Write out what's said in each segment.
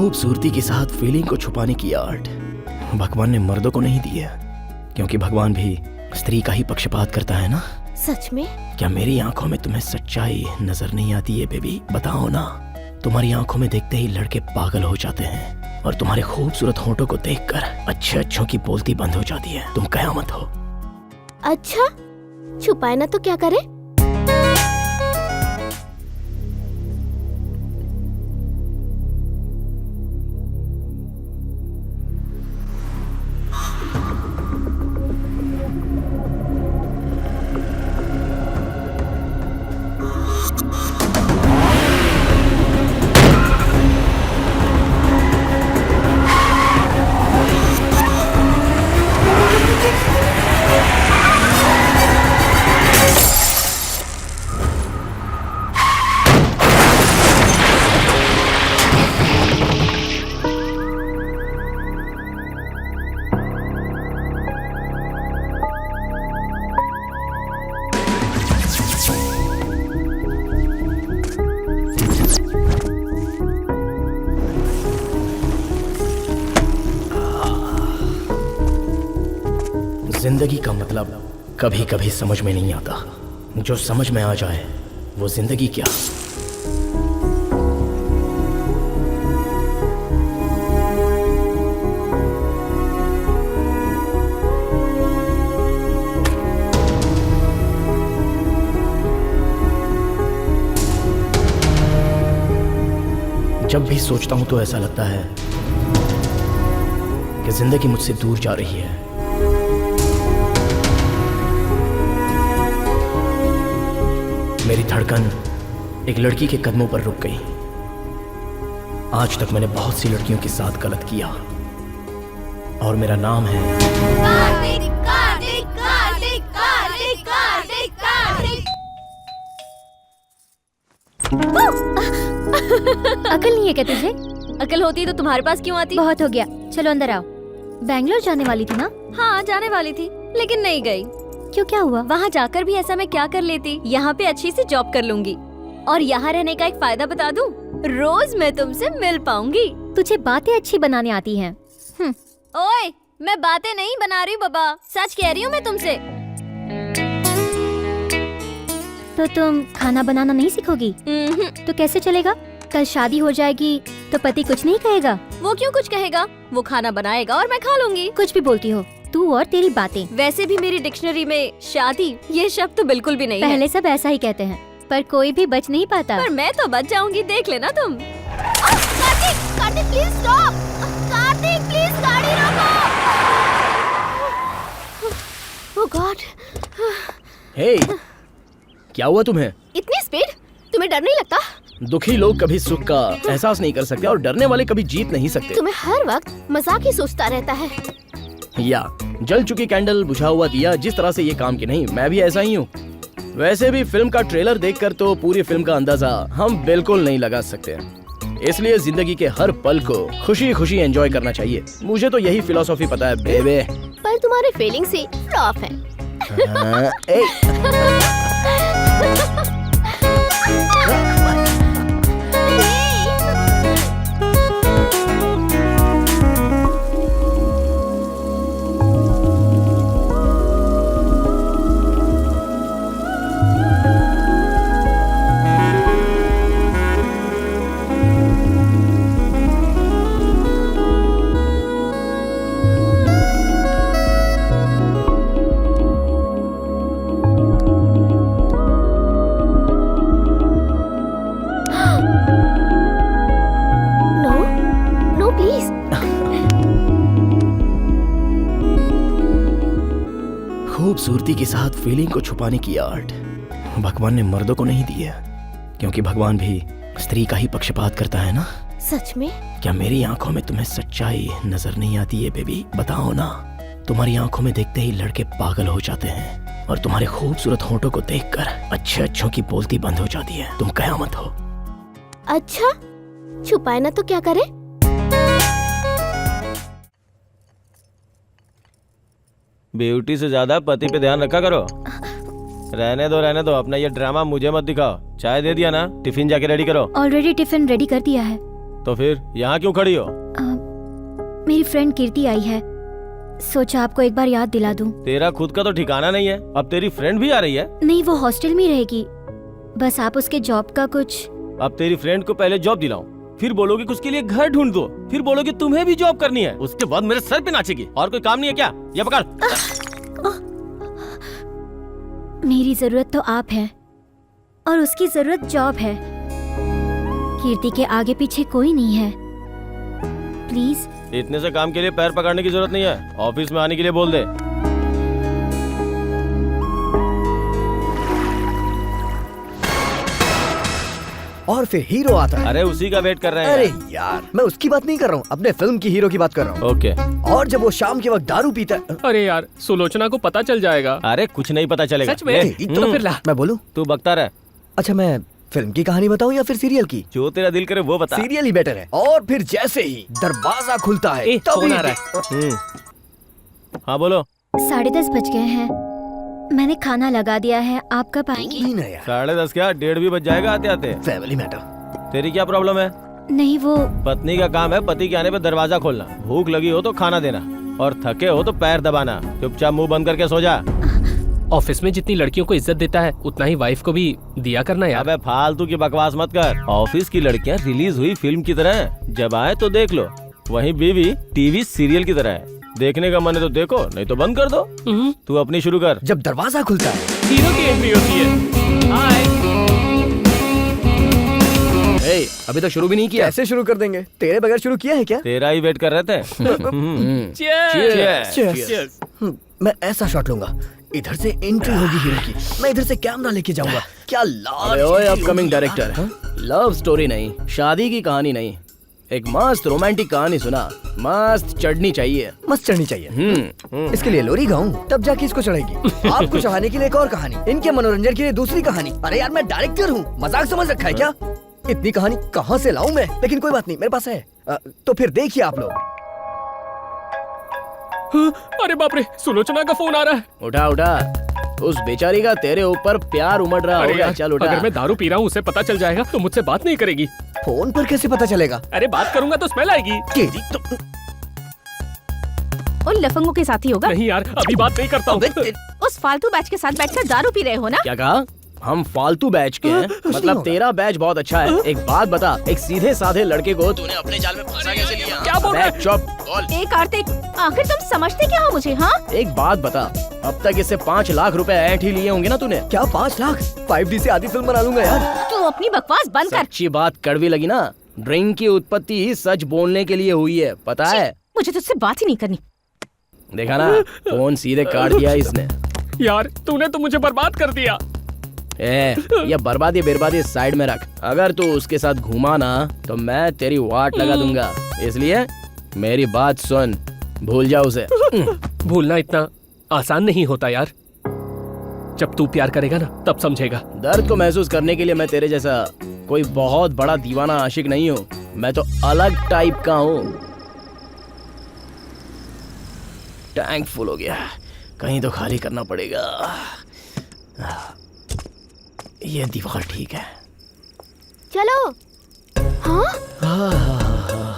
खूबसूरती के साथ फीलिंग को छुपाने की आर्ट भगवान ने मर्दों को नहीं दी है, क्योंकि भगवान भी स्त्री का ही पक्षपात करता है ना। सच में? क्या मेरी आंखों में तुम्हें सच्चाई नजर नहीं आती है बेबी? बताओ ना। तुम्हारी आंखों में देखते ही लड़के पागल हो जाते हैं और तुम्हारे खूबसूरत होठों को देखकर अच्छे अच्छों की बोलती बंद हो जाती है। तुम कयामत हो। अच्छा, छुपाए ना तो क्या करे? जिंदगी का मतलब कभी कभी समझ में नहीं आता। जो समझ में आ जाए वो जिंदगी क्या। जब भी सोचता हूं तो ऐसा लगता है कि जिंदगी मुझसे दूर जा रही है। मेरी धड़कन एक लड़की के कदमों पर रुक गई। आज तक मैंने बहुत सी लड़कियों के साथ गलत किया और मेरा नाम है कार्तिक, कार्तिक, कार्तिक, कार्तिक, कार्तिक, कार्तिक। अकल नहीं है क्या तुझे? अकल होती तो तुम्हारे पास क्यों आती? बहुत हो गया, चलो अंदर आओ। बैंगलोर जाने वाली थी ना? हाँ, जाने वाली थी लेकिन नहीं गई। क्यों, क्या हुआ? वहाँ जाकर भी ऐसा मैं क्या कर लेती? यहाँ पे अच्छी सी जॉब कर लूंगी और यहाँ रहने का एक फायदा बता दूं, रोज मैं तुमसे मिल पाऊंगी। तुझे बातें अच्छी बनाने आती हैं। ओए, मैं बातें नहीं बना रही बाबा, सच कह रही हूँ मैं तुमसे। तो तुम खाना बनाना नहीं सीखोगी? तो कैसे चलेगा? कल शादी हो जाएगी तो पति कुछ नहीं कहेगा? वो क्यों कुछ कहेगा? वो खाना बनाएगा और मैं खा लूंगी। कुछ भी बोलती हो तू और तेरी बातें। वैसे भी मेरी डिक्शनरी में शादी ये शब्द तो बिल्कुल भी नहीं है। पहले सब ऐसा ही कहते हैं पर कोई भी बच नहीं पाता। पर मैं तो बच जाऊंगी, देख लेना तुम। Kartik, Kartik please stop. Kartik please गाड़ी रोको। ओह गॉड। हे, क्या हुआ तुम्हें? इतनी स्पीड? तुम्हें डर नहीं लगता? दुखी लोग कभी सुख का एहसास नहीं कर सकते और डरने वाले कभी जीत नहीं सकते। तुम्हें हर वक्त मजाक ही सोचता रहता है। या जल चुकी कैंडल, बुझा हुआ दिया, जिस तरह से ये काम की नहीं, मैं भी ऐसा ही हूँ। वैसे भी फिल्म का ट्रेलर देखकर तो पूरी फिल्म का अंदाजा हम बिल्कुल नहीं लगा सकते, इसलिए जिंदगी के हर पल को खुशी खुशी एंजॉय करना चाहिए। मुझे तो यही फिलॉसफी पता है बेबे। पर तुम्हारे फीलिंग्स ही फ्लॉप है। खूबसूरती के साथ फीलिंग को छुपाने की आर्ट भगवान ने मर्दों को नहीं दी है, क्योंकि भगवान भी स्त्री का ही पक्षपात करता है ना। सच में? क्या मेरी आंखों में तुम्हें सच्चाई नजर नहीं आती है बेबी? बताओ ना। तुम्हारी आंखों में देखते ही लड़के पागल हो जाते हैं और तुम्हारे खूबसूरत होठों को देखकर अच्छे अच्छों की बोलती बंद हो जाती है। तुम कयामत हो। अच्छा, छुपाए ना तो क्या करे? ब्यूटी से ज्यादा पति पे ध्यान रखा करो। रहने दो, अपना ये ड्रामा मुझे मत दिखाओ। चाय दे दिया ना? टिफिन जाके रेडी करो। ऑलरेडी टिफिन रेडी कर दिया है। तो फिर यहाँ क्यों खड़ी हो? मेरी फ्रेंड कीर्ति आई है, सोचा आपको एक बार याद दिला दूं। तेरा खुद का तो ठिकाना नहीं है, अब तेरी फ्रेंड भी आ रही है। नहीं, वो हॉस्टल में ही रहेगी, बस आप उसके जॉब का कुछ। अब तेरी फ्रेंड को पहले जॉब दिलाऊं, फिर बोलोगी कि उसके लिए घर ढूंढ दो, फिर बोलोगी तुम्हें भी जॉब करनी है, उसके बाद मेरे सर पे नाचेगी। और कोई काम नहीं है क्या? ये पकड़। मेरी जरूरत तो आप है और उसकी जरूरत जॉब है। कीर्ति के आगे पीछे कोई नहीं है, प्लीज। इतने से काम के लिए पैर पकड़ने की जरूरत नहीं है, ऑफिस में आने के लिए बोल दे। और फिर हीरो आता है। अरे उसी का वेट कर रहे हैं। अरे यार, मैं उसकी बात नहीं कर रहा हूँ, अपने फिल्म की हीरो की बात कर रहा हूँ। ओके। और जब वो शाम के वक्त दारू पीता है। अरे यार, सुलोचना को पता चल जाएगा। अरे कुछ नहीं पता चलेगा। सच में? ले, तो फिर ला। मैं बोलूं? तू बकता रह। अच्छा, मैं फिल्म की कहानी बताऊं या फिर सीरियल की? जो तेरा दिल करे वो बता। सीरियल ही बेटर है। और फिर जैसे ही दरवाजा खुलता है फोन आ रहा है। हाँ बोलो। 10:30 बज गए हैं, मैंने खाना लगा दिया है, आप कब आएंगी? नहीं ना यार, 10:30 क्या 1:30 भी बज जाएगा आते आते। Family matter. तेरी क्या प्रॉब्लम है? नहीं, वो पत्नी का काम है पति के आने पे दरवाजा खोलना, भूख लगी हो तो खाना देना, और थके हो तो पैर दबाना। चुपचाप मुंह बंद करके सो जा। ऑफिस में जितनी लड़कियों को इज्जत देता है उतना ही वाइफ को भी दिया करना यार। अबे फालतू की बकवास मत कर। ऑफिस की लड़कियां रिलीज हुई फिल्म की तरह हैं, जब आए तो देख लो। वहीं बीवी टीवी सीरियल की तरह है, देखने का मन है तो देखो, नहीं तो बंद कर दो। तू अपनी शुरू कर। जब दरवाजा खुलता है हीरो की एंट्री होती है। हाय। ए, अभी तक शुरू भी नहीं किया। कैसे शुरू कर देंगे? तेरे बगैर शुरू किया है क्या? तेरा ही वेट कर रहे थे। Cheers! Cheers! Cheers! मैं ऐसा शॉट लूंगा, इधर से एंट्री होगी हीरो की, मैं इधर से कैमरा लेके जाऊंगा। क्या लाल। अरे ओए अपकमिंग डायरेक्टर, लव स्टोरी नहीं, शादी की कहानी नहीं, एक मस्त रोमांटिक कहानी सुना। मस्त चढ़नी चाहिए। मस्त चढ़नी चाहिए। इसके लिए लोरी गाऊं, तब जाके इसको चढ़ेगी। आपको चढ़ाने के लिए एक और कहानी, इनके मनोरंजन के लिए दूसरी कहानी। अरे यार, मैं डायरेक्टर हूँ, मजाक समझ रखा है क्या? इतनी कहानी कहाँ से लाऊं मैं? लेकिन कोई बात नहीं, मेरे पास है। तो फिर देखिए आप लोग। अरे बाप रे, सुलोचना का फोन आ रहा है। उठा उठा, उस बेचारी का तेरे ऊपर प्यार उमड़ रहा अरे होगा। यार, चल उठा। अगर मैं दारू पी रहा हूँ उसे पता चल जाएगा तो मुझसे बात नहीं करेगी। फोन पर कैसे पता चलेगा? अरे बात करूंगा तो स्मेल आएगी। तेरी तो उन लफंगों के साथ ही होगा। नहीं यार, अभी बात नहीं करता हूँ। उस फालतू बैच के साथ बैठकर दारू पी रहे हो ना? क्या कहा? हम फालतू बैच के हैं? मतलब तेरा बैच बहुत अच्छा है। एक बात बता, एक सीधे साधे लड़के को तूने अपने जाल में फंसा कैसे लिया? क्या बोल रहा है? चुप बोल। ए कार्तिक, आखिर तुम समझते क्या हो मुझे? हाँ, एक बात बता, अब तक इससे 5 लाख रुपए ऐंठ ही लिए होंगे ना तूने? क्या 5 लाख? 5D से आधी फिल्म बना लूंगा यार। तू अपनी बकवास बंद कर। सच्ची बात कड़वी लगी ना? ड्रिंक की उत्पत्ति ही सच बोलने के लिए हुई है, पता है? मुझे तुझसे बात ही नहीं करनी। देखा ना, फोन सीधे काट दिया इसने। यार, तूने तो मुझे बर्बाद कर दिया। ये बर्बादी बर्बादी साइड में रख। अगर तू उसके साथ घूमा ना तो मैं तेरी वाट लगा दूंगा, इसलिए मेरी बात सुन, भूल जा उसे। भूलना इतना आसान नहीं होता यार, जब तू प्यार करेगा ना तब समझेगा। दर्द को महसूस करने के लिए मैं तेरे जैसा कोई बहुत बड़ा दीवाना आशिक नहीं हूँ, मैं तो अलग टाइप का हूँ। टैंक फुल हो गया, कहीं तो खाली करना पड़ेगा। ये दीवार ठीक है। चलो। हाँ?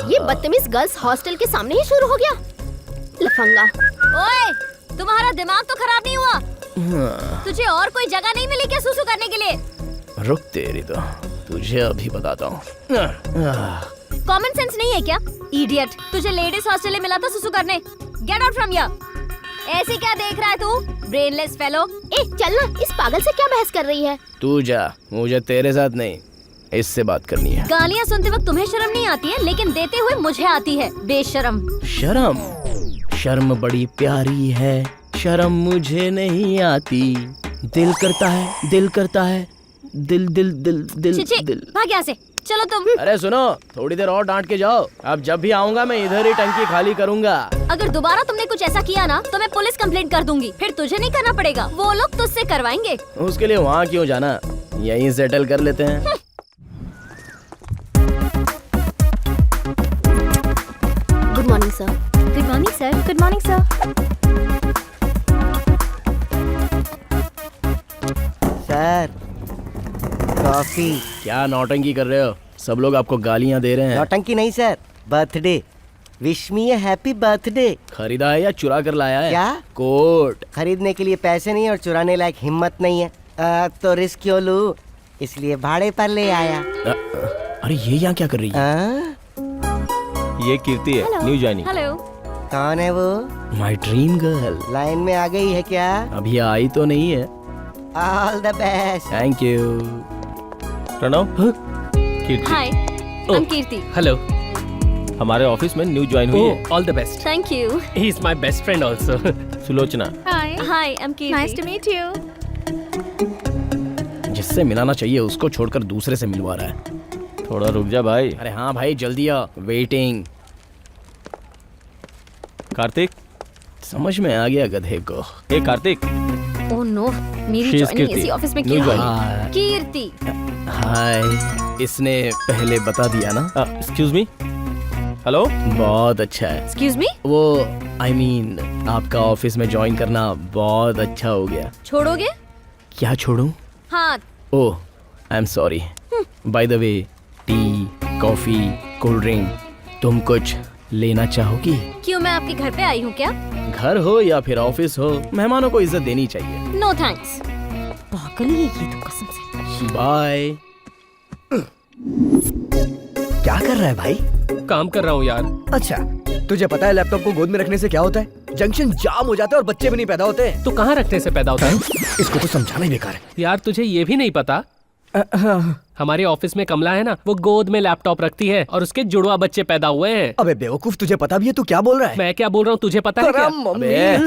ये बदतमीज गर्ल्स हॉस्टल के सामने ही शुरू हो गया। लफंगा। ओए, तुम्हारा दिमाग तो खराब नहीं हुआ? तुझे और कोई जगह नहीं मिली क्या सुसु करने के लिए? रुक, तेरी तो तुझे अभी बताता हूँ। कॉमन सेंस नहीं है क्या? इडियट, तुझे लेडीज हॉस्टल में मिला था सुसु करने। Get out from here. ऐसे क्या देख रहा है तू, ब्रेनलेस फेलो? ए, चल ना, इस पागल से क्या बहस कर रही है? तू जा, मुझे तेरे साथ नहीं, इससे बात करनी है। गालियाँ सुनते वक्त तुम्हें शर्म नहीं आती है, लेकिन देते हुए मुझे आती है, बेशरम। शर्म? शर्म बड़ी प्यारी है, शर्म मुझे नहीं आती। दिल करता है, दिल करता है, दिल दिल दिल दिल छिछे, दिल। भाग यहाँ से। चलो तुम। अरे सुनो, थोड़ी देर और डांट के जाओ। अब जब भी आऊंगा मैं इधर ही टंकी खाली करूंगा। अगर दोबारा तुमने कुछ ऐसा किया ना तो मैं पुलिस कंप्लेंट कर दूंगी, फिर तुझे नहीं करना पड़ेगा, वो लोग तुझसे करवाएंगे। उसके लिए वहाँ क्यों जाना, यहीं सेटल कर लेते हैं। Good morning sir. Good morning sir. Good morning sir. Sir, coffee. क्या नौटंकी कर रहे हो? सब लोग आपको गालियां दे रहे हैं। नौटंकी नहीं सर, बर्थडे। विश मी ए हैप्पी बर्थडे। खरीदा है या चुरा कर लाया है? क्या? कोट। खरीदने के लिए पैसे नहीं और चुराने लायक हिम्मत नहीं है, तो रिस्क क्यों लूं, इसलिए भाड़े पर ले आया। अरे ये यहाँ क्या कर रही है? ये कीर्ति है, न्यू ज्वाइनिंग। हेलो। कौन है वो? My dream girl. लाइन में आ गई है क्या? अभी आई तो नहीं है। All the best. Thank you. Pranav, Kirti hi, I am Kirti. Hello. हमारे ऑफिस में न्यू ज्वाइन हुई है। All the best. Thank you. He is my best friend also. Sulochana. Hi, hi, I am Kirti. Nice to meet you. जिससे मिलाना चाहिए उसको छोड़कर दूसरे से मिलवा रहा है। थोड़ा रुक जा भाई। अरे हाँ भाई, जल्दी आ। वेटिंग। कार्तिक, समझ में आ गया गधे को। हे कार्तिक। ओह नो, मेरी She is जॉइनिंग कीर्ति। इसी ऑफिस में New क्यों? joining। कीर्ति। हाय। इसने पहले बता दिया ना? Excuse me. हेलो। बहुत अच्छा है। Excuse me. वो आई मीन आपका ऑफिस में ज्वाइन करना बहुत अच्छा हो गया। छोड़ोगे? क्या छोड़ूं? हाँ। Oh, I am sorry. By the way, tea, coffee, cold drink, तुम कुछ लेना चाहोगी? क्यों, मैं आपके घर पे आई हूँ क्या? घर हो या फिर ऑफिस हो, मेहमानों को इज्जत देनी चाहिए। No thanks. पागल ही है ये तो कसम से। बाय। क्या कर रहा है भाई? काम कर रहा हूँ यार। अच्छा, तुझे पता है लैपटॉप को गोद में रखने से क्या होता है? जंक्शन जाम हो जाता है और बच्चे भी नहीं पैदा होते हैं। तो कहाँ रखने से पैदा होता है? इसको तो समझाना ही बेकार है। यार तुझे ये भी नहीं पता? हमारे ऑफिस में कमला है ना, वो गोद में लैपटॉप रखती है और उसके जुड़वा बच्चे पैदा हुए हैं। अबे बेवकूफ, तुझे पता भी है तू क्या बोल रहा है? मैं क्या बोल रहा हूँ तुझे पता है क्या? मम्मी। अबे,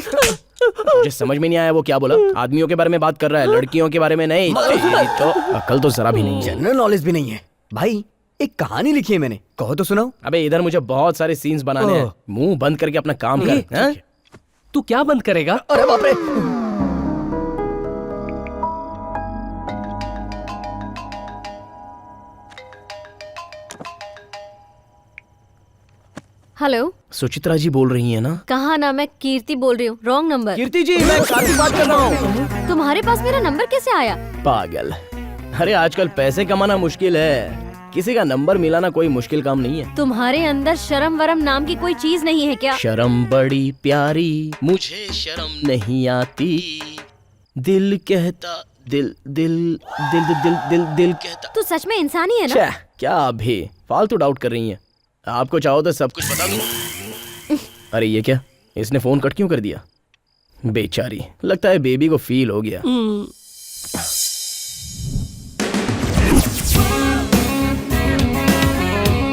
मुझे समझ में नहीं आया वो क्या बोला। आदमियों के बारे में बात कर रहा है, लड़कियों के बारे में नहीं। तेरी तो अकल तो जरा भी नहीं है। जनरल नॉलेज भी नहीं है भाई। एक कहानी लिखी है मैंने, कहो तो सुनाओ। अबे इधर मुझे बहुत सारे सीन्स बनाने हैं। मुंह बंद करके अपना काम कर। हाँ? तू क्या बंद करेगा? अरे बाप रे। हेलो। सुचित्रा जी बोल रही है ना? कहा ना, मैं कीर्ति बोल रही हूँ। Wrong number. कीर्ति जी, मैं कार्तिक बात कर रहा हूँ। तुम्हारे पास मेरा नंबर कैसे आया? पागल। अरे आजकल पैसे कमाना मुश्किल है, किसी का नंबर मिलाना कोई मुश्किल काम नहीं है। तुम्हारे अंदर शर्म वरम नाम की कोई चीज नहीं है क्या? शर्म बड़ी प्यारी, मुझे शर्म नहीं आती। दिल कहता, दिल दिल दिल दिल दिल दिल, दिल कहता। तू सच में इंसान ही है ना? छह, क्या अभी फालतू डाउट कर रही हैं? आपको चाहो तो सब कुछ बता दूं। अरे ये क्या, इसने फोन कट क्यों कर दिया? बेचारी, लगता है बेबी को फील हो गया। ये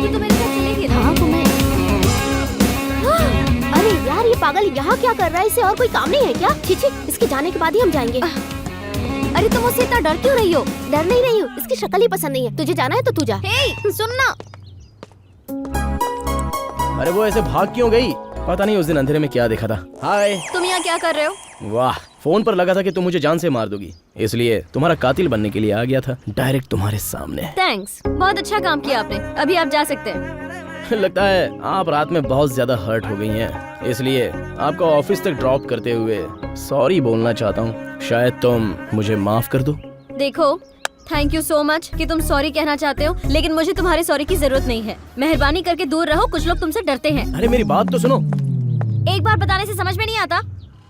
तो मेरे साथ चलेगी ना? हाँ, तुम्हें। अरे यार, ये पागल यहाँ क्या कर रहा है? इसे और कोई काम नहीं है क्या? छी, इसके जाने के बाद ही हम जाएंगे। अरे तुम उससे इतना डर क्यों रही हो? डर नहीं रही हूँ, इसकी शक्ल ही पसंद नहीं है। तुझे जाना है तो तू जा। हे, सुनना। अरे वो ऐसे भाग क्यों गई? पता नहीं उस दिन अंधेरे में क्या देखा था। हाय। तुम यहाँ क्या कर रहे हो? वाह, फोन पर लगा था कि तुम मुझे जान से मार दोगी, इसलिए तुम्हारा कातिल बनने के लिए आ गया था, डायरेक्ट तुम्हारे सामने। थैंक्स, बहुत अच्छा काम किया आपने। अभी आप जा सकते हैं। लगता है आप रात में बहुत ज्यादा हर्ट हो गई हैं, इसलिए आपको ऑफिस तक ड्रॉप करते हुए सॉरी बोलना चाहता हूँ। शायद तुम मुझे माफ कर दो। देखो, थैंक यू सो मच कि तुम सॉरी कहना चाहते हो, लेकिन मुझे तुम्हारे सॉरी की जरूरत नहीं है। मेहरबानी करके दूर रहो, कुछ लोग तुमसे डरते हैं। अरे मेरी बात तो सुनो। एक बार बताने से समझ में नहीं आता?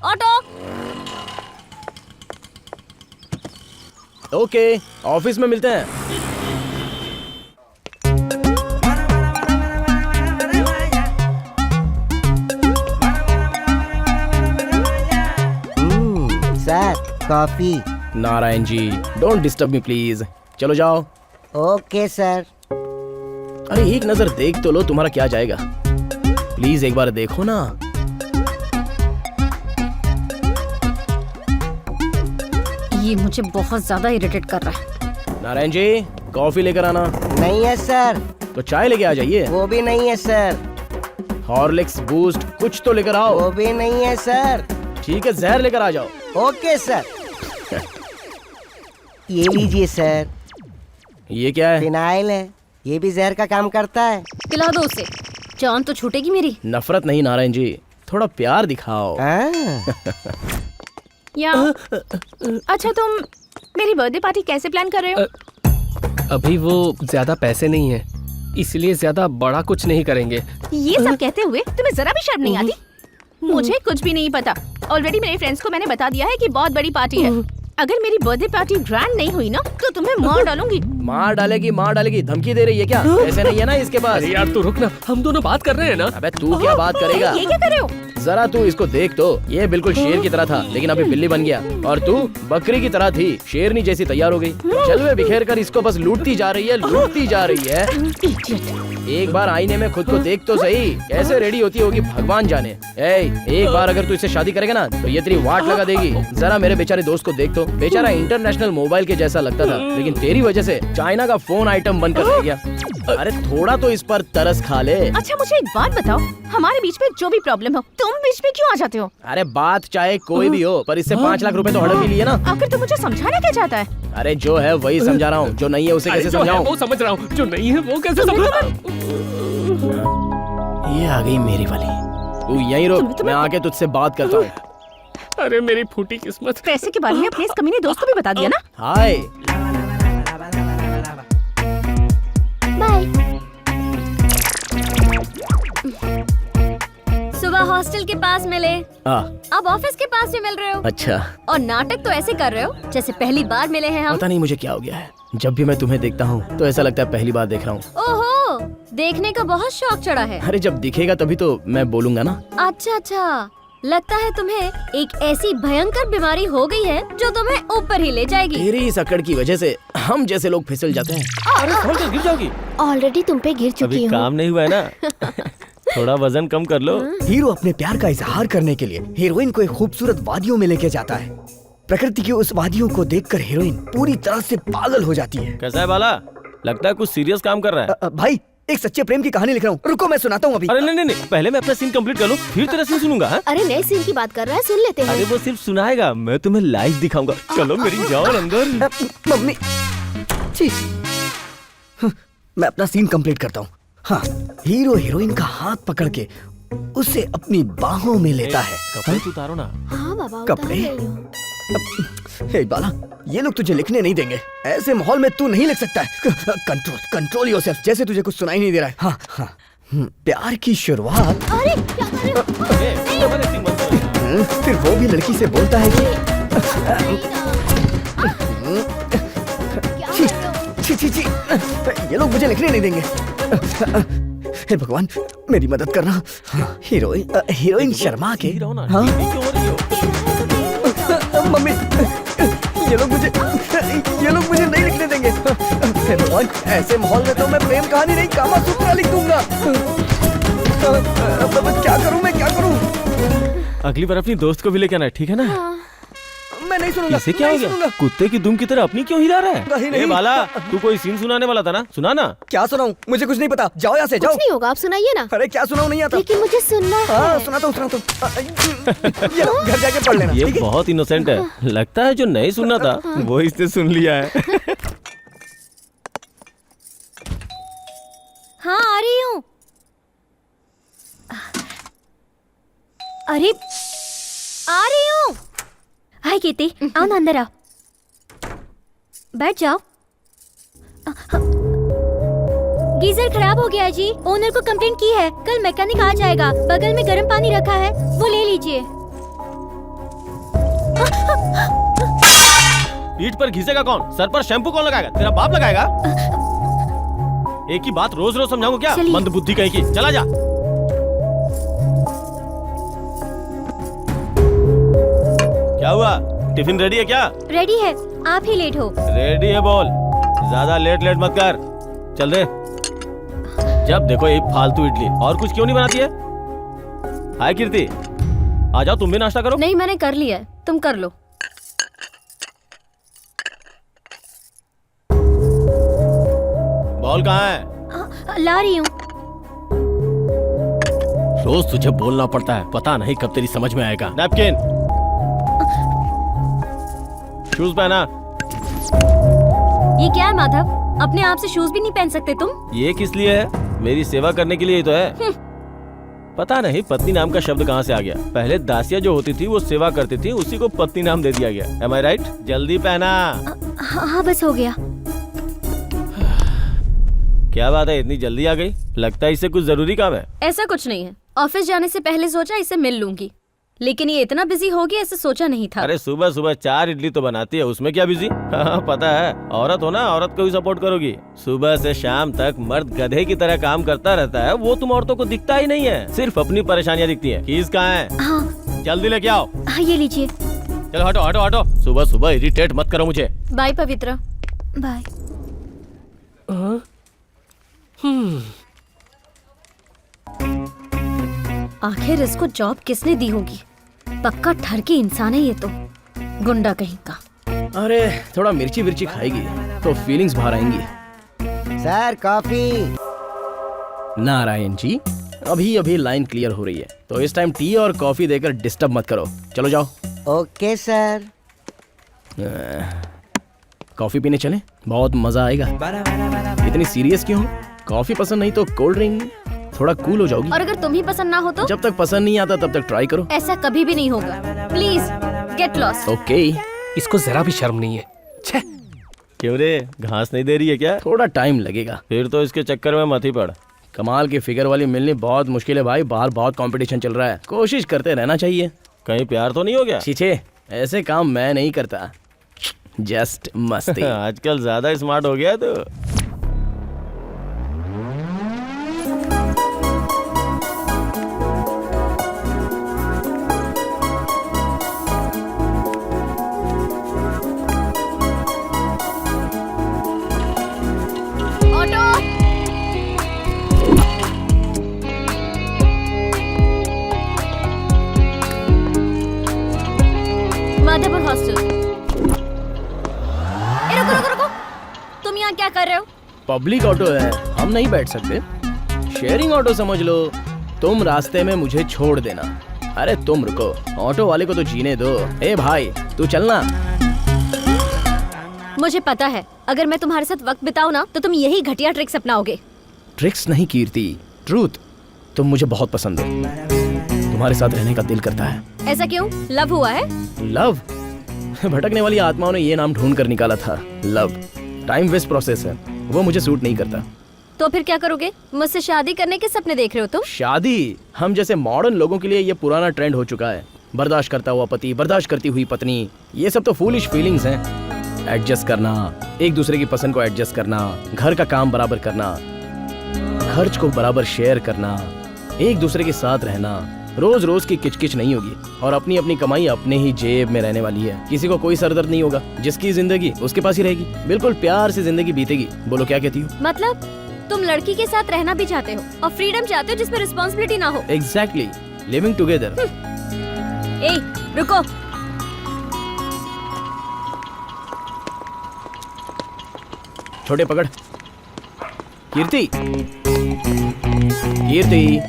ऑटो। ओके, ऑफिस में मिलते हैं। Sir, coffee. Narayan ji, don't disturb me please. चलो जाओ। Okay sir. अरे एक नजर देख तो लो, तुम्हारा क्या जाएगा। प्लीज एक बार देखो ना। ये मुझे बहुत ज्यादा इरिटेट कर रहा है। नारायण जी, कॉफी लेकर आना। नहीं है सर। तो चाय लेके आ जाइए। वो भी नहीं है सर। हॉर्लिक्स, बूस्ट, कुछ तो लेकर आओ। वो भी नहीं है सर। ठीक है, जहर लेकर आ जाओ। Okay sir. ये लीजिए सर, ये क्या है? फिनाइल है, ये भी जहर का काम करता है। पिला दो उसे, जान तो छूटेगी मेरी। नफरत नहीं नारायण जी, थोड़ा प्यार दिखाओ। या अच्छा, तुम मेरी बर्थडे पार्टी कैसे प्लान कर रहे हो? अभी वो ज्यादा पैसे नहीं है, इसलिए ज्यादा बड़ा कुछ नहीं करेंगे। ये सब कहते हुए तुम्हें जरा भी शर्म नहीं आती? मुझे कुछ भी नहीं पता। ऑलरेडी मेरे फ्रेंड्स को मैंने बता दिया है कि बहुत बड़ी पार्टी है। अगर मेरी बर्थडे पार्टी ग्रैंड नहीं हुई ना तो तुम्हें मार डालूंगी। मार डालेगी, धमकी दे रही है क्या? ऐसे नहीं है ना इसके पास। अरे यार तू रुक ना, हम दोनों बात कर रहे हैं ना। अबे तू क्या बात करेगा? ये क्या कर रहे हो? जरा तू इसको देख तो, ये बिल्कुल शेर की तरह था लेकिन अभी बिल्ली बन गया, और तू बकरी की तरह थी, शेरनी जैसी तैयार हो गई। जलवे बिखेर कर इसको बस लूटती जा रही है। एक बार आईने में खुद को देख तो सही, कैसे रेडी होती होगी भगवान जाने। एक बार अगर तू इससे शादी करेगा ना तो ये तेरी वाट लगा देगी। जरा मेरे बेचारे दोस्त को देख तो, बेचारा इंटरनेशनल मोबाइल के जैसा लगता था लेकिन तेरी वजह से चाइना का फोन आइटम बनकर रह गया। अरे थोड़ा तो इस पर तरस खा ले। अच्छा मुझे एक बात बताओ, हमारे बीच में जो भी प्रॉब्लम हो तुम बीच में क्यों आ जाते हो? अरे बात चाहे कोई भी हो, पर इससे 5 लाख रुपए तो हड़प ही लिए ना। आखिर तुम मुझे समझाना क्या चाहता है? अरे जो है वही समझा रहा हूँ, जो नहीं है उसे अरे कैसे जो है समझाऊं? वो समझ रहा हूँ, जो नहीं है वो कैसे समझाऊं? ये आ गई मेरी वाली। तू यहीं रुक, मैं आके तुझसे बात करता हूँ। अरे मेरी फूटी किस्मत। पैसे के बारे में अपने इस कमीने दोस्त को भी बता दिया ना? हाय। बाय। सुबह हॉस्टल के पास मिले, हाँ, अब ऑफिस के पास भी मिल रहे हो, अच्छा। और नाटक तो ऐसे कर रहे हो जैसे पहली बार मिले हैं हम। पता नहीं मुझे क्या हो गया है, जब भी मैं तुम्हें देखता हूँ तो ऐसा लगता है पहली बार देख रहा हूँ। ओहो, देखने का बहुत शौक चढ़ा है। अरे जब दिखेगा तभी तो मैं बोलूंगा ना। अच्छा, लगता है तुम्हें एक ऐसी भयंकर बीमारी हो गई है जो तुम्हें ऊपर ही ले जाएगी। तेरी इस अकड़ की वजह से हम जैसे लोग फिसल जाते हैं। अरे फोन कर गिर जाओगी। ऑलरेडी तुम पे गिर चुकी अभी हूँ। काम नहीं हुआ है ना। थोड़ा वजन कम कर लो। हीरो अपने प्यार का इजहार करने के लिए हीरोइन को एक खूबसूरत वादियों में लेके जाता है। प्रकृति की उस वादियों को देखकर हीरोइन पूरी तरह से पागल हो जाती है। कैसा है बाला? लगता है कुछ सीरियस काम कर रहा है। भाई एक सच्चे प्रेम की कहानी लिख रहा हूँ, रुको मैं सुनाता हूँ अभी। अरे नहीं, पहले मैं अपना सीन कंप्लीट कर लूं, फिर तेरा सीन सुनूंगा। हाँ? अरे नए सीन की बात कर रहा है, सुन लेते हैं। अरे वो सिर्फ सुनाएगा, मैं तुम्हें लाइव दिखाऊंगा। चलो मेरी जान अंदर। मम्मी छी। मैं अपना सीन कंप्लीट करता हूँ। हाँ, हीरो हीरोइन का हाथ पकड़ के उसे अपनी बाहों में लेता है। कपड़े तो उतारो ना। हाँ बाबा, कपड़े? हे बाला, ये लोग तुझे लिखने नहीं देंगे। ऐसे माहौल में तू नहीं लिख सकता है। Control yourself. जैसे तुझे कुछ सुनाई नहीं दे रहा है। हाँ हाँ। प्यार की शुरुआत। अरे क्या कर रहे हो? फिर वो भी लड़की से बोलता है कि छी छी छी, ये लोग मुझे लिखने नहीं देंगे। हे भगवान मेरी मदद करना। हीरोइन शर्मा के। हाँ मम्मी, ये लोग मुझे नहीं लिखने देंगे। हे भगवान, ऐसे माहौल में तो मैं प्रेम कहानी नहीं कामा सूत्रा लिख दूंगा। क्या करूं? अगली बार अपनी दोस्त को भी लेके आना, ठीक है ना? मैं नहीं सुनूंगा। इसे क्या हो गया? कुत्ते की दुम की तरह अपनी क्यों हिला रहा है? ए बाला, तू कोई सीन सुनाने वाला था ना, सुना ना। क्या सुनाऊं? मुझे कुछ नहीं पता। जाओ यहाँ से, जाओ। कुछ नहीं होगा, आप सुनाइए ना। अरे क्या सुनाऊं, नहीं आता। लेकिन मुझे सुनना है। हाँ सुनाता हूँ। ये लो, घर जाके पढ़ लेना। ये ठीक है? बहुत इनोसेंट है। लगता है जो नहीं सुनना था वो इसने सुन लिया है। हाँ आ रही हूँ। अरे आ रही हूँ। हाय कीर्ति, आओ ना अंदर आओ, बैठ जाओ। गीजर खराब हो गया जी, ओनर को कंप्लेंट की है, कल मैकेनिक आ जाएगा। बगल में गर्म पानी रखा है, वो ले लीजिए। पीठ पर घिसेगा कौन? सर पर शैम्पू कौन लगाएगा? तेरा बाप लगाएगा? एक ही बात रोज रोज समझाऊंगा क्या? चलिए। मंद बुद्धि कहीं की। चला जा। क्या हुआ? टिफिन रेडी है क्या? रेडी है, आप ही लेट हो। रेडी है बोल। ज्यादा लेट मत कर। चल दे। जब देखो एक फालतू इडली। और कुछ क्यों नहीं बनाती है? हाय कीर्ति, आ जाओ तुम भी नाश्ता करो। नहीं, मैंने कर लिया है, तुम कर लो। बॉल कहाँ है? ला रही हूँ। रोज तुझे बोलना पड़ता है, पता नहीं कब तेरी समझ में आएगा। नैपकिन, शूज पहना। ये क्या है माधव? अपने आप से शूज भी नहीं पहन सकते तुम? ये किस लिए है? मेरी सेवा करने के लिए ही तो है। पता नहीं पत्नी नाम का शब्द कहाँ से आ गया। पहले दासिया जो होती थी वो सेवा करती थी, उसी को पत्नी नाम दे दिया गया। Am I right? जल्दी पहना। हाँ बस हो गया। क्या बात है, इतनी जल्दी आ गई? लगता है इससे कुछ जरूरी काम है। ऐसा कुछ नहीं है, ऑफिस जाने से पहले सोचा इसे मिल लूंगी, लेकिन ये इतना बिजी हो गया ऐसा सोचा नहीं था। अरे सुबह सुबह 4 इडली तो बनाती है, उसमें क्या बिजी? हाँ पता है, औरत हो ना, औरत को ही सपोर्ट करोगी। सुबह से शाम तक मर्द गधे की तरह काम करता रहता है, वो तुम औरतों को दिखता ही नहीं है, सिर्फ अपनी परेशानियाँ दिखती है। कीज कहाँ है? हाँ जल्दी लेके आओ। हाँ, ये लीजिए। चलो हटो हटो हटो, सुबह सुबह इरिटेट मत करो मुझे। बाय पवित्रा। बाय। आखिर इसको जॉब किसने दी होगी? पक्का ठर के इंसान है ये तो, गुंडा कहीं का। अरे थोड़ा मिर्ची विर्ची खाएगी तो फीलिंग्स बाहर आएंगी। Sir coffee. नारायण जी, अभी अभी लाइन क्लियर हो रही है, तो इस टाइम टी और कॉफी देकर डिस्टर्ब मत करो। चलो जाओ। Okay sir. कॉफी पीने चलें? बहुत मजा आएगा। इतनी सीरियस क्यों हो? कॉफी पसंद नहीं तो कोल्ड ड्रिंक, थोड़ा कूल हो जाओगी। और अगर तुम्हें पसंद ना हो तो? जब तक पसंद नहीं आता तब तक ट्राई करो। ऐसा कभी भी नहीं होगा, प्लीज गेट लॉस्ट। ओके। इसको जरा भी शर्म नहीं है। छे। क्यों रे, घास नहीं दे रही है क्या? थोड़ा टाइम लगेगा। फिर तो इसके चक्कर में मत ही पड़। कमाल की फिगर वाली मिलनी बहुत मुश्किल है भाई, बाहर बहुत कंपटीशन चल रहा है, कोशिश करते रहना चाहिए। कहीं प्यार तो नहीं हो गया? छीछे, ऐसे काम मैं नहीं करता, जस्ट मस्ती। आजकल ज्यादा स्मार्ट हो गया तो। ऑटो। माधवपुर हॉस्टल। रुको रुको रुको, तुम यहाँ क्या कर रहे हो? पब्लिक ऑटो है, हम नहीं बैठ सकते। शेयरिंग ऑटो समझ लो, तुम रास्ते में मुझे छोड़ देना। अरे तुम रुको, ऑटो वाले को तो जीने दो। ए भाई तू चलना। मुझे पता है, अगर मैं तुम्हारे साथ वक्त बिताऊं ना तो तुम यही घटिया ट्रिक्स अपनाओगे। ट्रिक्स नहीं कीर्ति, ट्रूथ। तुम मुझे बहुत पसंद हो, तुम्हारे साथ रहने का दिल करता है। ऐसा क्यों? लव हुआ है? लव? भटकने वाली आत्माओं ने ये नाम ढूंढ कर निकाला था, लव। टाइम वेस्ट प्रोसेस है, वो मुझे सूट नहीं करता। तो फिर क्या करोगे? मुझसे शादी करने के सपने देख रहे हो तुम? शादी हम जैसे मॉडर्न लोगों के लिए ये पुराना ट्रेंड हो चुका है। बर्दाश्त करता हुआ पति, बर्दाश्त करती हुई पत्नी, ये सब तो फूलिश फीलिंग्स हैं। एडजस्ट करना, एक दूसरे की पसंद को एडजस्ट करना, घर का काम बराबर करना, खर्च को बराबर शेयर करना, एक दूसरे के साथ रहना। रोज रोज की किचकिच नहीं होगी और अपनी अपनी कमाई अपने ही जेब में रहने वाली है। किसी को कोई सरदर्द नहीं होगा, जिसकी जिंदगी उसके पास ही रहेगी। बिल्कुल प्यार से जिंदगी बीतेगी। बोलो क्या कहती हो? मतलब तुम लड़की के साथ रहना भी चाहते हो और फ्रीडम चाहते हो जिसमें रिस्पॉन्सिबिलिटी ना हो। Exactly, living together. ए, रुको। छोटे पकड़। कीर्ति, कीर्ति।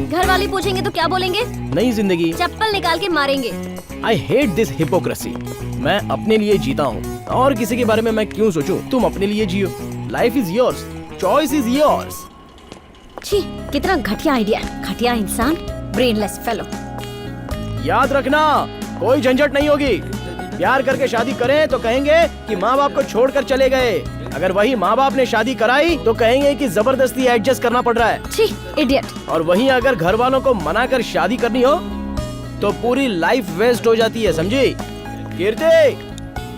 घर वाले पूछेंगे तो क्या बोलेंगे? नई जिंदगी। चप्पल निकाल के मारेंगे। I hate this hypocrisy. मैं अपने लिए जीता हूँ और किसी के बारे में मैं क्यों सोचूं? तुम अपने लिए जियो। Life is yours, choice is yours. छी, कितना घटिया आइडिया, घटिया इंसान, ब्रेनलेस फेलो। याद रखना, कोई झंझट नहीं होगी। प्यार करके शादी करें तो कहेंगे कि माँ बाप को छोड़कर चले गए। अगर वही माँ बाप ने शादी कराई तो कहेंगे कि जबरदस्ती एडजस्ट करना पड़ रहा है। छी, इडियट। और वहीं अगर घर वालों को मना कर शादी करनी हो तो पूरी लाइफ वेस्ट हो जाती है, समझी? कीर्ति,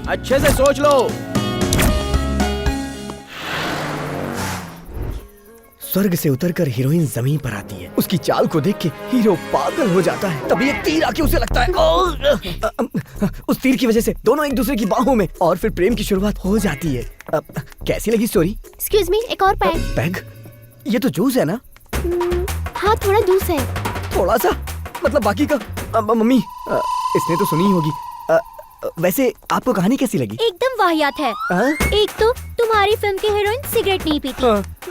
अच्छे से सोच लो। स्वर्ग से उतरकर हीरोइन जमीन पर आती है। उसकी चाल को देख के हीरो पागल हो जाता है। तभी एक तीर आके उसे लगता है। उस तीर की वजह से दोनों एक दूसरे की बाहों में, और फिर प्रेम की शुरुआत हो जाती है। कैसी लगी स्टोरी? एक्सक्यूज मी, एक और पैग। पैग? ये तो जूस है ना? हाँ, थोड़ा दूर है। थोड़ा सा मतलब बाकी का? मम्मी इसने तो सुनी ही होगी। वैसे आपको कहानी कैसी लगी? एकदम वाहियात है। एक तो तुम्हारी फिल्म की हीरोइन सिगरेट नहीं पीती,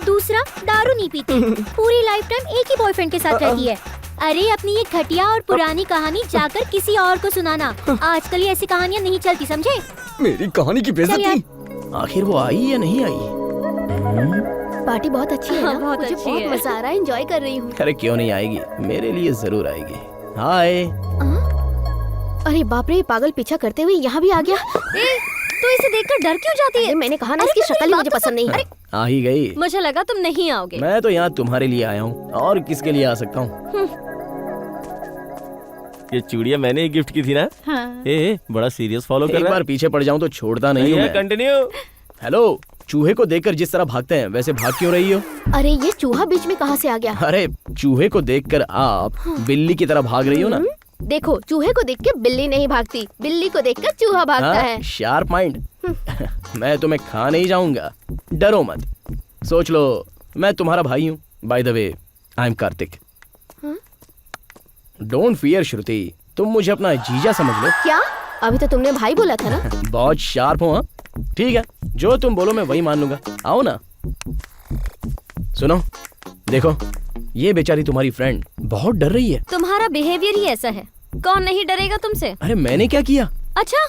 दूसरा दारू नहीं पीती, पूरी लाइफ टाइम एक ही बॉयफ्रेंड के साथ रहती है। अरे अपनी ये घटिया और पुरानी कहानी जाकर किसी और को सुनाना। आजकल ये ऐसी कहानियाँ नहीं चलती, समझे? मेरी कहानी की बेइज्जती। आखिर वो आई या नहीं आई? पार्टी बहुत अच्छी है ना? बहुत मुझे अच्छी बहुत है। मजा आ रहा है, एंजॉय कर रही हूँ। अरे क्यों नहीं आएगी, मेरे लिए जरूर आएगी। हाय। अरे बाप रे, पागल पीछा करते हुए यहाँ भी आ गया। तो इसे देखकर डर क्यों जाती है? मैंने कहा ना अरे, इसकी पर शक्ल ही मेरी मुझे बात तो पसंद नहीं सुन। है। आ ही गई। मुझे लगा तुम नहीं आओगे। मैं तो यहाँ तुम्हारे लिए आया हूँ, और किसके लिए आ सकता हूँ। ये चूड़िया मैंने ही गिफ्ट की थी ना। हाँ। ए, बड़ा सीरियस फॉलो कर एक रहा बार पीछे पड़ जाऊं तो छोड़ता नहीं हूँ मैं। कंटिन्यू। हेलो, चूहे को देखकर जिस तरह भागते हैं वैसे भाग क्यों रही हो? अरे ये चूहा बीच में कहाँ से आ गया? अरे चूहे को देखकर आप बिल्ली की तरह भाग रही हो ना। देखो, चूहे को देख के बिल्ली नहीं भागती, बिल्ली को देखकर चूहा भागता है। Sharp mind. मैं तुम्हें खा नहीं जाऊंगा, डरो मत। सोच लो मैं तुम्हारा भाई हूँ। By the way, I am Kartik. Don't fear Shruti, तुम मुझे अपना जीजा समझ लो। क्या? अभी तो तुमने भाई बोला था ना। बहुत शार्प हो। हाँ ठीक है, जो तुम बोलो मैं वही मान लूंगा। आओ ना। सुनो, देखो ये बेचारी तुम्हारी फ्रेंड बहुत डर रही है। तुम्हारा बिहेवियर ही ऐसा है, कौन नहीं डरेगा तुमसे? अरे मैंने क्या किया? अच्छा,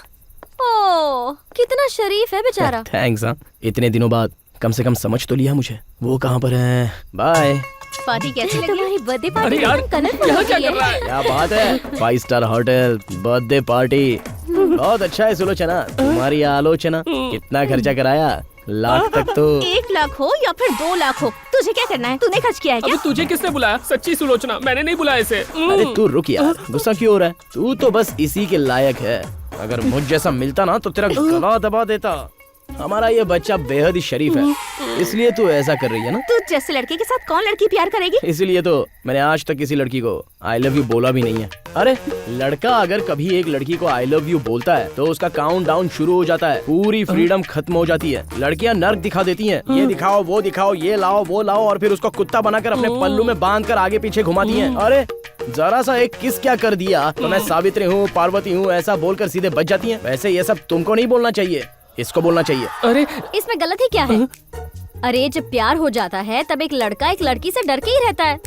ओ कितना शरीफ है बेचारा। थैंक्स। हाँ, इतने दिनों बाद कम से कम समझ तो लिया मुझे। वो कहाँ पर है? बाय। पार्टी कैसी लगी? तुम्हारी बर्थडे अरे पार्टी यार, कलरफुल यहाँ हो क्या गई कर रहा है। है? क्या बात है, 5 स्टार होटल, बर्थडे पार्टी। बहुत अच्छा है सुलोचना, तुम्हारी आलोचना। कितना खर्चा कराया? लाख तक तो। 1 लाख हो या फिर 2 लाख हो, तुझे क्या करना है? तूने खर्च किया है अबे क्या? तुझे किसने बुलाया? सच्ची सुलोचना, मैंने नहीं बुलाया इसे। अरे तू रुक यार, गुस्सा क्यों हो रहा है? तू तो बस इसी के लायक है। अगर मुझ जैसा मिलता ना तो तेरा गला दबा देता। हमारा ये बच्चा बेहद ही शरीफ है, इसलिए तू ऐसा कर रही है ना। तू जैसे लड़के के साथ कौन लड़की प्यार करेगी? इसलिए तो मैंने आज तक किसी लड़की को आई लव यू बोला भी नहीं है। अरे लड़का अगर कभी एक लड़की को आई लव यू बोलता है तो उसका काउंट डाउन शुरू हो जाता है, पूरी फ्रीडम खत्म हो जाती है। लड़कियां नर्क दिखा देती हैं, ये दिखाओ वो दिखाओ, ये लाओ वो लाओ, और फिर उसको कुत्ता बनाकर अपने पल्लू में बांध कर आगे पीछे घुमाती हैं। अरे जरा सा एक किस क्या कर दिया तो मैं सावित्री हूँ, पार्वती हूँ, ऐसा बोलकर सीधे बच जाती हैं। वैसे ये सब तुमको नहीं बोलना चाहिए, इसको बोलना चाहिए। अरे इसमें गलत ही क्या है? अरे जब प्यार हो जाता है तब एक लड़का एक लड़की से डर के ही रहता है।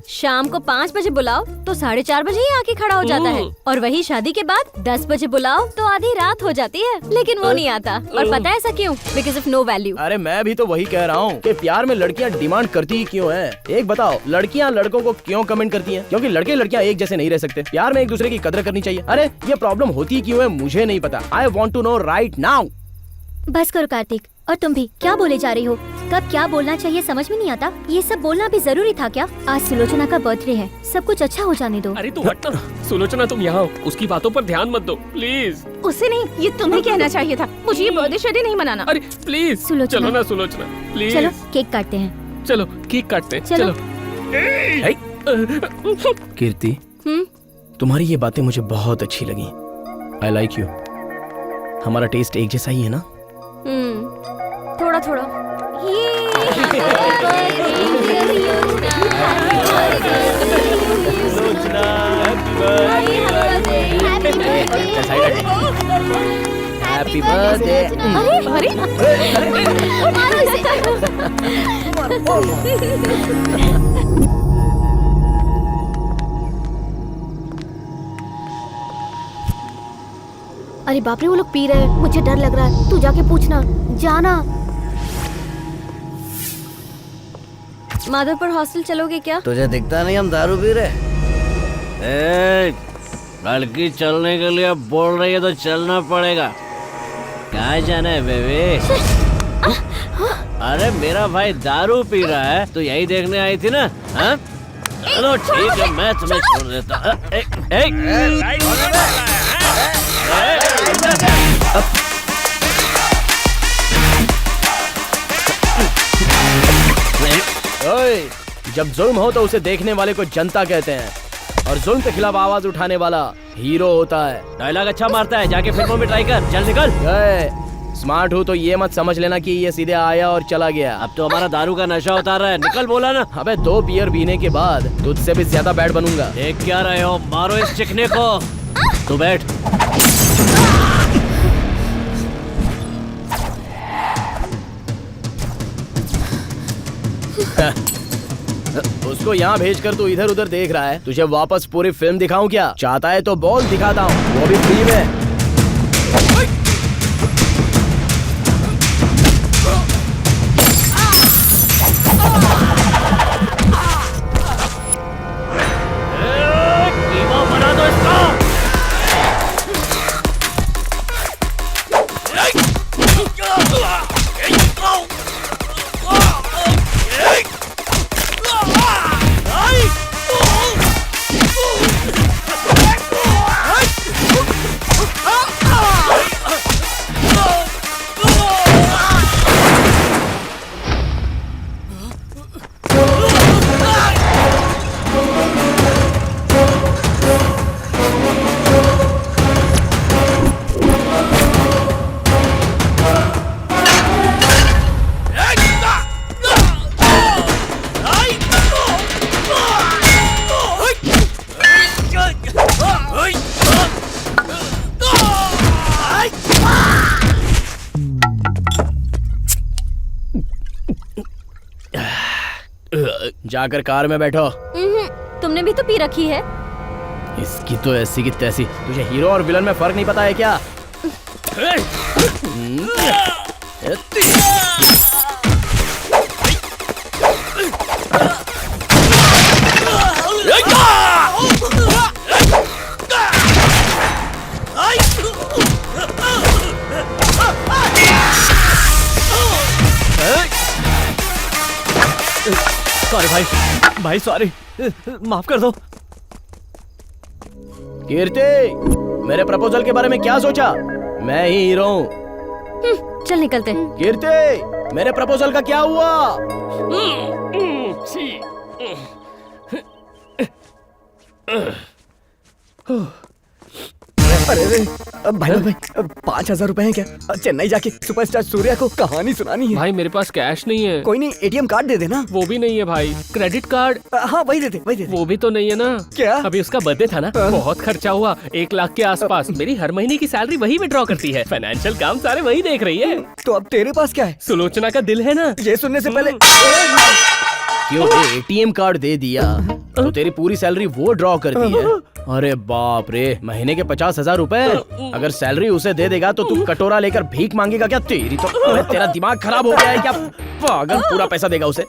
शाम को 5 बजे बुलाओ तो 4:30 बजे ही आके खड़ा हो जाता है, और वही शादी के बाद 10 बजे बुलाओ तो आधी रात हो जाती है, लेकिन वो नहीं आता। और पता है ऐसा क्यों? Because of no value. अरे मैं भी तो वही कह रहा हूँ कि प्यार में लड़कियाँ डिमांड करती ही क्यों है? एक बताओ, लड़कियाँ लड़कों को क्यों कमेंट करती हैं? क्योंकि लड़के लड़कियाँ एक जैसे नहीं रह सकते। प्यार में एक दूसरे की कदर करनी चाहिए। अरे ये प्रॉब्लम होती क्यों है मुझे नहीं पता। I want to know right now. बस करो कार्तिक, और तुम भी क्या बोले जा रही हो? कब क्या बोलना चाहिए समझ में नहीं आता। ये सब बोलना भी जरूरी था क्या? आज सुलोचना का बर्थडे है, सब कुछ अच्छा हो जाने दो। अरे तू हट ना। सुलोचना तुम यहाँ हो, उसकी बातों पर ध्यान मत दो प्लीज। उसे नहीं, ये तुम्हें कहना चाहिए था। मुझे ये बर्थडे शादी नहीं मनाना। अरे प्लीज सुलोचना। चलो ना सुलोचना, प्लीज। चलो केक काटते हैं। चलो केक काटते हैं। चलो। कीर्ति, तुम्हारी ये बातें मुझे बहुत अच्छी लगी। I like you. हमारा टेस्ट एक जैसा ही है ना? थोड़ा थोड़ा। Happy birthday. अरे मारो इसे। अरे बाप रे, वो लोग पी रहे हैं, मुझे डर लग रहा है। तू जाके पूछना, जाना। माधवपुर हॉस्टल चलोगे क्या? तुझे दिखता नहीं हम दारू पी रहे? लड़की चलने के लिए बोल रही है तो चलना पड़ेगा। कहाँ जाना है बेबी? अरे मेरा भाई दारू पी रहा है तो यही देखने आई थी ना? हाँ? चलो ठीक है, मैं तुम्हें छोड़ देता। ओए, जब जुल्म हो तो उसे देखने वाले को जनता कहते हैं, और जुल्म के खिलाफ आवाज उठाने वाला हीरो होता है। डायलॉग अच्छा मारता है, जाके फिल्मों में ट्राई कर। चल निकल। स्मार्ट हो तो ये मत समझ लेना कि ये सीधे आया और चला गया। अब तो हमारा दारू का नशा उतार रहा है, निकल बोला ना। अबे 2 बियर पीने के बाद तुझसे भी ज्यादा बैड बनूंगा। देख क्या रहे हो? मारो इस चिकने को। तू बैठ। उसको यहाँ भेजकर तू इधर उधर देख रहा है। तुझे वापस पूरी फिल्म दिखाऊं क्या? चाहता है तो बोल, दिखाता हूँ, वो भी फ्री में। कीमा बना दो इसका। जाकर कार में बैठो। तुमने भी तो पी रखी है। इसकी तो ऐसी की तैसी। तुझे हीरो और विलन में फर्क नहीं पता है क्या? सॉरी भाई, भाई सॉरी, माफ कर दो। कीर्ति, मेरे प्रपोजल के बारे में क्या सोचा? मैं ही हीरो हूँ। चल निकलते। कीर्ति, मेरे प्रपोजल का क्या हुआ? अरे भाई 5,000 रुपए हैं क्या? चेन्नई जाके सुपरस्टार सूर्या को कहानी सुनानी है। भाई मेरे पास कैश नहीं है। कोई नहीं, एटीएम कार्ड दे देना। वो भी नहीं है भाई। Credit card? हाँ वही दे दे, वही दे दे। वो भी तो नहीं है ना। क्या? अभी उसका बर्थडे था ना, बहुत खर्चा हुआ, 1 लाख के आसपास। मेरी हर महीने की सैलरी वही विड्रॉ करती है। फाइनेंशियल काम सारे वही देख रही है। तो अब तेरे पास क्या है? सुलोचना का दिल है ना। ये सुनने से पहले क्यों एटीएम कार्ड दे दिया तो तेरी पूरी सैलरी वो ड्रॉ करती है? अरे बाप रे, महीने के 50,000 रुपए। अगर सैलरी उसे दे देगा तो तू कटोरा लेकर भीख मांगेगा क्या? तेरी तो अरे तेरा दिमाग खराब हो गया है क्या? पागल, पूरा पैसा देगा उसे।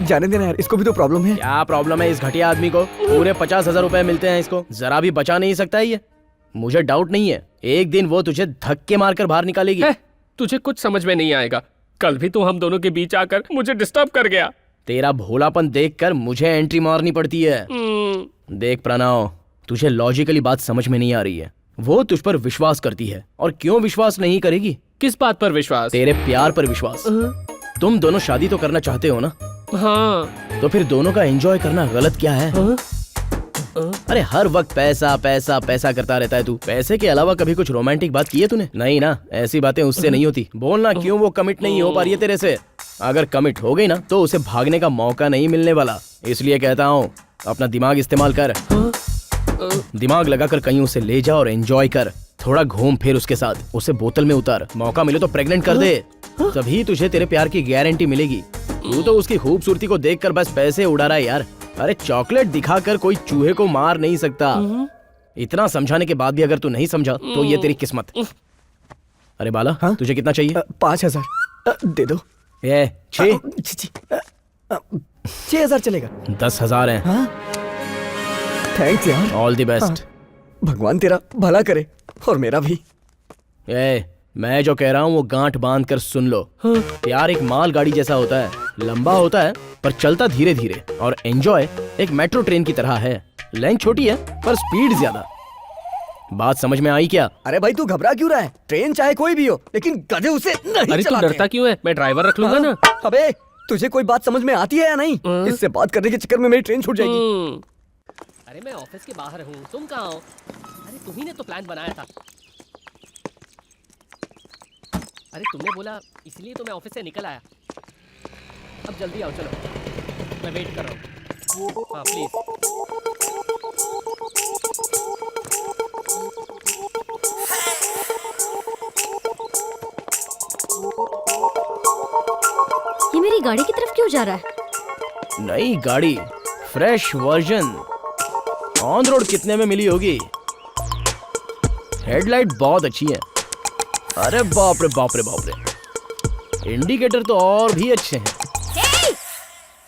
जाने देना यार, इसको भी तो प्रॉब्लम है। क्या प्रॉब्लम है इस घटिया आदमी को? पूरे 50,000 रुपए मिलते हैं इसको, जरा भी बचा नहीं सकता है ये। मुझे डाउट नहीं है एक दिन वो तुझे धक्के मारकर बाहर निकालेगी। तुझे कुछ समझ में नहीं आएगा। कल भी तू हम दोनों के बीच आकर मुझे डिस्टर्ब कर गया। तेरा भोलापन देखकर मुझे एंट्री मारनी पड़ती है। देख प्रणव, तुझे लॉजिकली बात समझ में नहीं आ रही है। वो तुझ पर विश्वास करती है, और क्यों विश्वास नहीं करेगी? किस बात पर विश्वास? तेरे प्यार पर विश्वास। तुम दोनों शादी तो करना चाहते हो ना? हाँ। तो फिर दोनों का एंजॉय करना गलत क्या है? अरे हर वक्त पैसा पैसा पैसा करता रहता है तू। पैसे के अलावा कभी कुछ रोमांटिक बात की है तूने? नहीं ना, ऐसी बातें उससे नहीं होती। बोलना क्यों वो कमिट नहीं हो पा रही है तेरे से? अगर कमिट हो गई ना तो उसे भागने का मौका नहीं मिलने वाला। इसलिए कहता हूँ अपना दिमाग इस्तेमाल कर। दिमाग लगाकर कहीं उसे ले जा और एंजॉय कर। थोड़ा घूम फिर उसके साथ, उसे बोतल में उतार। मौका मिले तो प्रेग्नेंट कर दे, तभी तुझे तेरे प्यार की गारंटी मिलेगी। तू तो उसकी खूबसूरती को देखकर बस पैसे उड़ा रहा है यार। अरे चॉकलेट दिखाकर कोई चूहे को मार नहीं सकता। इतना समझाने के बाद भी अगर तू नहीं समझा तो ये तेरी किस्मत। अरे बाला, हाँ? तुझे कितना चाहिए? 5,000 दे दो। ये 6,000 चलेगा। 10,000 है। हाँ? थैंक्स यार। All the best. भगवान तेरा भला करे और मेरा भी। मैं जो कह रहा हूँ वो गांठ बांध कर सुन लो। प्यार एक माल गाड़ी जैसा होता है, लंबा होता है पर चलता धीरे धीरे। और एंजॉय एक मेट्रो ट्रेन की तरह है, लेंथ छोटी है पर स्पीड ज्यादा। बात समझ में आई क्या? अरे भाई तू घबरा क्यों रहा है? ट्रेन चाहे कोई भी हो, लेकिन गधे उसे नहीं अरे तू चलाते। डरता क्यों है? मैं ड्राइवर रख लूंगा ना। अबे तुझे कोई बात समझ में आती है या नहीं? इससे बात करने के चक्कर में मेरी ट्रेन छूट जाएगी। अरे मैं ऑफिस के बाहर हूँ, तुम कहाँ हो? अरे तुम्ही ने तो प्लान बनाया था। अरे तुमने बोला इसलिए तो मैं ऑफिस से निकल आया। अब जल्दी आओ, चलो मैं वेट कर रहा हूँ। हाँ प्लीज। ये मेरी गाड़ी की तरफ क्यों जा रहा है? नई गाड़ी, फ्रेश वर्जन, ऑन रोड कितने में मिली होगी? हेडलाइट बहुत अच्छी है। अरे बाप रे बाप रे बाप रे, इंडिकेटर तो और भी अच्छे हैं।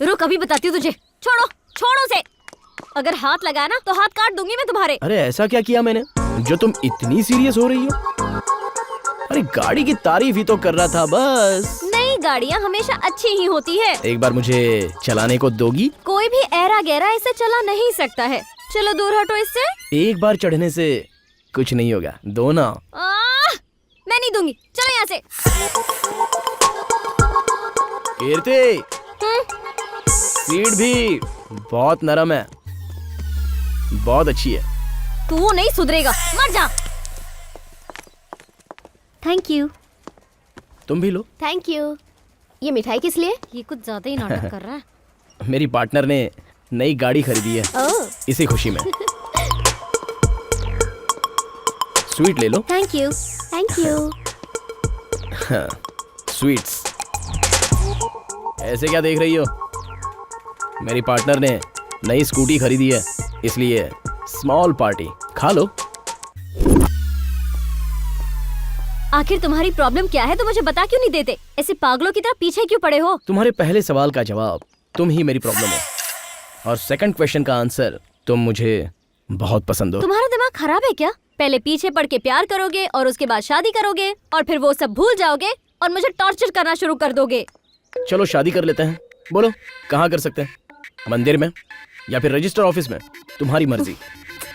रुक, अभी बताती हूँ तुझे। छोड़ो छोड़ो से। अगर हाथ लगाया ना तो हाथ काट दूंगी मैं तुम्हारे। अरे ऐसा क्या किया मैंने जो तुम इतनी सीरियस हो रही हो? अरे गाड़ी की तारीफ ही तो कर रहा था बस। नई गाड़ियाँ हमेशा अच्छी ही होती है। एक बार मुझे चलाने को दोगी? कोई भी ऐरा गहरा इसे चला नहीं सकता है। चलो दूर हटो इससे। एक बार चढ़ने से कुछ नहीं होगा, दो ना। मैं नहीं दूंगी, चलो यहाँ से। कीर्ति, सीट भी बहुत नरम है, बहुत अच्छी है। तू नहीं सुधरेगा, मर जा। Thank you. तुम भी लो। Thank you. ये मिठाई किस लिए? ये कुछ ज्यादा ही नाटक कर रहा है। मेरी पार्टनर ने नई गाड़ी खरीदी है, इसी खुशी में। स्वीट ले लो। Thank you. Thank you. Sweets. ऐसे क्या देख रही हो? मेरी पार्टनर ने नई स्कूटी खरीदी है, इसलिए स्मॉल पार्टी। खा लो। आखिर तुम्हारी प्रॉब्लम क्या है? तो मुझे बता क्यों नहीं देते? ऐसे पागलों की तरह पीछे क्यों पड़े हो? तुम्हारे पहले सवाल का जवाब तुम ही मेरी प्रॉब्लम हो, और सेकंड क्वेश्चन का आंसर तुम मुझे बहुत पसंद हो। तुम्हारा दिमाग खराब है क्या? पहले पीछे पड़ के प्यार करोगे और उसके बाद शादी करोगे और फिर वो सब भूल जाओगे और मुझे टॉर्चर करना शुरू कर दोगे। चलो शादी कर लेते हैं। बोलो कहाँ कर सकते हैं? मंदिर में या फिर रजिस्टर ऑफिस में? तुम्हारी मर्जी।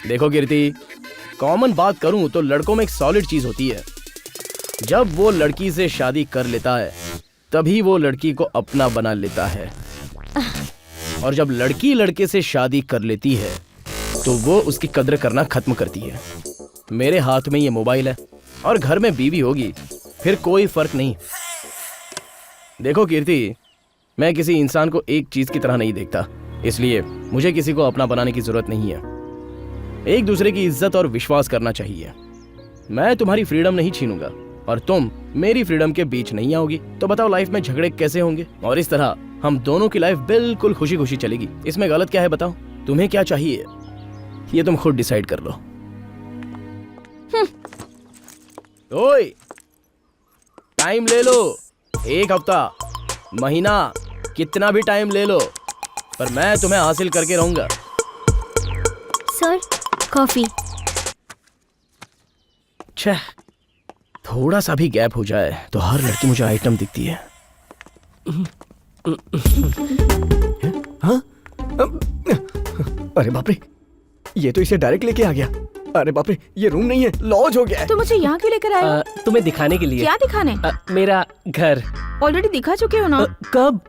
देखो कीर्ति, कॉमन बात करूं तो लड़कों में एक सॉलिड चीज होती है, जब वो लड़की से शादी कर लेता है तभी वो लड़की को अपना बना लेता है, और जब लड़की लड़के से शादी कर लेती है तो वो उसकी कद्र करना खत्म करती है। मेरे हाथ में ये मोबाइल है और घर में बीवी होगी, फिर कोई फर्क नहीं। देखो कीर्ति, मैं किसी इंसान को एक चीज की तरह नहीं देखता, इसलिए मुझे किसी को अपना बनाने की जरूरत नहीं है। एक दूसरे की इज्जत और विश्वास करना चाहिए। मैं तुम्हारी फ्रीडम नहीं छीनूंगा और तुम मेरी फ्रीडम के बीच नहीं आओगी। तो बताओ लाइफ में झगड़े कैसे होंगे? और इस तरह हम दोनों की लाइफ बिल्कुल खुशी खुशी चलेगी। इसमें गलत क्या है बताओ? तुम्हें क्या चाहिए ये तुम खुद डिसाइड कर लो। ओए, टाइम ले लो, 1 हफ्ता, महीना, कितना भी टाइम ले लो, पर मैं तुम्हें हासिल करके रहूंगा। Sir, coffee. छह, थोड़ा सा भी गैप हो जाए तो हर लड़की मुझे आइटम दिखती है। हाँ? अरे बाप रे, ये तो इसे डायरेक्ट लेके आ गया। अरे बाप रे, ये रूम नहीं है, लॉज हो गया है। तो मुझे यहाँ क्यों लेकर आए हो? तुम्हें दिखाने के लिए। क्या दिखाने? मेरा घर। ऑलरेडी दिखा चुके हो ना। कब?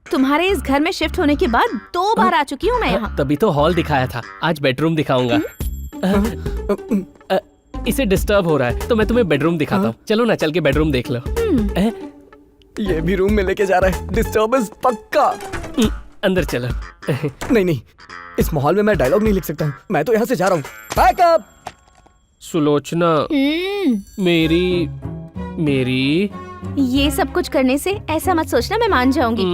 तुम्हारे इस घर में शिफ्ट होने के बाद 2 बार आ चुकी हूँ मैं यहाँ। तभी तो हॉल दिखाया था, आज बेडरूम दिखाऊंगा। इसे डिस्टर्ब हो रहा है तो मैं तुम्हें बेडरूम दिखाता हूँ। चलो ना, चल के बेडरूम देख लो। ये भी रूम में लेके जा रहा है, डिस्टर्बेंस पक्का। अंदर चलो। नहीं नहीं, इस माहौल में मैं डायलॉग नहीं लिख सकता हूँ। मैं तो यहाँ से जा रहा हूँ। बैकअप। सुलोचना, मेरी मेरी ये सब कुछ करने से ऐसा मत सोचना मैं मान जाऊंगी।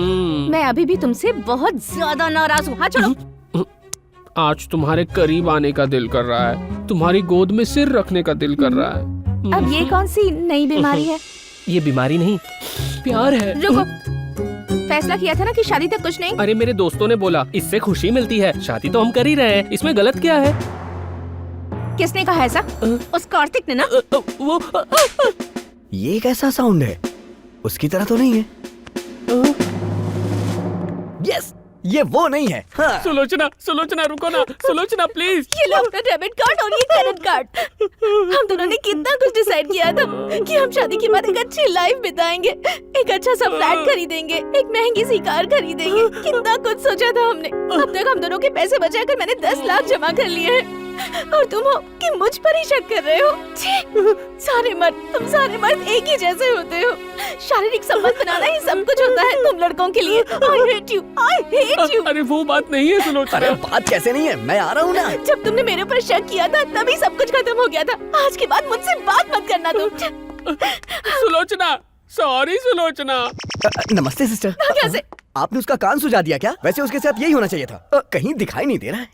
मैं अभी भी तुमसे बहुत ज्यादा नाराज हूँ। हाँ छोड़ो। आज तुम्हारे करीब आने का दिल कर रहा है, तुम्हारी गोद में सिर रखने का दिल कर रहा है। अब ये कौन सी नई बीमारी है? ये बीमारी नहीं, प्यार है। रुको, फैसला किया था ना कि शादी तक कुछ नहीं। अरे मेरे दोस्तों ने बोला इससे खुशी मिलती है, शादी तो हम कर ही रहे हैं, इसमें गलत क्या है? किसने कहा ऐसा? उस कार्तिक ने ना। वो ये कैसा साउंड है? उसकी तरह तो नहीं है। यस, ये वो नहीं है। हाँ। सुलोचना, सुलोचना रुको ना, सुलोचना प्लीज। ये लो अपना डेबिट कार्ड और ये क्रेडिट कार्ड। हम दोनों ने कितना कुछ डिसाइड किया था कि हम शादी के बाद एक अच्छी लाइफ बिताएंगे, एक अच्छा सा फ्लैट खरीदेंगे, एक महंगी सी कार खरीदेंगे। कितना कुछ सोचा था हमने। अब तक हम दोनों के पैसे बचाकर मैंने 10 लाख जमा कर लिए हैं, और तुम हो कि मुझ पर ही शक कर रहे हो। तुम सारे मर्द एक ही जैसे होते हो। शारीरिक संबंध बनाना ही सब कुछ होता है तुम लड़कों के लिए। I hate you। अरे वो बात नहीं है सुलोचना। अरे बात कैसे नहीं है, मैं आ रहा हूँ ना। जब तुमने मेरे ऊपर शक किया था तभी सब कुछ खत्म हो गया था। आज के बाद मुझसे बात मत करना तुम। सुलोचना, सॉरी सुलोचना। नमस्ते सिस्टर। कैसे? आपने उसका कान सुझा दिया क्या? वैसे उसके साथ यही होना चाहिए था। कहीं दिखाई नहीं दे रहा है।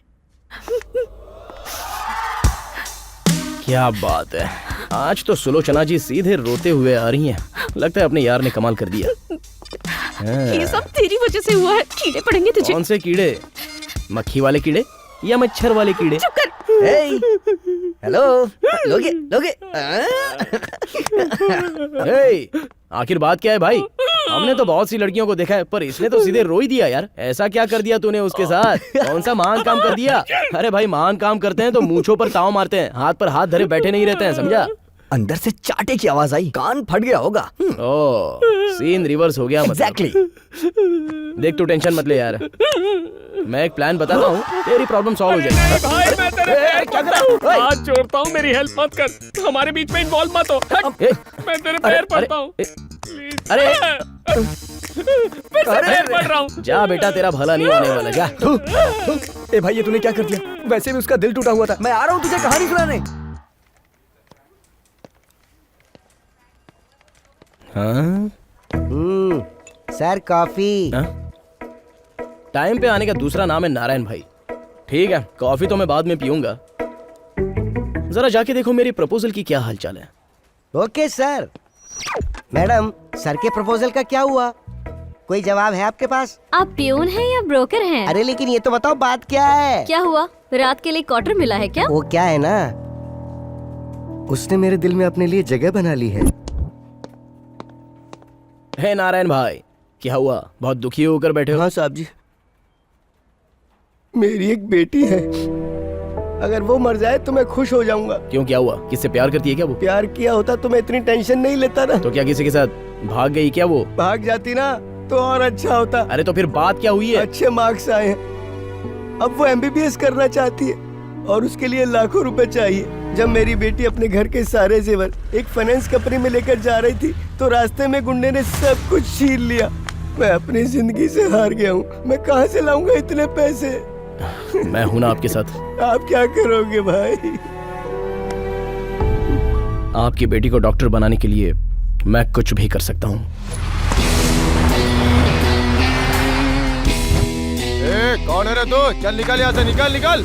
क्या बात है, आज तो सुलोचना जी सीधे रोते हुए आ रही हैं। लगता है अपने यार ने कमाल कर दिया। ये सब तेरी वजह से हुआ है। कीड़े पड़ेंगे तुझे। कौन से कीड़े? मक्खी वाले कीड़े या मच्छर वाले कीड़े? चुप कर। हेलो, लोगे लोगे। आखिर बात क्या है भाई? हमने तो बहुत सी लड़कियों को देखा है, पर इसने तो सीधे रो ही दिया यार। ऐसा क्या कर दिया तूने उसके साथ? कौन सा महान काम कर दिया? अरे भाई, महान काम करते हैं तो मूंछों पर ताव मारते हैं, हाथ पर हाथ धरे बैठे नहीं रहते हैं, समझा? अंदर से चाटे की आवाज आई, कान फट गया होगा। ओह, सीन रिवर्स हो गया मतलब। एग्जैक्टली। देख तू टेंशन मत ले यार, मैं एक प्लान बताता हूँ, तेरी प्रॉब्लम सॉल्व हो जाएगी। भाई मैं तेरे पैर पड़ता हूँ, हाथ जोड़ता हूँ, मेरी हेल्प मत कर, हमारे बीच में इन्वॉल्व मत हो। मैं तेरे पैर पड़ता हूँ, अरे फिर से पैर पड़ रहा हूँ। जा बेटा, तेरा भला नहीं होने वाला, जा। ए भाई, ये तूने क्या कर दिया? वैसे भी उसका दिल टूटा हुआ था। मैं आ रहा हूँ तुझे कहानी सुनाने। Sir coffee. टाइम पे आने का दूसरा नाम है नारायण भाई। ठीक है, कॉफी तो मैं बाद में पीऊंगा। जरा जाके देखो मेरी प्रपोजल की क्या हालचाल है। Okay sir. मैडम, सर के प्रपोजल का क्या हुआ? कोई जवाब है आपके पास? आप प्यून हैं या ब्रोकर हैं? अरे लेकिन ये तो बताओ बात क्या है? क्या हुआ? रात के लिए क्वार्टर मिला है क्या? वो क्या है ना, उसने मेरे दिल में अपने लिए जगह बना ली है। हे नारायण भाई, क्या हुआ? बहुत दुखी होकर बैठे हो? हाँ साहब जी, मेरी एक बेटी है, अगर वो मर जाए तो मैं खुश हो जाऊंगा। क्यों, क्या हुआ? किससे प्यार करती है क्या वो? प्यार किया होता तो मैं इतनी टेंशन नहीं लेता ना। तो क्या किसी के साथ भाग गई क्या वो? भाग जाती ना तो और अच्छा होता। अरे तो फिर बात क्या हुई है? अच्छे मार्क्स आए हैं, अब वो MBBS करना चाहती है और उसके लिए लाखों रुपए चाहिए। जब मेरी बेटी अपने घर के सारे जेवर एक फाइनेंस कंपनी में लेकर जा रही थी तो रास्ते में गुंडे ने सब कुछ छीन लिया। मैं अपनी जिंदगी से हार गया हूँ, मैं कहाँ से लाऊंगा इतने पैसे? मैं हूं ना आपके साथ। आप क्या करोगे भाई? आपकी बेटी को डॉक्टर बनाने के लिए मैं कुछ भी कर सकता हूँ। कौन है रे तू? चल निकल यहाँ से, निकल निकल।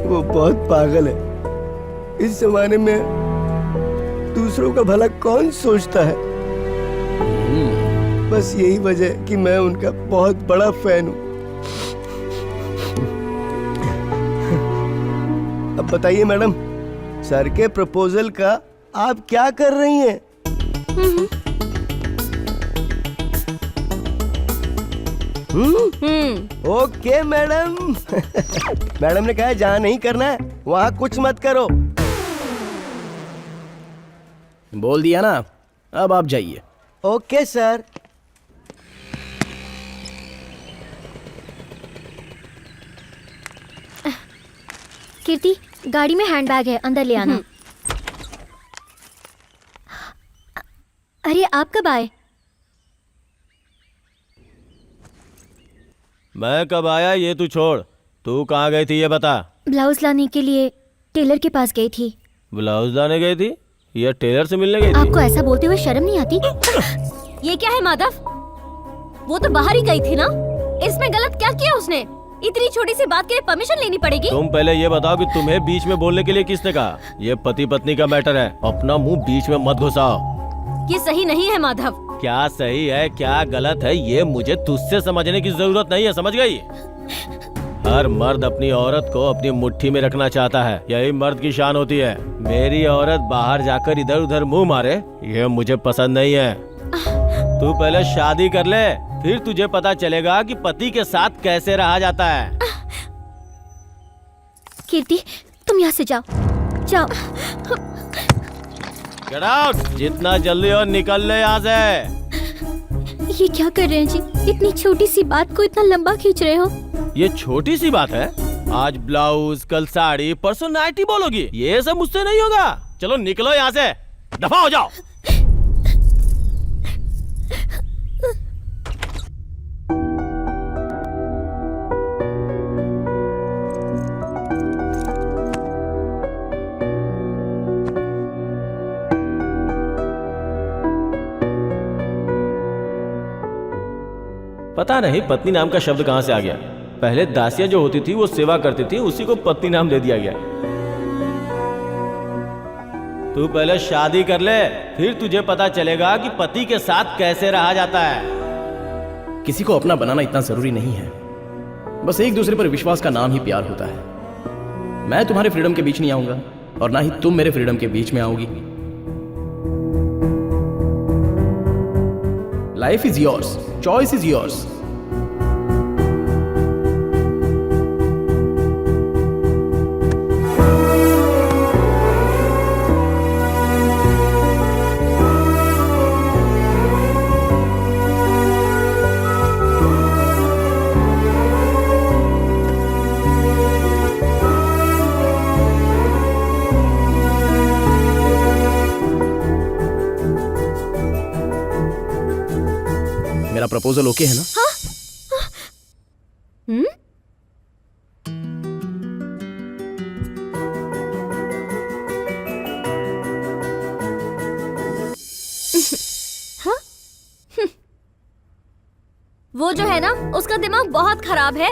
वो बहुत पागल है। इस जमाने में दूसरों का भला कौन सोचता है? बस यही वजह है कि मैं उनका बहुत बड़ा फैन हूँ। अब बताइए मैडम, सर के प्रपोजल का आप क्या कर रही हैं? Okay madam. मैडम ने कहा जहाँ नहीं करना है वहाँ कुछ मत करो। बोल दिया ना, अब आप जाइए। Okay sir. कीर्ति, गाड़ी में हैंडबैग है, अंदर ले आना। अरे आप कब आए? मैं कब आया ये तू छोड़, तू कहाँ गई थी ये बता। ब्लाउज लाने के लिए टेलर के पास गई थी। ब्लाउज लाने गई थी या टेलर से मिलने गई थी? आपको ऐसा बोलते हुए शर्म नहीं आती? ये क्या है माधव? वो तो बाहर ही गई थी ना, इसमें गलत क्या किया उसने? इतनी छोटी सी बात के लिए परमिशन लेनी पड़ेगी? तुम पहले ये बताओ कि तुम्हें बीच में बोलने के लिए किसने कहा? ये पति पत्नी का मैटर है, अपना मुंह बीच में मत घुसाओ। ये सही नहीं है माधव। क्या सही है क्या गलत है ये मुझे तुझसे समझने की जरूरत नहीं है, समझ गई? हर मर्द अपनी औरत को अपनी मुट्ठी में रखना चाहता है, यही मर्द की शान होती है। मेरी औरत बाहर जाकर इधर उधर मुंह मारे, ये मुझे पसंद नहीं है। तू पहले शादी कर ले, फिर तुझे पता चलेगा कि पति के साथ कैसे रहा जाता है। कीर्ति, तुम यहाँ से जाओ, जाओ। गेट आउट, जितना जल्दी और निकल ले यहाँ से। ये क्या कर रहे हैं जी? इतनी छोटी सी बात को इतना लंबा खींच रहे हो। ये छोटी सी बात है? आज ब्लाउज, कल साड़ी, परसों नाइटी बोलोगी, ये सब मुझसे नहीं होगा। चलो निकलो यहाँ से, दफा हो जाओ। पता नहीं पत्नी नाम का शब्द कहाँ से आ गया। पहले दासिया जो होती थी वो सेवा करती थी, उसी को पत्नी नाम दे दिया गया। तू पहले शादी कर ले, फिर तुझे पता चलेगा कि पति के साथ कैसे रहा जाता है। किसी को अपना बनाना इतना जरूरी नहीं है, बस एक दूसरे पर विश्वास का नाम ही प्यार होता है। मैं तुम्हारे फ्रीडम के बीच नहीं आऊंगा और ना ही तुम मेरे फ्रीडम के बीच में आओगी। Life is yours, choice is yours. मेरा प्रपोजल ओके है ना? वो जो है ना, उसका दिमाग बहुत खराब है।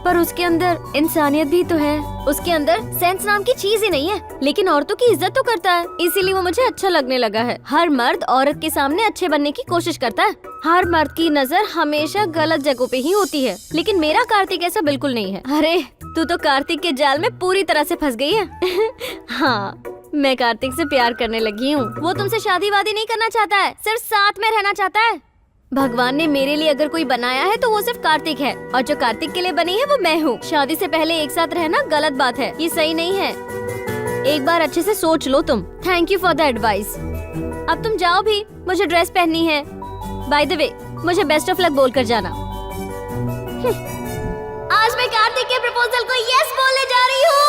पर उसके अंदर इंसानियत भी तो है। उसके अंदर सेंस नाम की चीज ही नहीं है, लेकिन औरतों की इज्जत तो करता है, इसीलिए वो मुझे अच्छा लगने लगा है। हर मर्द औरत के सामने अच्छे बनने की कोशिश करता है। हर मर्द की नजर हमेशा गलत जगहों पे ही होती है, लेकिन मेरा कार्तिक ऐसा बिल्कुल नहीं है। अरे तू तो कार्तिक के जाल में पूरी तरह से फंस गई है। हाँ, मैं कार्तिक से प्यार करने लगी हूँ। वो तुमसे शादी वादी नहीं करना चाहता है, सिर्फ साथ में रहना चाहता है। भगवान ने मेरे लिए अगर कोई बनाया है तो वो सिर्फ कार्तिक है, और जो कार्तिक के लिए बनी है वो मैं हूँ। शादी से पहले एक साथ रहना गलत बात है, ये सही नहीं है। एक बार अच्छे से सोच लो तुम। Thank you for the advice. अब तुम जाओ भी, मुझे ड्रेस पहननी है। बाय द वे, मुझे बेस्ट ऑफ लक बोल कर जाना। आज मैं कार्तिक के प्रपोजल को यस बोलने जा रही हूँ।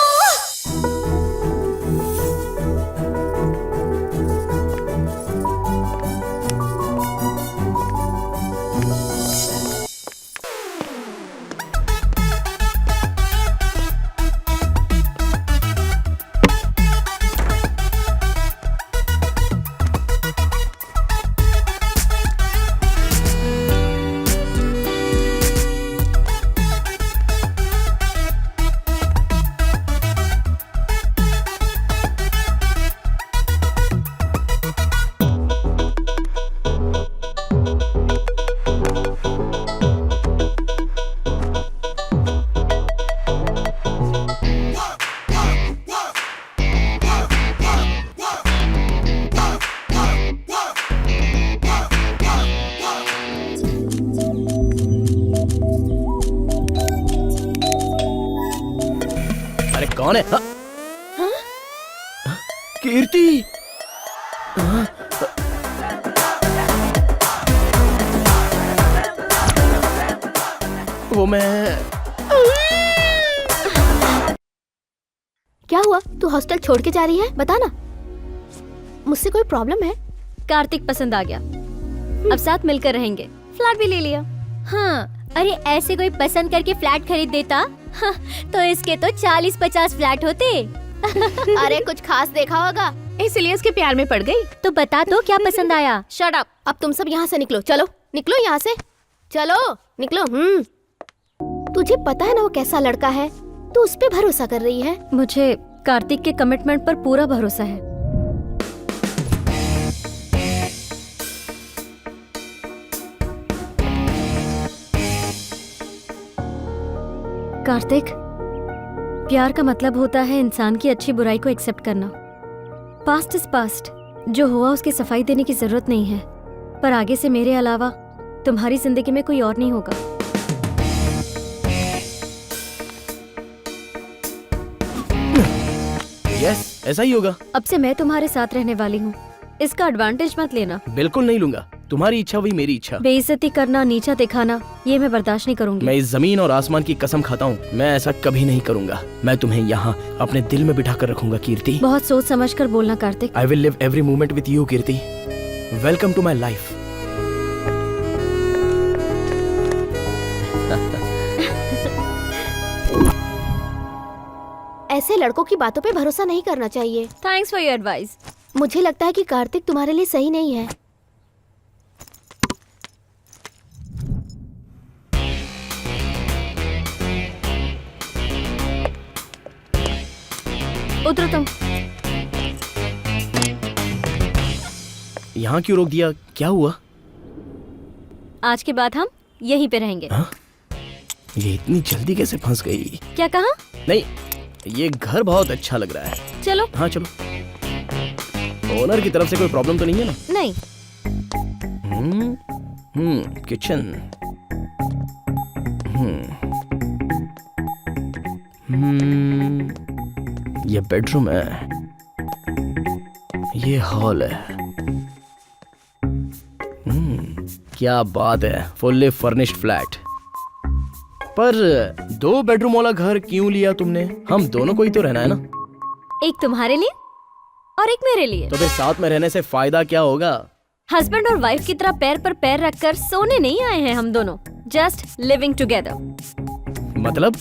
कौन है? कीर्ति! वो मैं क्या हुआ? तू हॉस्टल छोड़ के जा रही है? बता ना, मुझसे कोई प्रॉब्लम है? कार्तिक पसंद आ गया, अब साथ मिलकर रहेंगे। फ्लैट भी ले लिया। हाँ, अरे ऐसे कोई पसंद करके फ्लैट खरीद देता हाँ, तो इसके तो 40-50 फ्लैट होते। अरे कुछ खास देखा होगा, इसलिए इसके प्यार में पड़ गई। तो बता तो क्या पसंद आया? Shut up! अब तुम सब यहाँ से निकलो, चलो निकलो यहाँ से, चलो निकलो। तुझे पता है ना वो कैसा लड़का है, तू उस पे भरोसा कर रही है। मुझे कार्तिक के कमिटमेंट पर पूरा भरोसा है। कार्तिक, प्यार का मतलब होता है इंसान की अच्छी बुराई को एक्सेप्ट करना। पास्ट इज पास्ट, जो हुआ उसकी सफाई देने की जरूरत नहीं है, पर आगे से मेरे अलावा तुम्हारी जिंदगी में कोई और नहीं होगा। यस, ऐसा ही होगा। अब से मैं तुम्हारे साथ रहने वाली हूँ, इसका एडवांटेज मत लेना। बिल्कुल नहीं लूंगा। तुम्हारी इच्छा वही मेरी इच्छा। बेइज्जती करना, नीचा दिखाना, ये मैं बर्दाश्त नहीं करूंगी। मैं इस जमीन और आसमान की कसम खाता हूँ, मैं ऐसा कभी नहीं करूंगा। मैं तुम्हें यहाँ अपने दिल में बिठा कर रखूंगा कीर्ति। बहुत सोच समझ कर बोलना Kartik. I will live every moment with you Kirti. Welcome to my life. ऐसे लड़कों की बातों पे भरोसा नहीं करना चाहिए। Thanks for your advice. मुझे लगता है कि कार्तिक तुम्हारे लिए सही नहीं है। उतरो तुम। यहाँ क्यों रोक दिया? क्या हुआ? आज के बाद हम यहीं पे रहेंगे। हाँ? ये इतनी जल्दी कैसे फंस गई? क्या कहा? नहीं, ये घर बहुत अच्छा लग रहा है। चलो। हाँ चलो। ओनर की तरफ से कोई प्रॉब्लम तो नहीं है ना? नहीं। किचन। ये बेडरूम है, ये हॉल है। क्या बात है, फुल्ली फर्निश्ड फ्लैट। पर 2 बेडरूम वाला घर क्यों लिया तुमने? हम दोनों को ही तो रहना है ना। एक तुम्हारे लिए और एक मेरे लिए। तो फिर साथ में रहने से फायदा क्या होगा? हस्बैंड और वाइफ की तरह पैर पर पैर रखकर सोने नहीं आए हैं हम दोनों, जस्ट लिविंग टुगेदर। मतलब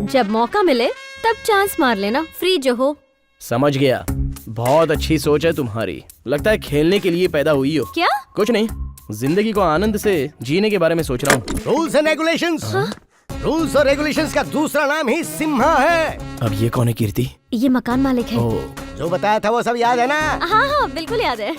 जब मौका मिले तब चांस मार लेना, फ्री जो हो। समझ गया। बहुत अच्छी सोच है तुम्हारी। लगता है खेलने के लिए पैदा हुई हो। क्या? कुछ नहीं, जिंदगी को आनंद से जीने के बारे में सोच रहा हूँ। Rules and regulations. रूल्स और रेगुलेशंस का दूसरा नाम ही सिम्हा है। अब ये कौन है कीर्ति? ये मकान मालिक है। ओह, जो बताया था वो सब याद है ना? हाँ हाँ बिल्कुल याद है।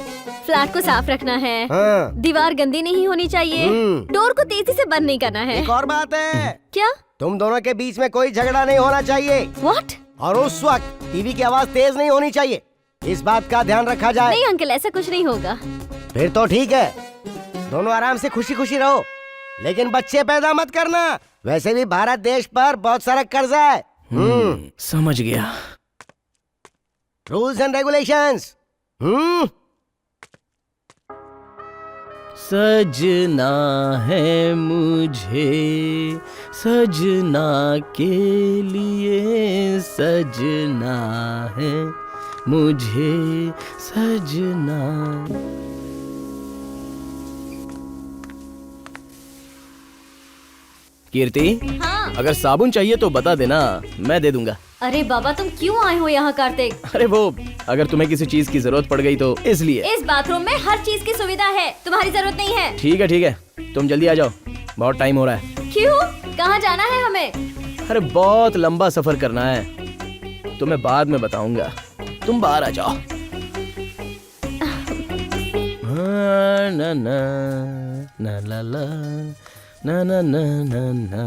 फ्लैट को साफ रखना है, हाँ। दीवार गंदी नहीं होनी चाहिए, डोर को तेजी से बंद नहीं करना है। एक और बात है, क्या? तुम दोनों के बीच में कोई झगड़ा नहीं होना चाहिए। व्हाट? और उस वक्त टीवी की आवाज तेज नहीं होनी चाहिए। इस बात का ध्यान रखा जाए। नहीं अंकल, ऐसा कुछ नहीं होगा। फिर तो ठीक है, दोनों आराम से खुशी खुशी रहो, लेकिन बच्चे पैदा मत करना। वैसे भी भारत देश पर बहुत सारा कर्जा है। समझ गया। Rules and regulations. सजना है मुझे सजना के लिए, सजना है मुझे सजना। कीर्ति, हाँ। अगर साबुन चाहिए तो बता देना, मैं दे दूंगा। अरे बाबा तुम क्यों आए हो यहाँ कार्तिक? अरे वो, अगर तुम्हें किसी चीज की जरूरत पड़ गई तो इसलिए। इस बाथरूम में हर चीज की सुविधा है, तुम्हारी जरूरत नहीं है। ठीक है, तुम जल्दी आ जाओ, बहुत टाइम हो रहा है। क्यों? कहाँ जाना है हमें? अरे बहुत लंबा सफर करना है, तुम्हें बाद में बताऊंगा। तुम बाहर आ जाओ। ना ना ना ला ला ना ना ना ना ना।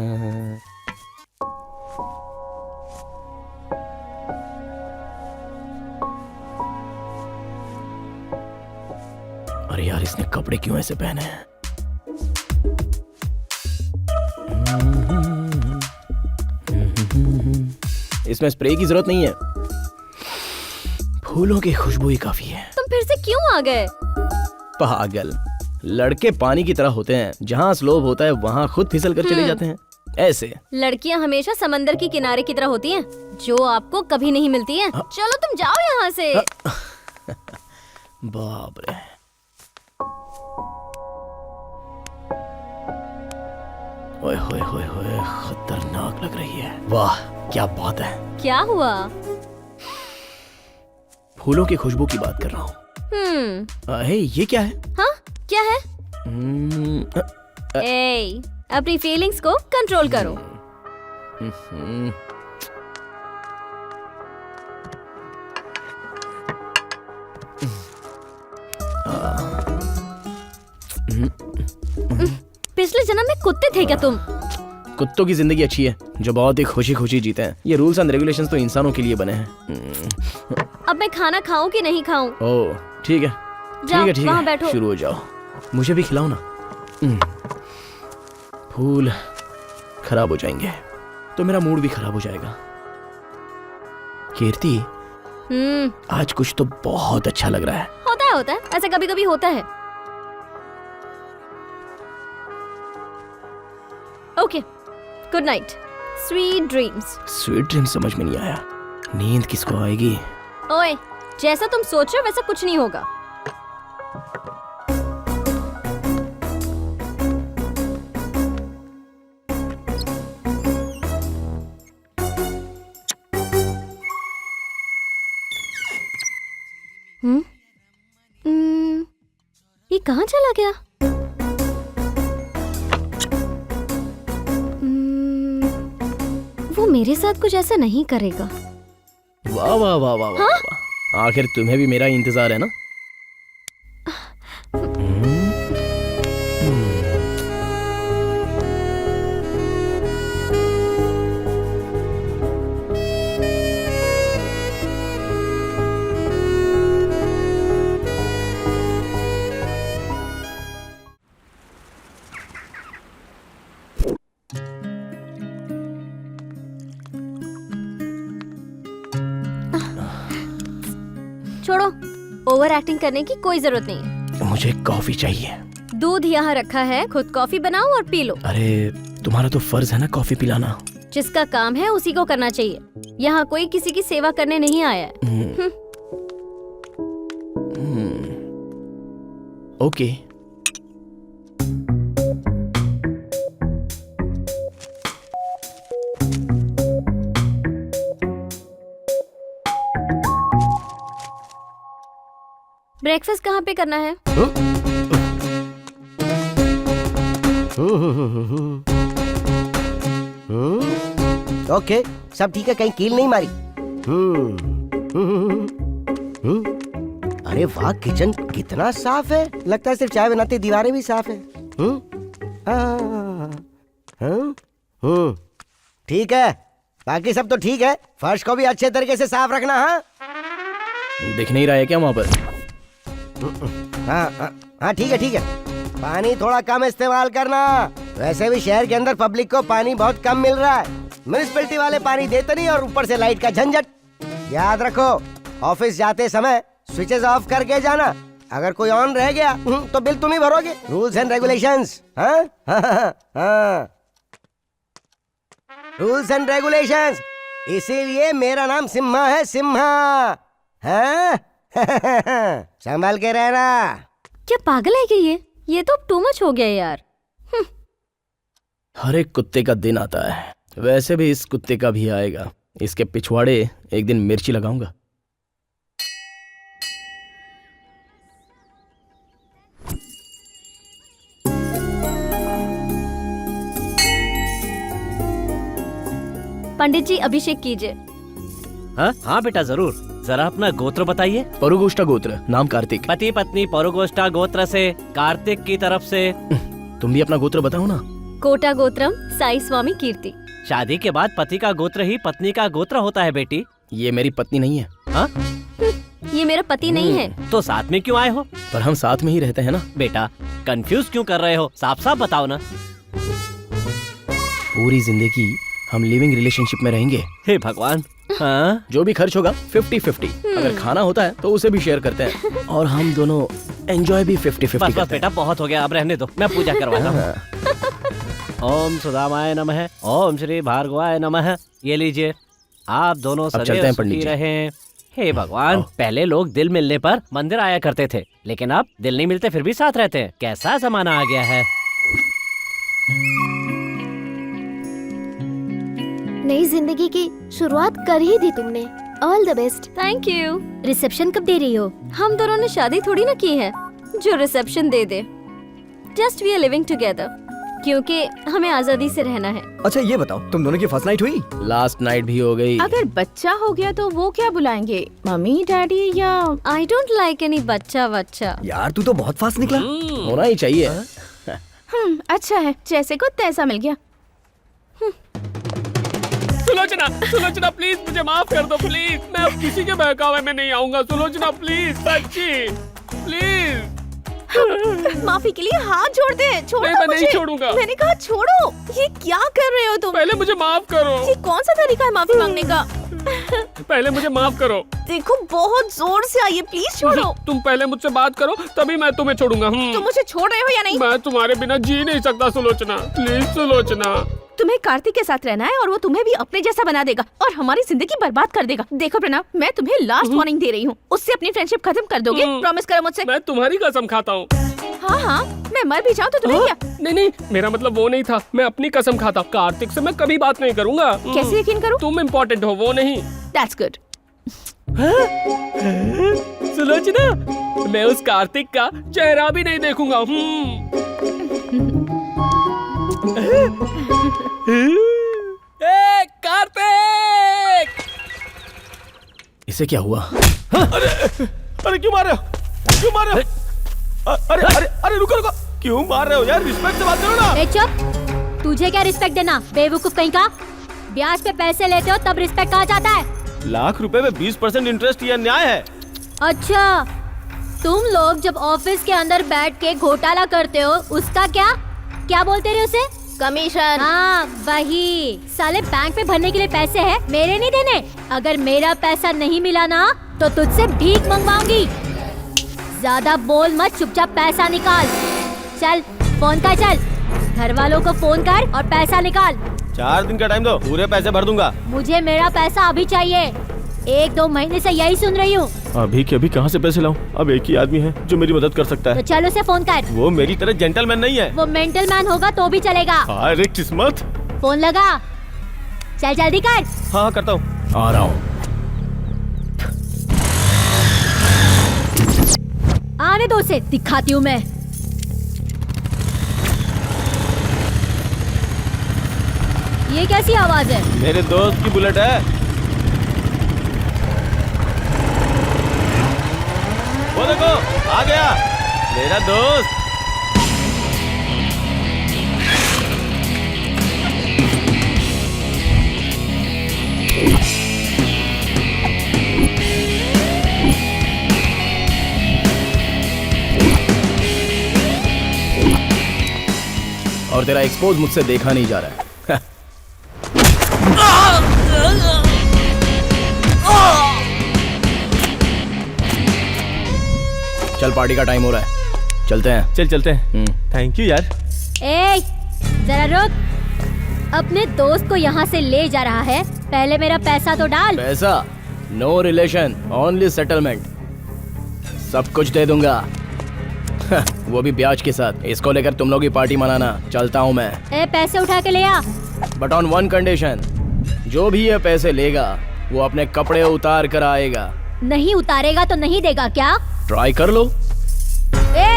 अरे यार, इसने कपड़े क्यों ऐसे पहने हैं? इसमें स्प्रे की जरूरत नहीं है, फूलों की खुशबू ही काफी है। तुम फिर से क्यों आ गए? पागल, लड़के पानी की तरह होते हैं, जहाँ स्लोप होता है वहाँ खुद फिसल कर चले जाते हैं। ऐसे लड़कियाँ हमेशा समंदर की किनारे की तरह होती हैं, जो आपको कभी नहीं मिलती हैं। चलो तुम जाओ यहाँ से। बाप रे। ओए होए होए होए, खतरनाक लग रही है। वाह क्या बात है। क्या हुआ? फूलों की खुशबू की बात कर रहा हूँ। हे, ये क्या है? हाँ क्या है? हम्म, ए, अपनी फीलिंग्स को कंट्रोल करो। हम्म, पिछले जन्म में कुत्ते थे क्या तुम? कुत्तों की जिंदगी अच्छी है जो बहुत ही खुशी खुशी जीते हैं। ये रूल्स एंड रेगुलेशंस तो इंसानों के लिए बने हैं। अब मैं खाना खाऊं कि नहीं खाऊं? ओह ठीक है जाओ, ठीक वहाँ है बैठो। शुरू हो जाओ। मुझे भी खिलाओ ना। फूल खराब हो जाएंगे तो मेरा मूड भी खराब हो जाएगा। कीर्ति आज कुछ तो बहुत अच्छा लग रहा है। होता है ऐसा कभी कभी होता है। Okay, good night, sweet dreams. Sweet dream समझ में नहीं आया। नींद किसको आएगी? ओए, जैसा तुम सोच रहे हो वैसा कुछ नहीं होगा। ये कहाँ चला गया? वो मेरे साथ कुछ ऐसा नहीं करेगा। वाह वाह वाह वाह वाह वाह। आखिर तुम्हें भी मेरा इंतजार है ना? छोड़ो, ओवर एक्टिंग करने की कोई जरूरत नहीं है। मुझे कॉफी चाहिए। दूध यहाँ रखा है, खुद कॉफी बनाओ और पी लो। अरे तुम्हारा तो फर्ज है ना कॉफी पिलाना। जिसका काम है उसी को करना चाहिए। यहाँ कोई किसी की सेवा करने नहीं आया है। ओके। ब्रेकफास्ट कहाँ पे करना है? ओके, सब ठीक है, कहीं कील नहीं मारी। अरे वाह, किचन कितना साफ है। लगता है सिर्फ चाय बनाते दीवारें भी साफ है। ठीक है, बाकी सब तो ठीक है। फर्श को भी अच्छे तरीके से साफ रखना। हाँ दिख नहीं रहा है क्या वहाँ पर? हाँ ठीक है ठीक है। पानी थोड़ा कम इस्तेमाल करना। वैसे भी शहर के अंदर पब्लिक को पानी बहुत कम मिल रहा है। म्युनिसिपैलिटी वाले पानी देते नहीं और ऊपर से लाइट का झंझट। याद रखो, ऑफिस जाते समय स्विचेस ऑफ करके जाना। अगर कोई ऑन रह गया तो बिल तुम ही भरोगे। Rules and regulations. Rules and regulations. इसीलिए मेरा नाम सिम्हा है, सिम्हा। हाँ? संभाल के रहना। क्या पागल है क्या ये तो टू मच हो गया यार। हर एक कुत्ते का दिन आता है, वैसे भी इस कुत्ते का भी आएगा। इसके पिछवाड़े एक दिन मिर्ची लगाऊंगा। पंडित जी अभिषेक कीजिए। हाँ बेटा जरूर। जरा अपना गोत्र बताइए। परुगोष्ठा गोत्र, नाम कार्तिक। पति पत्नी पौरुगोष्ठा गोत्र से, कार्तिक की तरफ से। तुम भी अपना गोत्र बताओ ना। कोटा गोत्रम साई स्वामी कीर्ति। शादी के बाद पति का गोत्र ही पत्नी का गोत्र होता है बेटी। ये मेरी पत्नी नहीं है। हाँ? ये मेरा पति नहीं है। तो साथ में क्यों आए हो? पर हम साथ में ही रहते हैं ना। बेटा कंफ्यूज क्यों कर रहे हो? साफ साफ बताओ ना। पूरी जिंदगी हम लिविंग रिलेशनशिप में रहेंगे। हे भगवान। हाँ? जो भी खर्च होगा 50-50। अगर खाना होता है तो उसे भी शेयर करते हैं और हम दोनों एंजॉय भी 50-50 बस करते बेटा बहुत हो गया, अब रहने दो, मैं पूजा करवाता हूँ। ओम सुदामाय नमः, ओम श्री भार्गवाय नमः। ये लीजिए, आप दोनों चलते हैं सदैव पंडित सुखी जी। रहें। हे भगवान, पहले लोग दिल मिलने पर मंदिर आया करते थे, लेकिन अब दिल नहीं मिलते फिर भी साथ रहते हैं। कैसा जमाना आ गया है। नई जिंदगी की शुरुआत कर ही दी तुमने। All the best. Thank you. Reception कब दे रही हो? हम दोनों ने शादी थोड़ी ना की है जो रिसेप्शन दे दे। Just we are living together, क्योंकि हमें आजादी से रहना है। अच्छा ये बताओ, तुम दोनों की फर्स्ट नाइट हुई? लास्ट नाइट भी हो गई। अगर बच्चा हो गया तो वो क्या बुलाएंगे, मम्मी डैडी या? आई डोंट लाइक एनी बच्चा। यार तू तो बहुत फास्ट निकला। होना ही चाहिए। अच्छा है, जैसे को तैसा मिल गया। सुलोचना, सुलोचना प्लीज मुझे माफ कर दो प्लीज। मैं अब किसी के बहकावे में नहीं आऊंगा सुलोचना, प्लीज सच्ची प्लीज। माफी के लिए हाथ जोड़ते हैं, छोड़ो नहीं, मैं नहीं मुझे। छोड़ूंगा। मैंने कहा छोड़ो। ये क्या कर रहे हो तुम? पहले मुझे माफ करो, ये कौन सा तरीका है माफी मांगने का? पहले मुझे माफ करो। देखो बहुत जोर से आइए, प्लीज छोड़ो। तुम पहले मुझसे बात करो तभी मैं तुम्हें छोड़ूंगा। तुम मुझे छोड़ रहे हो या नहीं? मैं तुम्हारे बिना जी नहीं सकता सुलोचना, प्लीज सुलोचना। तुम्हें कार्तिक के साथ रहना है और वो तुम्हें भी अपने जैसा बना देगा और हमारी जिंदगी बर्बाद कर देगा। देखो प्रणव, मैं तुम्हें लास्ट वार्निंग दे रही हूँ, उससे अपनी फ्रेंडशिप खत्म कर दोगे? प्रॉमिस करो मुझसे। मैं तुम्हारी कसम खाता हूँ। हाँ हाँ, मैं मर भी जाऊँ तो तुम्हें क्या? नहीं नहीं, मेरा मतलब वो नहीं था। मैं अपनी कसम खाता, कार्तिक से मैं कभी बात नहीं करूंगा। कैसे यकीन करूँ? तुम इम्पोर्टेंट हो, वो नहीं। That's good. सुलोचना, मैं उस कार्तिक का चेहरा भी नहीं देखूंगा। कार्तिक! इसे क्या हुआ? अरे क्यों मार रहे हो? क्यों मार रहे हो? अरे अरे अरे रुको रुको, क्यों मार रहे हो यार? रिस्पेक्ट से बात करो ना। ए चुप, तुझे क्या रिस्पेक्ट देना, बेवकूफ कहीं का। ब्याज पे पैसे लेते हो तब रिस्पेक्ट कहा जाता है। लाख रुपए में 20% इंटरेस्ट, ये अन्याय है। अच्छा, तुम लोग जब ऑफिस के अंदर बैठ के घोटाला करते हो, उसका क्या बोलते रहे उसे? कमीशन। हाँ वही। साले बैंक में भरने के लिए पैसे हैं, मेरे नहीं देने। अगर मेरा पैसा नहीं मिला ना तो तुझसे भीख मंगवाऊंगी। ज्यादा बोल मत, चुपचाप पैसा निकाल। चल फोन कर, चल घर वालों को फोन कर और पैसा निकाल। 4 दिन का टाइम दो, पूरे पैसे भर दूंगा। मुझे मेरा पैसा अभी चाहिए। 1-2 महीने से यही सुन रही हूँ। अभी के अभी कहाँ से पैसे लाऊं? अब एक ही आदमी है जो मेरी मदद कर सकता तो है। चल उसे फोन कर। वो मेरी तरह जेंटलमैन नहीं है। वो मेंटल मैन होगा तो भी चलेगा। अरे किस्मत। फोन लगा, चल जल्दी कर। हाँ करता हूँ। आ रहा हूँ। आने दो उसे, दिखाती हूँ मैं। ये कैसी आवाज है? मेरे दोस्त की बुलेट है। वो देखो आ गया मेरा दोस्त। और तेरा एक्सपोज मुझसे देखा नहीं जा रहा है। चल पार्टी का टाइम हो रहा है, चलते हैं। चल चलते हैं। थैंक यू यार। ए, जरा रुक। अपने दोस्त को यहाँ से ले जा रहा है, पहले मेरा पैसा तो डाल। पैसा? No relation, only settlement. सब कुछ दे दूंगा। वो भी ब्याज के साथ। इसको लेकर तुम लोग ही पार्टी मनाना। चलता हूँ मैं। ए, पैसे उठा के ले आ। बट ऑन वन कंडीशन, जो भी ये पैसे लेगा वो अपने कपड़े उतार कर आएगा। नहीं उतारेगा तो नहीं देगा क्या? ट्राई कर लो। ए,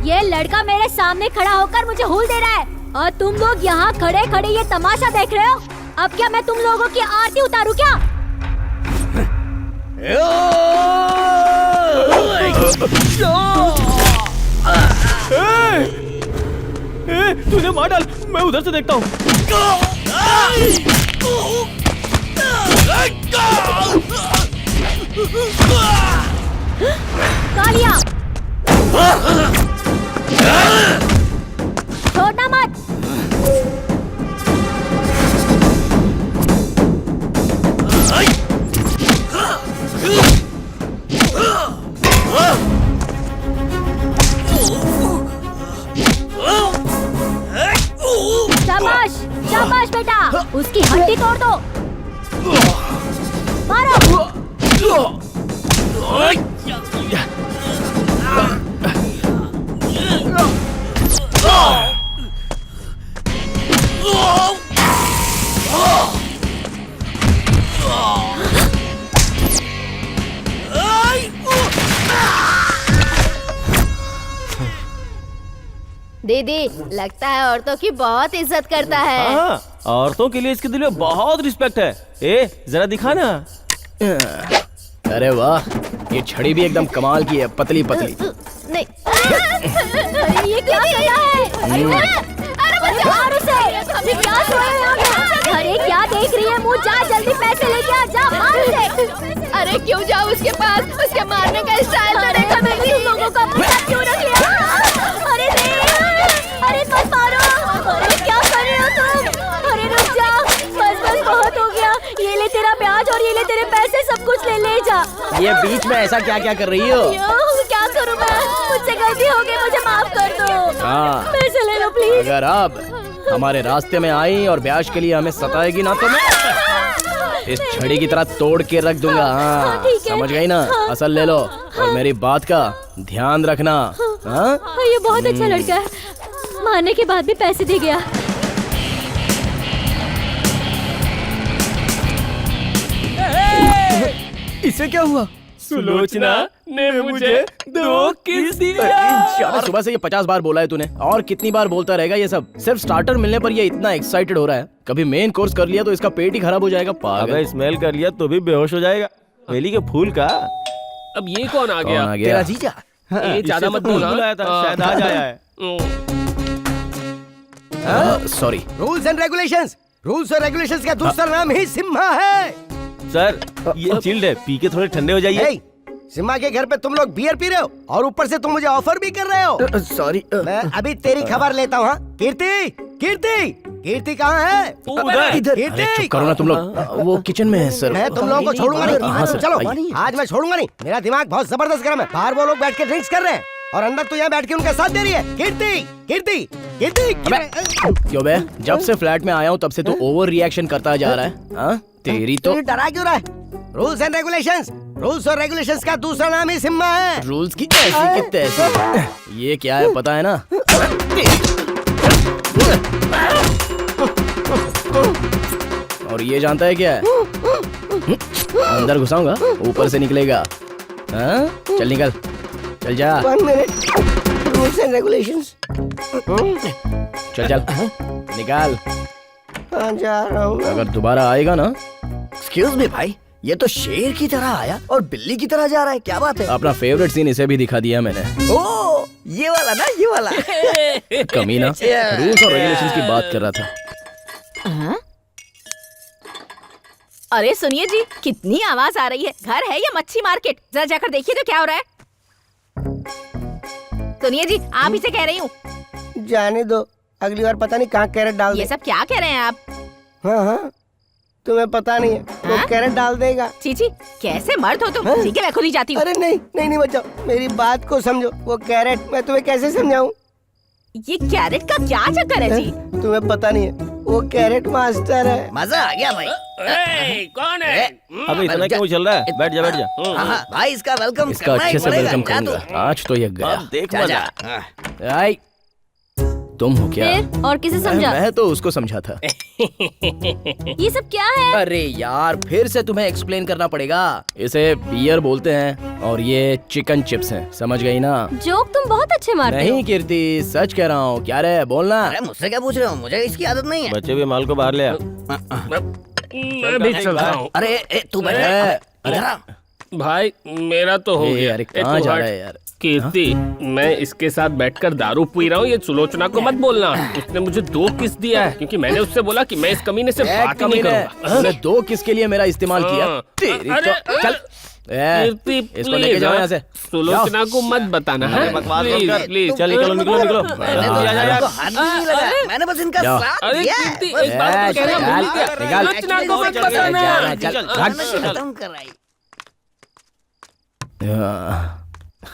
ये लड़का मेरे सामने खड़ा होकर मुझे हुल दे रहा है और तुम लोग यहाँ खड़े खड़े ये तमाशा देख रहे हो। अब क्या मैं तुम लोगों की आरती उतारूं क्या? तूने मार डाल, मैं उधर से देखता हूँ। कालिया, छोड़ना मत। शाबाश, शाबाश बेटा, उसकी हड्डी तोड़ दो। मारो। दीदी, लगता है औरतों की बहुत इज्जत करता है। हाँ, औरतों के लिए इसके दिल में बहुत रिस्पेक्ट है। ए जरा दिखा ना। अरे वाह, ये छड़ी भी एकदम कमाल की है, पतली पतली। नहीं। अरे ये क्या कर रहा है? अरे मार उसे। ये क्या हो रहा है यहाँ पे? अरे क्या देख रही है मुँह तू जा जल्दी पैसे लेके आ, जा मार उसे। अरे क्यों जाओ उसके पास, उसके मारने का स्टाइल तो देखा मैंने। तुम लोगों को अपने साथ क्यों रख लिया? अरे नहीं, अरे मत मारो, अरे क्या कर रहे हो तुम? अरे रुक जा, बस बहुत हो गया। ये ले तेरा ब्याज और ये ले तेरे पैसे, सब कुछ ले जा। ये बीच में ऐसा क्या क्या कर रही हो? क्या करूं मैं, मुझसे गलती हो गई, मुझे माफ कर दो। हाँ। पैसे ले लो प्लीज। अगर आप हमारे रास्ते में आई और ब्याज के लिए हमें सताएगी ना तो मैं इस छड़ी की तरह तोड़ के रख दूंगा। हाँ, ठीक है। समझ गई ना? असल ले लो और मेरी बात का ध्यान रखना। हाँ? ये बहुत अच्छा लड़का है, मारने के बाद भी पैसे दे गया। इसे क्या हुआ? सुलोचना ने मुझे 2 किस दिया। अबे सुबह से ये 50 बार बोला है तूने, और कितनी बार बोलता रहेगा ये सब? सिर्फ स्टार्टर मिलने पर ये इतना एक्साइटेड हो रहा है। कभी मेन कोर्स कर लिया तो इसका पेट ही खराब हो जाएगा। पागल। अगर स्मेल कर लिया तो भी बेहोश हो जाएगा। बेली के फूल का। अब ये कौन आ गया? कौन आ गया? तेरा जीजा। ये ज्यादा मत बोलना। बुलाया था, शायद आज आया है। Sorry. Rules and regulations, rules और रेगुलेशंस का दूसरा नाम ही सिम्हा है। सर ये चिल्ड है, पी के थोड़े ठंडे हो जाइए। हे, सिम्हा के घर पे तुम लोग बियर पी रहे हो और ऊपर से तुम मुझे ऑफर भी कर रहे हो। सॉरी। मैं अभी तेरी खबर लेता हूँ। कीर्ति, कीर्ति, कीर्ति कहाँ है? उधर। कीर्ति, चुप करो ना तुम लोग। वो किचन में है सर। मैं तुम लोगों को छोड़ूंगा नहीं। हाँ, सर, चलो, आइए। आज मैं छोड़ूंगा नहीं। मेरा दिमाग बहुत जबरदस्त गर्म है। बाहर वो लोग बैठ के ड्रिंक्स कर रहे हैं और अंदर तू यहाँ बैठ के उनका साथ दे रही है। कीर्ति, कीर्ति, कीर्ति, क्यों बे? जब से फ्लैट में आया हूँ तब से तो ओवर रिएक्शन करता जा रहा है। हाँ? तेरी तो तू डरा क्यों रहा है? रूल्स एंड रेगुलेशंस, रूल्स और रेगुलेशंस का दूसरा नाम ही सिम्हा है। रूल्स की ऐसी की तैसी। ये क्या है पता है ना? और ये जानता है क्या है? अंदर घुसाऊंगा, ऊपर से निकलेगा। हाँ? चल निकल, चल जा। 1 मिनट, रूल्स एंड रेगुलेशंस। चल चल निकाल। हाँ, जा रहा हूँ। अगर दोबारा आएगा ना, एक्सक्यूज मी भाई, ये तो शेर की तरह आया और बिल्ली की तरह जा रहा है, क्या बात है? अपना फेवरेट सीन इसे भी दिखा दिया मैंने। ओ, ये वाला ना, ये वाला। कमीना रूल्स और रेगुलेशंस की बात कर रहा था। अरे सुनिए जी, कितनी आवाज आ रही है। घर है या मच्छी मार्केट? जरा जाकर देखिए तो क्या हो रहा है। सुनिए जी, आप इसे कह रही हूँ। जाने दो, अगली बार पता नहीं कहाँ कैरेट डाल ये दे। सब क्या कह रहे हैं आप? हाँ हाँ, तुम्हें पता नहीं है, वो हाँ? कैरेट डाल देगा। चीची, कैसे मर्द हो तुम? हाँ? ठीक है, मैं खुद ही जाती हूँ। अरे नहीं नहीं नहीं, बचाओ, मेरी बात को समझो। वो कैरेट मैं तुम्हें कैसे समझाऊं? ये कैरेट का क्या चक्कर है जी? तुम्हें पता नहीं है, वो कैरेट मास्टर है। मजा आ गया भाई। कौन है? अबे इतना क्यों चल रहा है? बैठ जा, बैठ जा। हाँ, भाई इसका वेलकम इसका अच्छे से वेलकम करूंगा। आज तो ये गया। अब देख जा, जा। मजा। आई, तुम हो क्या? फिर और किसे समझा? मैं तो उसको समझा था। ये सब क्या है? अरे यार, फिर से तुम्हें एक्सप्लेन करना पड़ेगा। इसे बियर बोलते हैं और ये चिकन चिप्स हैं, समझ गई ना? जोक तुम बहुत अच्छे मारते हो। नहीं कीर्ति, सच कह रहा हूँ। क्या रे, बोलना। अरे मुझसे क्या पूछ रहे हो? मुझे इसकी आदत नहीं है। बच्चे भी माल को बाहर ले आ। मैं भी चल रहा हूँ। अरे तू बैठ। अरे, इधर आ। भाई मेरा तो हो गया। अरे ए, कहाँ तू जा हट। रहा है यार? कीर्ति, मैं इसके साथ बैठकर दारू पी रहा हूँ, ये सुलोचना को मत बोलना। उसने मुझे 2 किस दिया है क्योंकि मैंने उससे बोला कि मैं इस कमीने से बात ही नहीं करूंगा। हमने 2 किस के लिए मेरा इस्तेमाल किया? हाँ। तेरी अरे, तो चल। कीर्ति, इसको लेके जाओ यहाँ से। सुलोचना को मत बताना है। बकवास मत प्लीज, कर। प्लीज। चल निकलो निकलो निकलो। मैंने तो जा, जा, इनको जा। हाथ भी नहीं लगाया। मैंने बस इनका जाओ। साथ अरे दिया है। कीर्ति, बस एक बात तो कहना भूल गया। निकाल। सुलोचना को मत चल, बताना। जाना, चल, चल, भाग। मैंने खत्म कराई।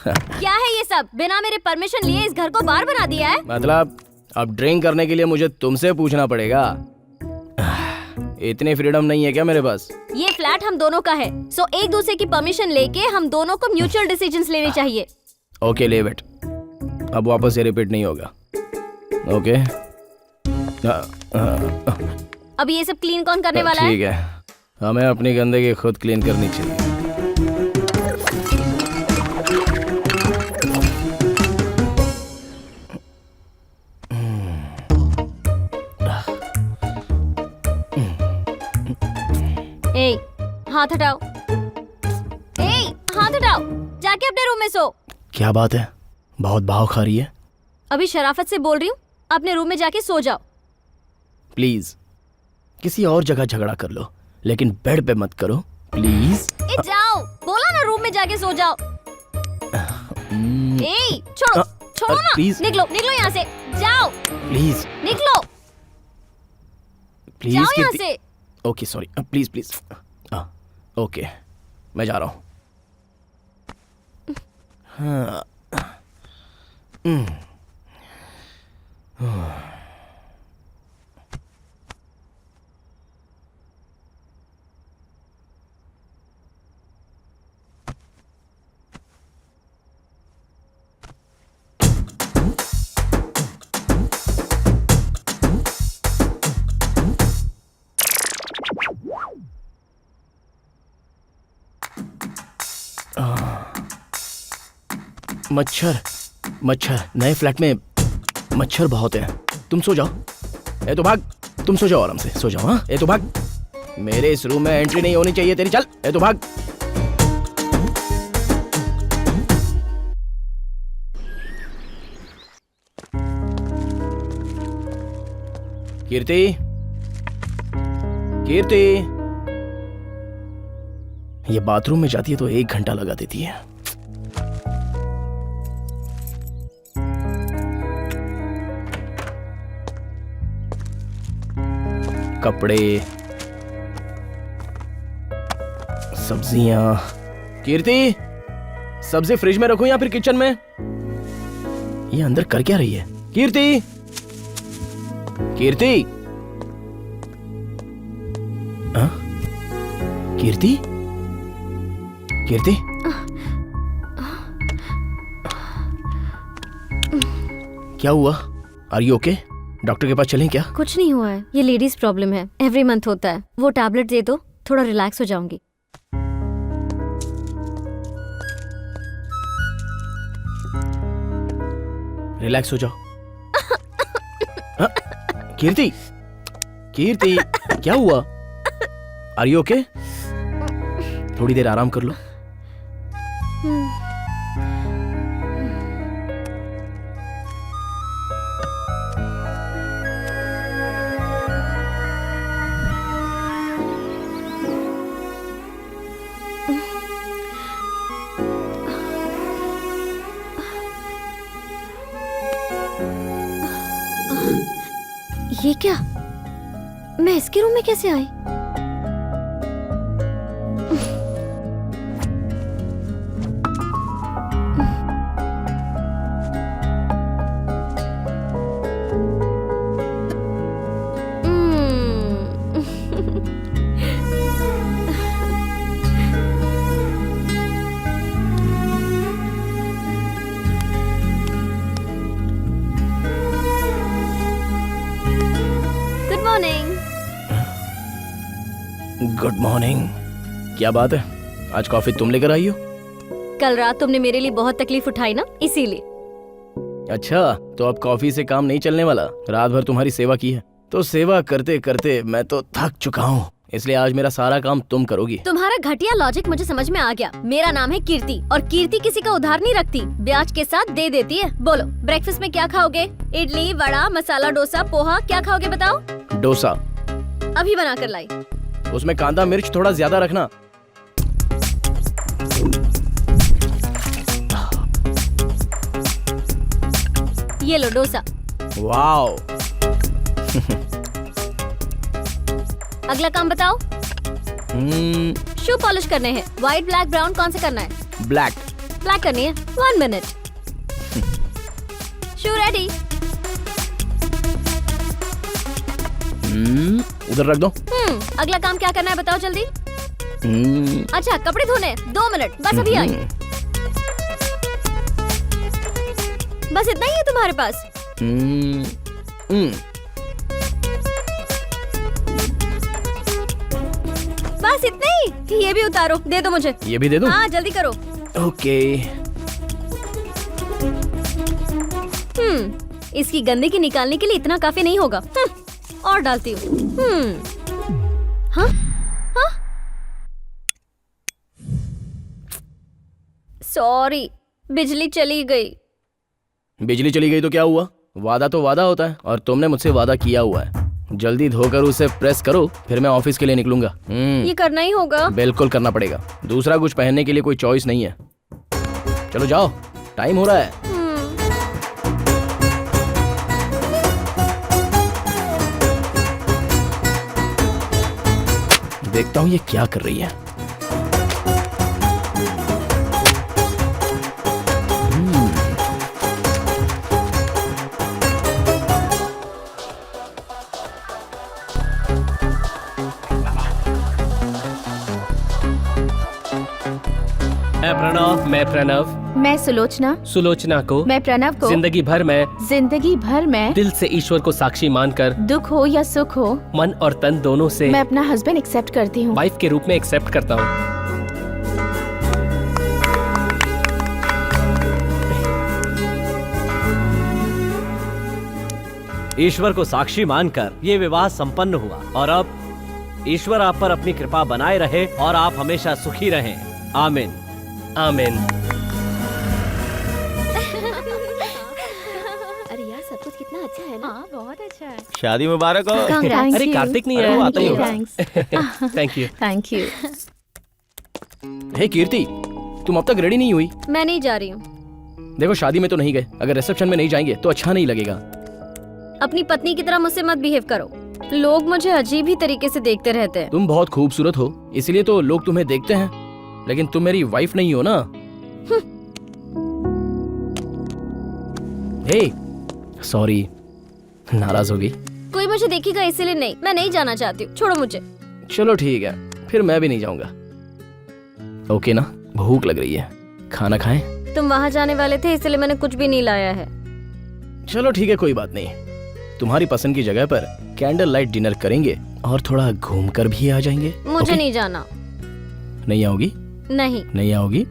क्या है ये सब? बिना मेरे परमिशन लिए इस घर को बार बना दिया है। मतलब अब ड्रिंक करने के लिए मुझे तुमसे पूछना पड़ेगा? इतनी फ्रीडम नहीं है क्या मेरे पास? ये फ्लैट हम दोनों का है, सो एक दूसरे की परमिशन लेके हम दोनों को म्यूचुअल डिसीजंस लेने चाहिए। ओके ले बेट, अब वापस ये रिपीट नहीं होगा। ओके अब ये सब क्लीन कौन करने वाला है? ठीक है, हमें अपनी गंदगी खुद क्लीन करनी चाहिए। ए, हाथ हटाओ। ए, हाथ हटाओ। जाके अपने रूम में सो। क्या बात है, बहुत भाव खा रही है? अभी शराफत से बोल रही हूँ, अपने रूम में जाके सो जाओ। प्लीज किसी और जगह झगड़ा कर लो, लेकिन बेड पे मत करो प्लीज। ए जाओ, बोला ना रूम में जाके सो जाओ। ए छोड़ो छोड़ो ना, प्लीज निकलो निकलो यहाँ से, जाओ प्लीज निकलो, प्लीज जाओ यहाँ से। Okay sorry, please please. Okay मैं जा रहा हूँ। हाँ। मच्छर मच्छर, नए फ्लैट में मच्छर बहुत है। तुम सो जाओ। ए तो भाग, तुम सो जाओ आराम से, सो जाओ। हाँ ए तो भाग, मेरे इस रूम में एंट्री नहीं होनी चाहिए तेरी। चल ए तो भाग। कीर्ति, कीर्ति, ये बाथरूम में जाती है तो 1 घंटा लगा देती है। कपड़े, सब्जियां। कीर्ति, सब्जी फ्रिज में रखूं या फिर किचन में? ये अंदर कर क्या रही है? कीर्ति, कीर्ति, हाँ? कीर्ति, कीर्ति, क्या हुआ? Are you okay? डॉक्टर के पास चलें क्या? कुछ नहीं हुआ है, ये लेडीज प्रॉब्लम है, एवरी मंथ होता है। वो टैबलेट दे दो, थोड़ा रिलैक्स हो जाऊंगी। रिलैक्स हो जाओ। हाँ? कीर्ति, कीर्ति, क्या हुआ? Are you okay? थोड़ी देर आराम कर लो। ये क्या? मैं इसके रूम में कैसे आई? Good morning. क्या बात है, आज कॉफी तुम लेकर आई हो? कल रात तुमने मेरे लिए बहुत तकलीफ उठाई ना, इसीलिए। अच्छा, तो अब कॉफी से काम नहीं चलने वाला। रात भर तुम्हारी सेवा की है, तो सेवा करते करते मैं तो थक चुका हूँ, इसलिए आज मेरा सारा काम तुम करोगी। तुम्हारा घटिया लॉजिक मुझे समझ में आ गया। मेरा नाम है कीर्ति और कीर्ति किसी का उधार नहीं रखती, ब्याज के साथ दे देती है। बोलो, ब्रेकफास्ट में क्या खाओगे? इडली, वड़ा, मसाला डोसा, पोहा, क्या खाओगे बताओ? डोसा। अभी बना कर लाई। उसमें कांदा मिर्च थोड़ा ज्यादा रखना। ये लो डोसा। वाओ। अगला काम बताओ। शू पॉलिश करने हैं। व्हाइट, ब्लैक, ब्राउन, कौन से करना है? ब्लैक। ब्लैक करनी है। 1 मिनट। शू रेडी। उधर रख दो। अगला काम क्या करना है बताओ जल्दी। अच्छा, कपड़े धोने। 2 मिनट, बस अभी आई। बस इतना ही है तुम्हारे पास? बस इतना ही? ये भी उतारो, दे दो मुझे। ये भी दे दूं? हाँ जल्दी करो। ओके। इसकी गंदगी निकालने के लिए इतना काफी नहीं होगा। और डालती हूँ। हाँ? हाँ? सॉरी, बिजली चली गई। बिजली चली गई तो क्या हुआ? वादा तो वादा होता है, और तुमने मुझसे वादा किया हुआ है। जल्दी धोकर उसे प्रेस करो, फिर मैं ऑफिस के लिए निकलूंगा। ये करना ही होगा। बिल्कुल करना पड़ेगा, दूसरा कुछ पहनने के लिए कोई चॉइस नहीं है। चलो जाओ, टाइम हो रहा है। देखता हूँ ये क्या कर रही है। मैं प्रणव। मैं प्रणव मैं सुलोचना। सुलोचना को मैं प्रणव को जिंदगी भर मैं दिल से ईश्वर को साक्षी मानकर दुख हो या सुख हो मन और तन दोनों से मैं अपना हस्बैंड एक्सेप्ट करती हूँ। वाइफ के रूप में एक्सेप्ट करता हूँ। ईश्वर को साक्षी मानकर ये विवाह संपन्न हुआ और अब ईश्वर आप पर अपनी कृपा बनाए रहे और आप हमेशा सुखी रहें। आमीन। आमीन। अरे यार सब कुछ कितना अच्छा है ना। हाँ बहुत अच्छा है। शादी मुबारक हो। अरे कार्तिक नहीं अरे वो आया। आता ही होगा। Thank you. Thank you. Hey Kirti, तुम अब तक रेडी नहीं हुई? मैं नहीं जा रही हूँ। देखो शादी में तो नहीं गए, अगर रिसेप्शन में नहीं जाएंगे तो अच्छा नहीं लगेगा। अपनी पत्नी की तरह मुझसे मत बिहेव करो। लोग मुझे अजीब ही तरीके से देखते रहते हैं। तुम बहुत खूबसूरत हो, इसलिए तो लोग तुम्हें देखते हैं, लेकिन तुम मेरी वाइफ नहीं हो ना। हे, सॉरी, नाराज होगी? कोई मुझे देखेगा इसीलिए नहीं। मैं नहीं जाना चाहती हूँ, छोड़ो मुझे। चलो ठीक है, फिर मैं भी नहीं जाऊंगा। ओके ना? भूख लग रही है, खाना खाएं? तुम वहाँ जाने वाले थे इसलिए मैंने कुछ भी नहीं लाया है। चलो ठीक है, कोई बात नहीं। तुम्हारी पसंद की जगह पर कैंडल लाइट डिनर करेंगे और थोड़ा घूम कर भी आ जाएंगे। मुझे ओके? नहीं जाना। नहीं आओगी? नहीं। नहीं आओगी?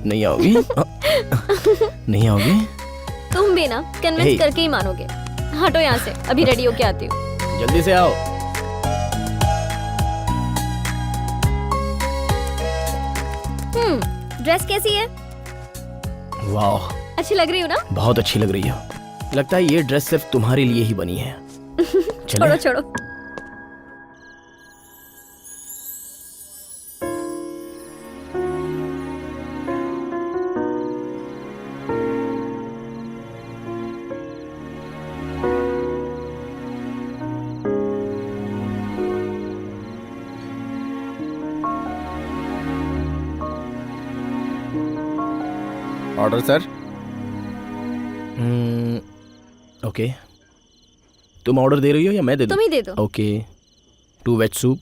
नहीं आओगी? नहीं आओगी? तुम भी ना कन्विंस Hey. करके ही मानोगे। हटो यहाँ से, अभी रेडी होके आती हूँ। जल्दी से आओ। ड्रेस कैसी है? वाह, अच्छी लग रही हूँ ना? बहुत अच्छी लग रही हो। लगता है ये ड्रेस सिर्फ तुम्हारे लिए ही बनी है। छोड़ो छोड़ो। Order sir. ओके, तुम ऑर्डर दे रही हो या मैं दे दूं? तुम ही दे दो। ओके, 2 वेज सूप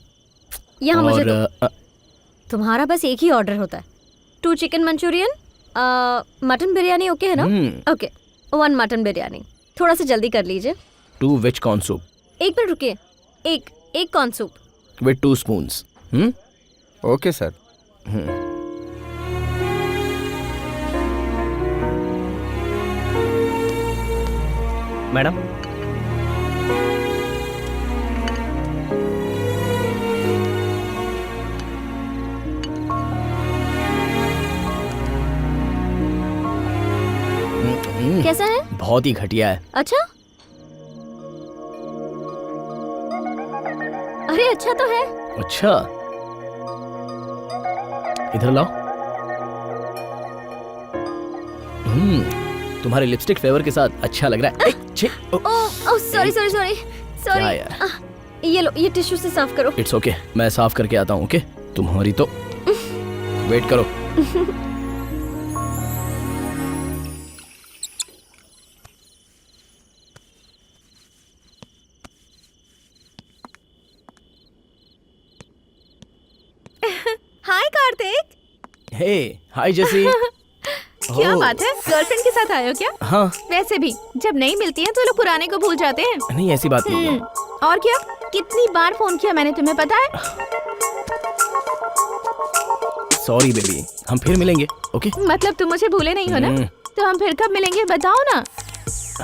यहाँ मुझे और दो। तुम्हारा बस एक ही ऑर्डर होता है। 2 chicken Manchurian, mutton biryani okay है ना? Okay, 1 mutton biryani. थोड़ा सा जल्दी कर लीजिए। 2 वेज कॉर्न सूप 1 मिनट रुकिए। एक corn soup. With 2 spoons. Okay sir. Madam, कैसा है? बहुत ही घटिया है। अच्छा, अरे अच्छा तो है। अच्छा, इधर लाओ। तुम्हारे लिपस्टिक फ्लेवर के साथ अच्छा लग रहा है। ओह सॉरी सॉरी सॉरी क्या सॉरी। यार? ये लो, ये टिश्यू से साफ करो। इट्स ओके, मैं साफ करके आता हूँ। ओके, तुम्हारी तो वेट करो। हाय कार्तिक। हे, हाय जेसी। क्या बात है, गर्लफ्रेंड के साथ आए हो क्या? हाँ, वैसे भी जब नहीं मिलती हैं तो लोग पुराने को भूल जाते हैं। नहीं ऐसी बात नहीं है। और क्या, कितनी बार फोन किया मैंने तुम्हें, पता है? सॉरी बेबी, हम फिर मिलेंगे। ओके, मतलब तुम मुझे भूले नहीं हो ना? तो हम फिर कब मिलेंगे, बताओ ना,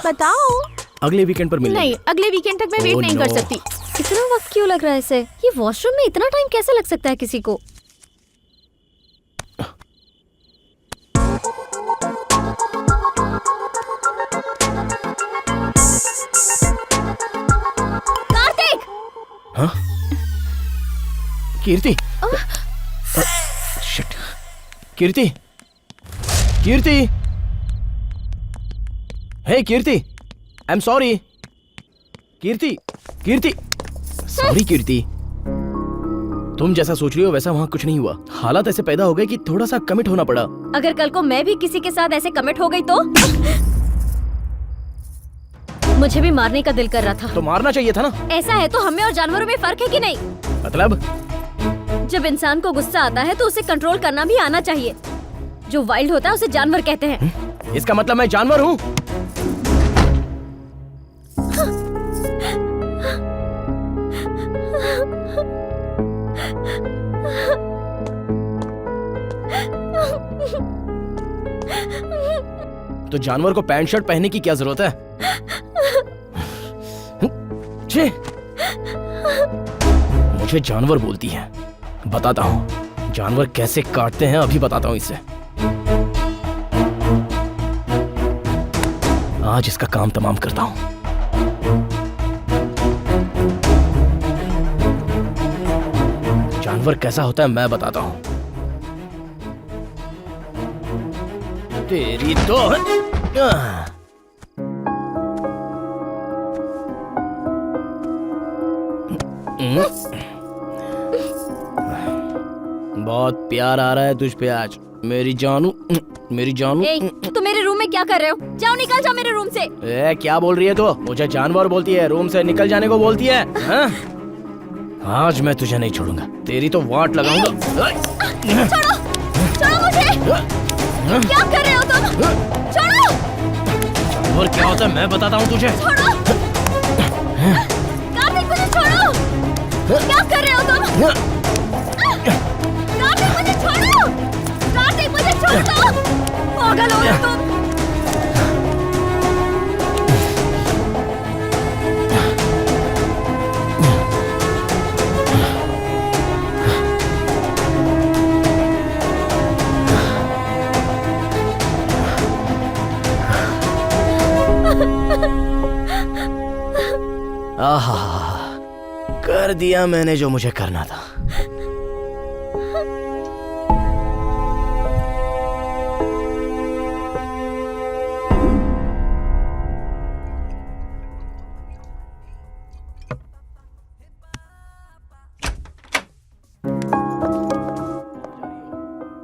बताओ। अगले वीकेंड पर मिलेंगे। नहीं, अगले वीकेंड तक मैं वेट Oh, नहीं कर no. सकती। इतना वक्त क्यों लग रहा है इसे? ये वॉशरूम में इतना टाइम कैसे लग सकता है किसी को? हाँ? Kirti, shit, Kirti, Kirti, hey Kirti, I am sorry, Kirti, Kirti, sorry Kirti. तुम जैसा सोच रही हो वैसा वहाँ कुछ नहीं हुआ। हालात ऐसे पैदा हो गए कि थोड़ा सा कमिट होना पड़ा। अगर कल को मैं भी किसी के साथ ऐसे कमिट हो गई तो मुझे भी मारने का दिल कर रहा था। तो मारना चाहिए था ना। ऐसा है तो हमें और जानवरों में फर्क है कि नहीं? मतलब जब इंसान को गुस्सा आता है तो उसे कंट्रोल करना भी आना चाहिए। जो वाइल्ड होता है उसे जानवर कहते हैं। इसका मतलब मैं जानवर हूँ? तो जानवर को पैंट शर्ट पहनने की क्या जरूरत है? छे, मुझे जानवर बोलती है। बताता हूँ जानवर कैसे काटते हैं, अभी बताता हूँ इसे। आज इसका काम तमाम करता हूँ। जानवर कैसा होता है मैं बताता हूँ। तेरी तो बहुत प्यार आ रहा है तुझ पे आज, मेरी जानू, मेरी जानू। तुम मेरे रूम में क्या कर रहे हो? जाओ, निकल जाओ मेरे रूम से। क्या बोल रही है तो? मुझे जानवर बोलती है, रूम से निकल जाने को बोलती है, हाँ? आज मैं तुझे नहीं छोड़ूंगा, तेरी तो वाट लगाऊंगा। छोड़ो, छोड़ो मुझे। क्या कर रहे हो तुम? छोड़ो। जानवर क्या होता है मैं बताता हूँ तुझे। छोड़ो। कार्तिक मुझे छोड़ो। क्या कर रहे हो तुम? कार्तिक मुझे छोड़ो। कार्तिक मुझे छोड़ दो। पागल हो गए तुम। आहा, कर दिया मैंने जो मुझे करना था।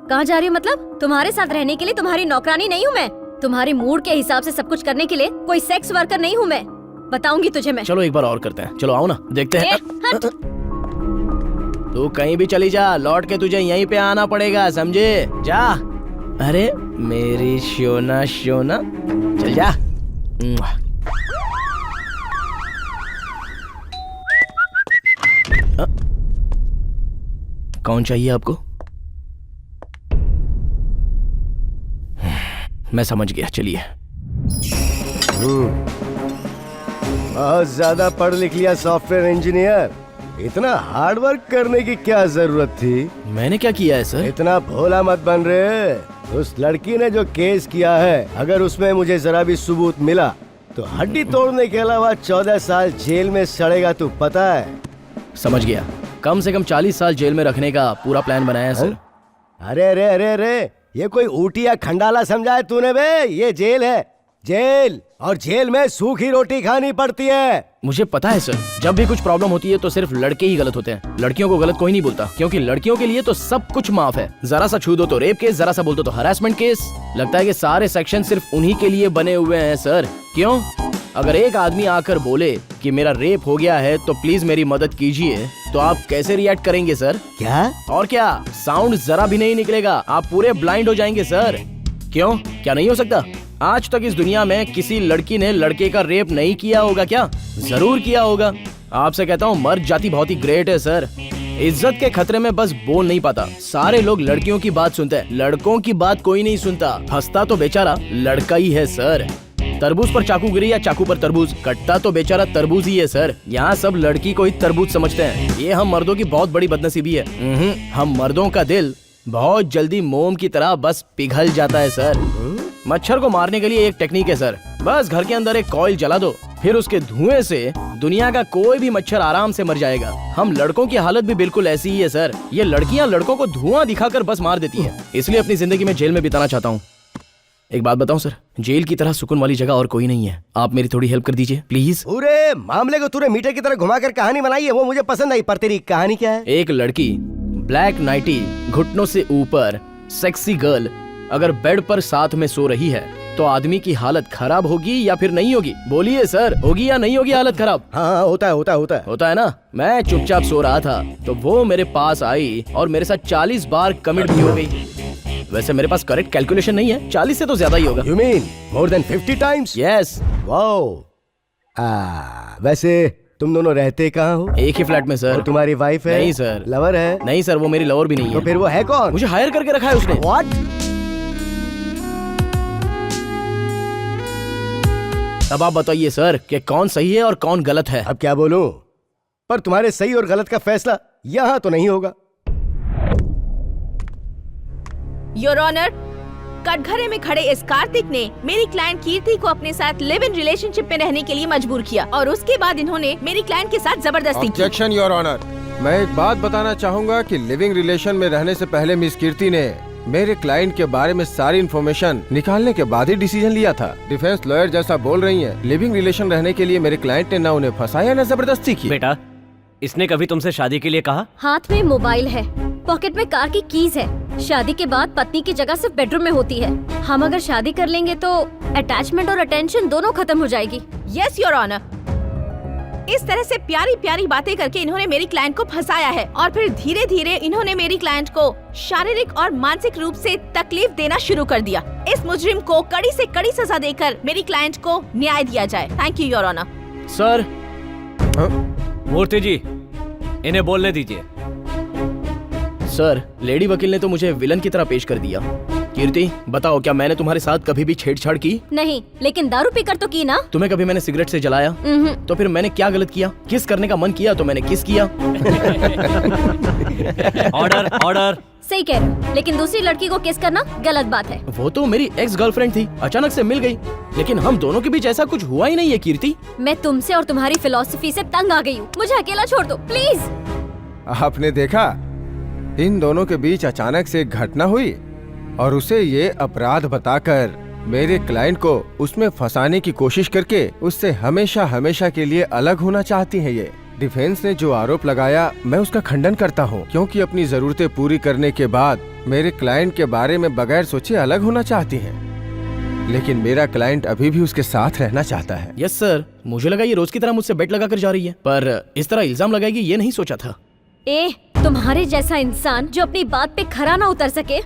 कहाँ जा रही हो? मतलब तुम्हारे साथ रहने के लिए तुम्हारी नौकरानी नहीं हूँ मैं। तुम्हारे मूड के हिसाब से सब कुछ करने के लिए कोई सेक्स वर्कर नहीं हूँ मैं। बताऊंगी तुझे मैं। चलो एक बार और करते हैं, चलो आओ ना, देखते हैं। हट। तू कहीं भी चली जा, लौट के तुझे यहीं पे आना पड़ेगा, समझे? जा। अरे मेरी शोना शोना, चल जा। कौन चाहिए आपको? मैं समझ गया, चलिए। बहुत ज्यादा पढ़ लिख लिया सॉफ्टवेयर इंजीनियर, इतना हार्ड वर्क करने की क्या जरूरत थी? मैंने क्या किया है सर? इतना भोला मत बन रहे। उस लड़की ने जो केस किया है, अगर उसमें मुझे जरा भी सबूत मिला तो हड्डी तोड़ने के अलावा 14 साल जेल में सड़ेगा, तू पता है? समझ गया। कम से कम 40 साल जेल में रखने का पूरा प्लान बनाया है सर। अरे अरे अरे अरे, ये कोई ऊटी या खंडाला समझा है तूने बे? ये जेल है, जेल। और जेल में सूखी रोटी खानी पड़ती है। मुझे पता है सर, जब भी कुछ प्रॉब्लम होती है तो सिर्फ लड़के ही गलत होते हैं, लड़कियों को गलत कोई नहीं बोलता, क्योंकि लड़कियों के लिए तो सब कुछ माफ है। जरा सा छू दो तो रेप केस, जरा सा बोल दो तो हरासमेंट केस। लगता है कि सारे सेक्शन सिर्फ उन्हीं के लिए बने हुए हैं सर। क्यों? अगर एक आदमी आकर बोले कि मेरा रेप हो गया है तो प्लीज मेरी मदद कीजिए, तो आप कैसे रिएक्ट करेंगे सर? क्या? और क्या, साउंड जरा भी नहीं निकलेगा, आप पूरे ब्लाइंड हो जाएंगे सर। क्यों, क्या नहीं हो सकता? आज तक इस दुनिया में किसी लड़की ने लड़के का रेप नहीं किया होगा क्या? जरूर किया होगा। आपसे कहता हूँ, मर्द जाति बहुत ही ग्रेट है सर। इज्जत के खतरे में बस बोल नहीं पाता। सारे लोग लड़कियों की बात सुनते हैं, लड़कों की बात कोई नहीं सुनता। फंसता तो बेचारा लड़का ही है सर। तरबूज पर चाकू गिरी या चाकू पर तरबूज, कटता तो बेचारा तरबूज ही है सर। यहाँ सब लड़की को ही तरबूज समझते हैं। ये हम मर्दों की बहुत बड़ी बदनसीबी है। हम मर्दों का दिल बहुत जल्दी मोम की तरह बस पिघल जाता है सर। मच्छर को मारने के लिए एक टेक्निक है सर, बस घर के अंदर एक कॉइल जला दो, फिर उसके धुएं से दुनिया का कोई भी मच्छर आराम से मर जाएगा। हम लड़कों की हालत भी बिल्कुल ऐसी ही है सर। ये लड़कियां लड़कों को धुआं दिखाकर बस मार देती हैं। इसलिए अपनी जिंदगी में जेल में बिताना चाहता हूँ। एक बात बताऊं सर, जेल की तरह सुकून वाली जगह और कोई नहीं है। आप मेरी थोड़ी हेल्प कर दीजिए प्लीज। पूरे मामले को तूने मीटर की तरह घुमाकर कहानी बनाई है, वो मुझे पसंद आई, पर तेरी कहानी क्या है? एक लड़की, ब्लैक नाइटी, घुटनों से ऊपर, सेक्सी गर्ल अगर बेड पर साथ में सो रही है तो आदमी की हालत खराब होगी या फिर नहीं होगी? बोलिए सर, होगी या नहीं होगी हालत खराब? हाँ, होता है ना। मैं चुपचाप सो रहा था तो वो मेरे पास आई और मेरे साथ 40 बार कमिट भी हो गई। वैसे मेरे पास करेक्ट कैलकुलेशन नहीं है, 40 से तो ज्यादा ही होगा। You mean more than 50 times? Yes. Wow. वैसे तुम दोनों रहते कहाँ हो? एक ही फ्लैट में सर। और तुम्हारी वाइफ है? नहीं सर। लवर है? नहीं सर, वो मेरी लवर भी नहीं तो है। फिर वो है कौन? मुझे हायर करके रखा है उसने। What? अब आप बताइए सर कि कौन सही है और कौन गलत है। अब क्या बोलूं, पर तुम्हारे सही और गलत का फैसला यहाँ तो नहीं होगा। योर ऑनर, कटघरे में खड़े इस कार्तिक ने मेरी क्लाइंट कीर्ति को अपने साथ लिव इन रिलेशनशिप में रहने के लिए मजबूर किया और उसके बाद इन्होंने मेरी क्लाइंट के साथ जबरदस्ती की। Objection your honour. मैं एक बात बताना चाहूंगा कि लिविंग रिलेशन में रहने से पहले मिस कीर्ति ने मेरे क्लाइंट के बारे में सारी इन्फॉर्मेशन निकालने के बाद ही डिसीजन लिया था। डिफेंस लॉयर जैसा बोल रही हैं, लिविंग रिलेशन रहने के लिए मेरे क्लाइंट ने ना उन्हें फंसाया ना जबरदस्ती की। बेटा, इसने कभी तुमसे शादी के लिए कहा? हाथ में मोबाइल है, पॉकेट में कार की कीज है। शादी के बाद पत्नी की जगह सिर्फ बेडरूम में होती है। हम अगर शादी कर लेंगे तो अटैचमेंट और अटेंशन दोनों खत्म हो जाएगी। Yes your honour. इस तरह से प्यारी प्यारी बातें करके इन्होंने मेरी क्लाइंट को फंसाया है और फिर धीरे धीरे इन्होंने मेरी क्लाइंट को शारीरिक और मानसिक रूप से तकलीफ देना शुरू कर दिया। इस मुजरिम को कड़ी से कड़ी सजा देकर मेरी क्लाइंट को न्याय दिया जाए। Thank you your honour. Sir. Murthy ji, इन्हें बोलने दीजिए। सर, लेडी वकील ने तो मुझे विलन की तरह पेश कर दिया। कीर्ति, बताओ क्या मैंने तुम्हारे साथ कभी भी छेड़छाड़ की? नहीं, लेकिन दारू पीकर तो की ना। तुम्हें कभी मैंने सिगरेट से जलाया? तो फिर मैंने क्या गलत किया? किस करने का मन किया तो मैंने किस किया। Order, order. सही कह रहे हो, लेकिन दूसरी लड़की को किस करना गलत बात है। वो तो मेरी एक्स गर्लफ्रेंड थी, अचानक से मिल गई, लेकिन हम दोनों के बीच ऐसा कुछ हुआ ही नहीं है। कीर्ति, मैं तुमसे और तुम्हारी फिलॉसफी से तंग आ गई हूँ। मुझे अकेला छोड़ दो प्लीज। आपने देखा, इन दोनों के बीच अचानक से एक घटना हुई और उसे ये अपराध बताकर मेरे क्लाइंट को उसमें फंसाने की कोशिश करके उससे हमेशा हमेशा के लिए अलग होना चाहती है। ये डिफेंस ने जो आरोप लगाया, मैं उसका खंडन करता हूँ, क्योंकि अपनी जरूरतें पूरी करने के बाद मेरे क्लाइंट के बारे में बगैर सोचे अलग होना चाहती हैं। लेकिन मेरा क्लाइंट अभी भी उसके साथ रहना चाहता है। यस सर, मुझे लगा ये रोज की तरह मुझसे बेट लगाकर जा रही है, पर इस तरह इल्जाम लगाएगी ये नहीं सोचा था। तुम्हारे जैसा इंसान जो अपनी बात पे खरा ना उतर सके,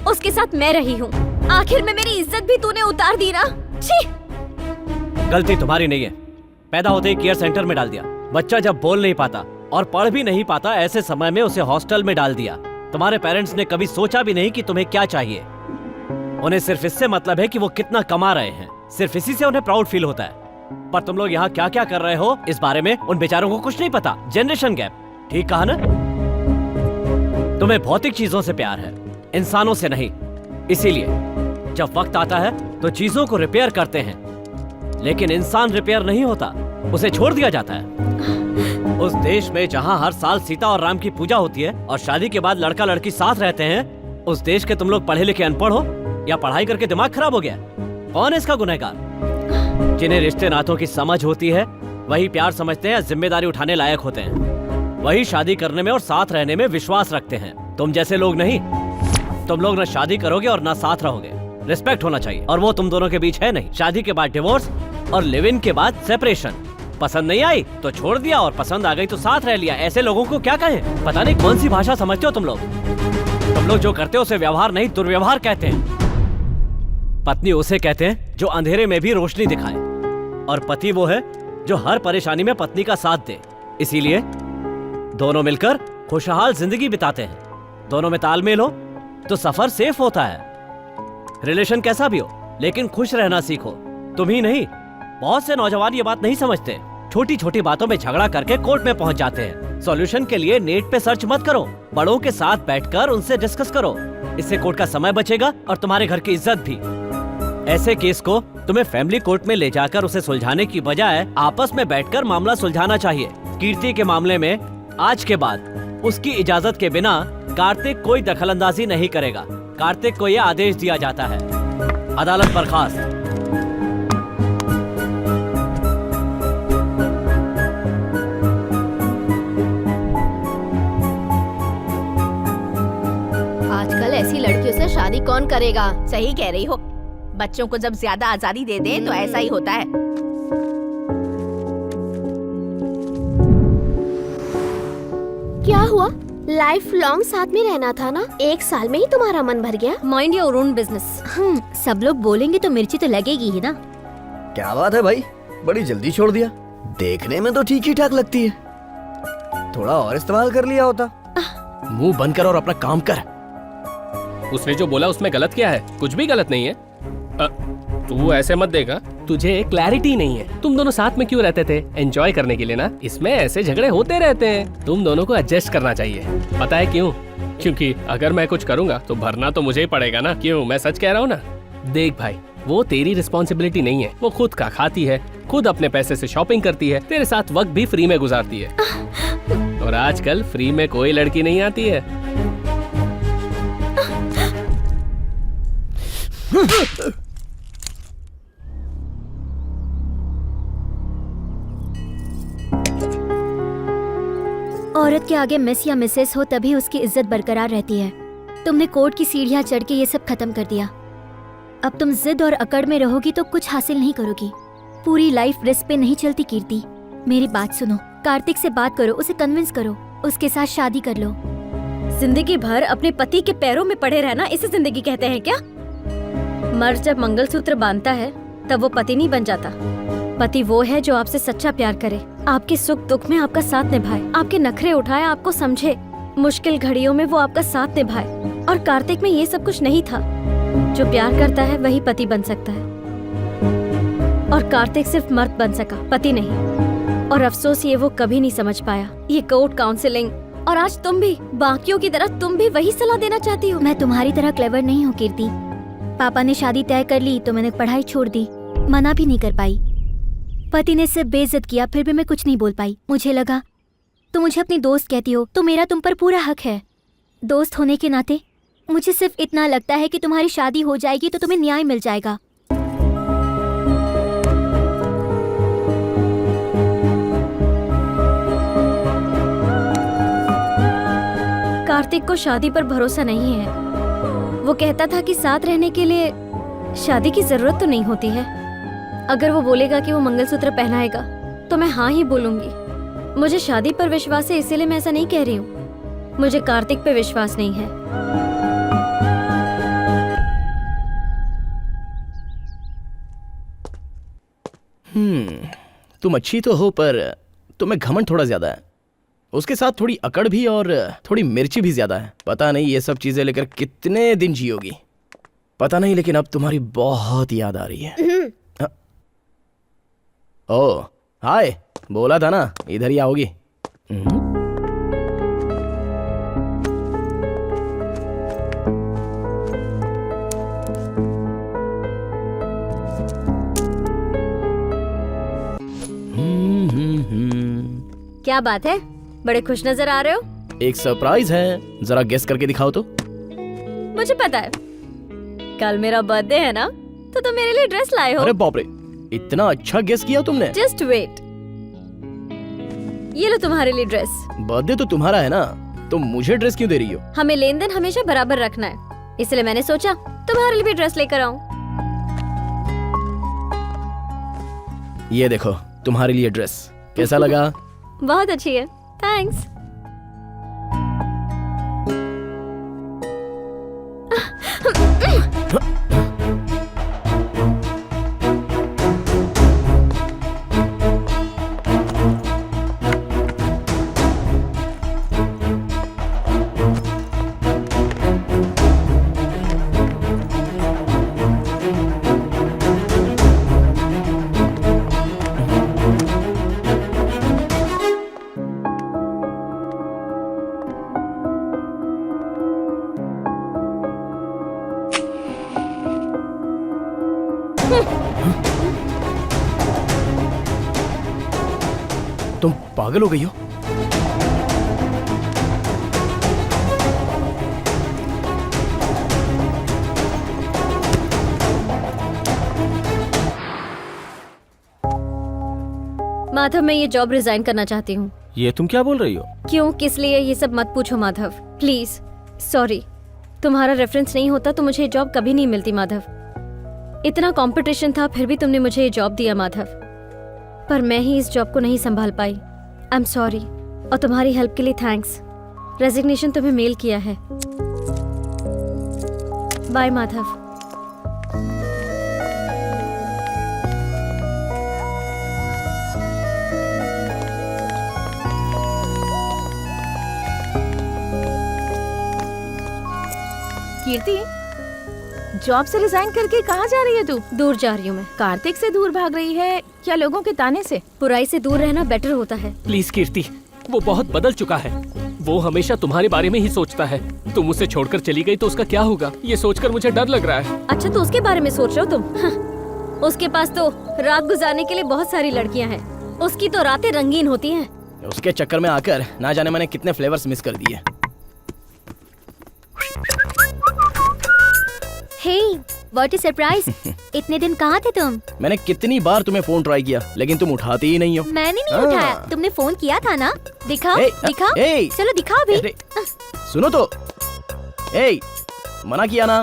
उसके साथ मैं रही हूँ। आखिर में मेरी इज्जत भी तूने उतार दी ना। छी! गलती तुम्हारी नहीं है, पैदा होते ही केयर सेंटर में डाल दिया। बच्चा जब बोल नहीं पाता और पढ़ भी नहीं पाता, ऐसे समय में उसे हॉस्टल में डाल दिया। तुम्हारे पेरेंट्स ने कभी सोचा भी नहीं कि तुम्हें क्या चाहिए। उन्हें सिर्फ इससे मतलब है कि वो कितना कमा रहे हैं, सिर्फ इसी से उन्हें प्राउड फील होता है। पर तुम लोग यहाँ क्या क्या कर रहे हो इस बारे में उन बेचारों को कुछ नहीं पता। जनरेशन गैप, ठीक कहा ना? तुम्हें भौतिक चीजों से प्यार है, इंसानों से नहीं। इसीलिए जब वक्त आता है तो चीजों को रिपेयर करते हैं, लेकिन इंसान रिपेयर नहीं होता, उसे छोड़ दिया जाता है। उस देश में जहाँ हर साल सीता और राम की पूजा होती है और शादी के बाद लड़का लड़की साथ रहते हैं, उस देश के तुम लोग पढ़े लिखे अनपढ़ हो या पढ़ाई करके दिमाग खराब हो गया? कौन है इसका गुनहगार? जिन्हें रिश्ते नातों की समझ होती है वही प्यार समझते हैं, जिम्मेदारी उठाने लायक होते हैं, वही शादी करने में और साथ रहने में विश्वास रखते हैं। तुम जैसे लोग नहीं। तुम लोग न शादी करोगे और न साथ रहोगे। रिस्पेक्ट होना चाहिए, और वो तुम दोनों के बीच है नहीं। शादी के बाद डिवोर्स और लिव इन के बाद सेपरेशन। पसंद नहीं आई तो छोड़ दिया और पसंद आ गई तो साथ रह लिया। ऐसे लोगों को क्या कहें? पता नहीं कौन सी भाषा समझते हो तुम लोग। तुम लोग जो करते हो उसे व्यवहार नहीं दुर्व्यवहार कहते हैं। पत्नी उसे कहते हैं जो अंधेरे में भी रोशनी दिखाए, और पति वो है जो हर परेशानी में पत्नी का साथ दे। इसीलिए दोनों मिलकर खुशहाल जिंदगी बिताते हैं। दोनों में तालमेल हो तो सफर सेफ होता है। रिलेशन कैसा भी हो, लेकिन खुश रहना सीखो। तुम ही नहीं, बहुत से नौजवान ये बात नहीं समझते। छोटी छोटी बातों में झगड़ा करके कोर्ट में पहुंच जाते हैं। सॉल्यूशन के लिए नेट पे सर्च मत करो, बड़ों के साथ बैठकर उनसे डिस्कस करो। इससे कोर्ट का समय बचेगा और तुम्हारे घर की इज्जत भी। ऐसे केस को तुम्हें फैमिली कोर्ट में ले जाकर उसे सुलझाने की बजाय आपस में बैठकर मामला सुलझाना चाहिए। कीर्ति के मामले में आज के बाद उसकी इजाजत के बिना कार्तिक कोई दखलंदाजी नहीं करेगा। कार्तिक को यह आदेश दिया जाता है। अदालत बर्खास्त। आजकल ऐसी लड़कियों से शादी कौन करेगा? सही कह रही हो। बच्चों को जब ज्यादा आजादी दे दे तो ऐसा ही होता है। क्या हुआ? लाइफ लॉन्ग साथ में रहना था ना? 1 साल में ही तुम्हारा मन भर गया? Mind your own business. सब लोग बोलेंगे तो मिर्ची तो लगेगी ही ना। क्या बात है भाई, बड़ी जल्दी छोड़ दिया। देखने में तो ठीक ही ठाक लगती है, थोड़ा और इस्तेमाल कर लिया होता। मुंह बंद कर और अपना काम कर। उसने जो बोला उसमें गलत क्या है? कुछ भी गलत नहीं है। तू ऐसे मत देखा, तुझे क्लैरिटी नहीं है। तुम दोनों साथ में क्यों रहते थे? एंजॉय करने के लिए ना। इसमें ऐसे झगड़े होते रहते हैं। तुम दोनों को एडजस्ट करना चाहिए। पता है क्यों? क्योंकि अगर मैं कुछ करूंगा तो भरना तो मुझे ही पड़ेगा ना। क्यों? मैं सच कह रहा हूँ ना। देख भाई, वो तेरी रिस्पॉन्सिबिलिटी नहीं है। वो खुद का खाती है, खुद अपने पैसे से शॉपिंग करती है, तेरे साथ वक्त भी फ्री में गुजारती है। और आजकल फ्री में कोई लड़की नहीं आती है। औरत के आगे मिस या मिसेस हो तभी उसकी इज्जत बरकरार रहती है। तुमने कोर्ट की सीढ़ियां चढ़ के ये सब खत्म कर दिया। अब तुम जिद और अकड़ में रहोगी तो कुछ हासिल नहीं करोगी। पूरी लाइफ रिस्क पे नहीं चलती कीर्ति। मेरी बात सुनो, कार्तिक से बात करो, उसे कन्विंस करो, उसके साथ शादी कर लो। जिंदगी भर अपने पति के पैरों में पड़े रहना, इसे जिंदगी कहते हैं क्या? मर्द जब मंगलसूत्र बांधता है तब वो पति नहीं बन जाता। पति वो है जो आपसे सच्चा प्यार करे, आपके सुख दुख में आपका साथ निभाए, आपके नखरे उठाए, आपको समझे, मुश्किल घड़ियों में वो आपका साथ निभाए। और कार्तिक में ये सब कुछ नहीं था। जो प्यार करता है वही पति बन सकता है, और कार्तिक सिर्फ मर्द बन सका, पति नहीं। और अफसोस ये वो कभी नहीं समझ पाया। ये कोर्ट काउंसलिंग, और आज तुम भी बाकियों की तरह तुम भी वही सलाह देना चाहती हो। मैं तुम्हारी तरह क्लेवर नहीं हूँ कीर्ति। पापा ने शादी तय कर ली तो मैंने पढ़ाई छोड़ दी, मना भी नहीं कर पाई। पति ने सिर्फ बेइज्जत किया, फिर भी मैं कुछ नहीं बोल पाई। मुझे लगा तुम मुझे अपनी दोस्त कहती हो तो मेरा तुम पर पूरा हक है। दोस्त होने के नाते मुझे सिर्फ इतना लगता है कि तुम्हारी शादी हो जाएगी तो तुम्हें न्याय मिल जाएगा। कार्तिक को शादी पर भरोसा नहीं है। वो कहता था कि साथ रहने के लिए शादी की जरूरत तो नहीं होती है। अगर वो बोलेगा कि वो मंगलसूत्र पहनाएगा तो मैं हाँ ही बोलूंगी। मुझे शादी पर विश्वास है, इसीलिए मैं ऐसा नहीं कह रही हूँ। मुझे कार्तिक पे विश्वास नहीं है। तुम अच्छी तो हो पर तुम्हें घमंड थोड़ा ज्यादा है। उसके साथ थोड़ी अकड़ भी और थोड़ी मिर्ची भी ज्यादा है। पता नहीं ये सब चीजें लेकर कितने दिन जियोगी, पता नहीं, लेकिन अब तुम्हारी बहुत याद आ रही है। ओह हाय, बोला था ना इधर ही आओगी। क्या बात है, बड़े खुश नजर आ रहे हो? एक सरप्राइज है, जरा गेस करके दिखाओ तो। मुझे पता है, कल मेरा बर्थडे है ना, तो तुम मेरे लिए ड्रेस लाए हो। अरे बाप रे, इतना अच्छा गेस किया तुमने। जस्ट वेट, ये लो तुम्हारे लिए ड्रेस। बर्थडे तो तुम्हारा है ना, तुम मुझे ड्रेस क्यों दे रही हो? हमें लेन देन हमेशा बराबर रखना है, इसलिए मैंने सोचा तुम्हारे लिए भी ड्रेस लेकर आऊं। ये देखो तुम्हारे लिए ड्रेस, कैसा लगा? बहुत अच्छी है, थैंक्स। तुम पागल हो गई हो? माधव, मैं ये जॉब रिजाइन करना चाहती हूँ। ये तुम क्या बोल रही हो? क्यों, किस लिए, ये सब मत पूछो माधव, प्लीज। सॉरी, तुम्हारा रेफरेंस नहीं होता तो मुझे ये जॉब कभी नहीं मिलती माधव। इतना कंपटीशन था फिर भी तुमने मुझे ये जॉब दिया माधव, पर मैं ही इस जॉब को नहीं संभाल पाई। आई एम सॉरी, और तुम्हारी हेल्प के लिए थैंक्स। रेजिग्नेशन तुम्हें मेल किया है। बाय माधव। कीर्ति, जॉब से रिजाइन करके कहाँ जा रही है तू? दूर जा रही हूँ मैं। कार्तिक से दूर भाग रही है या लोगों के ताने से? बुराई से दूर रहना बेटर होता है। प्लीज कीर्ति, वो बहुत बदल चुका है। वो हमेशा तुम्हारे बारे में ही सोचता है। तुम उसे छोड़कर चली गई तो उसका क्या होगा, ये सोचकर मुझे डर लग रहा है। अच्छा, तो उसके बारे में सोच रहे हो तुम? हाँ, उसके पास तो रात गुजारने के लिए बहुत सारी लड़कियां हैं। उसकी तो रातें रंगीन होती हैं। उसके चक्कर में आकर ना जाने मैंने कितने फ्लेवर्स मिस कर दिए। हे, व्हाट अ सरप्राइज। इतने दिन कहाँ थे तुम? मैंने कितनी बार तुम्हें फोन ट्राई किया लेकिन तुम उठाती ही नहीं हो। मैंने नहीं उठाया, तुमने फोन किया था ना। दिखाओ दिखाओ, चलो दिखाओ भी। अरे, सुनो तो। मना किया ना।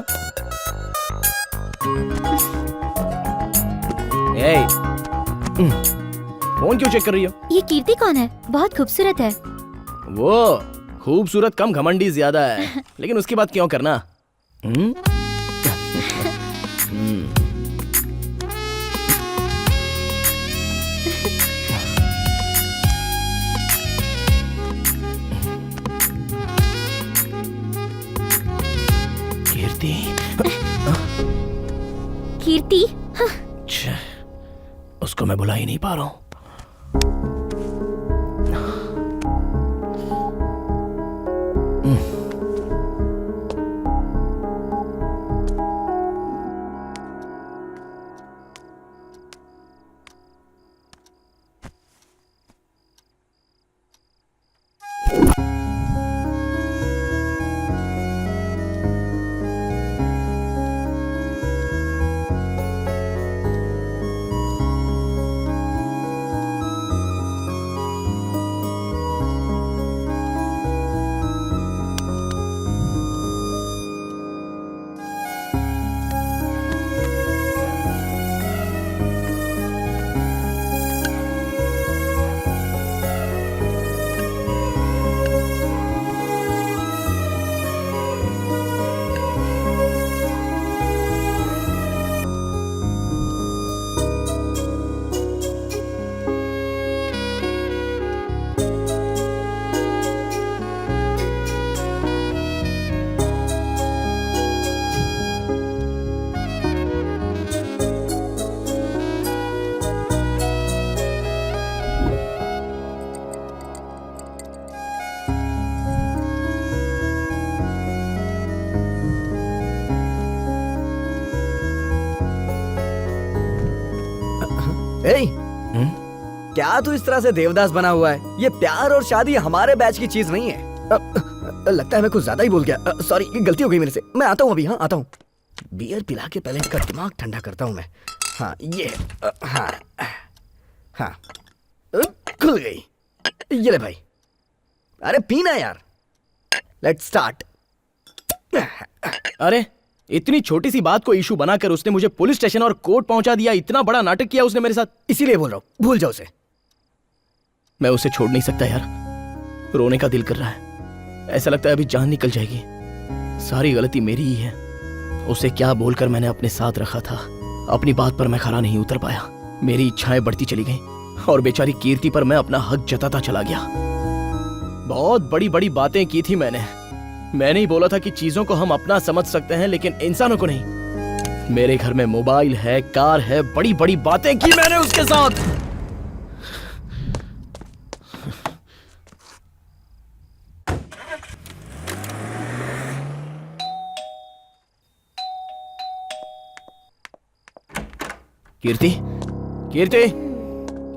फोन क्यों चेक कर रही हो? ये कीर्ति कौन है? बहुत खूबसूरत है। वो खूबसूरत कम घमंडी ज्यादा है, लेकिन उसकी बात क्यों करना? कीर्ति। कीर्ति? उसको मैं बुला ही नहीं पा रहा हूँ। क्या तू इस तरह से देवदास बना हुआ है? ये प्यार और शादी हमारे बैच की चीज नहीं है। लगता है मैं कुछ ज्यादा ही बोल गया। सॉरी, गलती हो गई मेरे से। मैं आता हूँ अभी। हाँ, आता हूँ। बियर पिला के पहले इसका दिमाग ठंडा करता हूँ मैं। हाँ, ये हाँ हाँ, खुल गई। ये ले भाई। अरे पीना यार। Let's start. अरे, इतनी छोटी सी बात को इशू बनाकर उसने मुझे पुलिस स्टेशन और कोर्ट पहुंचा दिया। इतना बड़ा नाटक किया उसने मेरे साथ। इसीलिए बोल रहा हूँ, भूल जाओ उसे। मैं उसे छोड़ नहीं सकता यार। रोने का दिल कर रहा है। ऐसा लगता है अभी जान निकल जाएगी। सारी गलती मेरी ही है। उसे क्या बोलकर मैंने अपने साथ रखा था। अपनी बात पर मैं खरा नहीं उतर पाया। मेरी इच्छाएं बढ़ती चली गईं और बेचारी कीर्ति पर मैं अपना हक जताता चला गया। बहुत बड़ी बड़ी बातें की थी मैंने ही बोला था कि चीजों को हम अपना समझ सकते हैं लेकिन इंसानों को नहीं। मेरे घर में मोबाइल है, कार है, बड़ी बड़ी बातें की मैंने उसके साथ। कीर्ति, कीर्ति,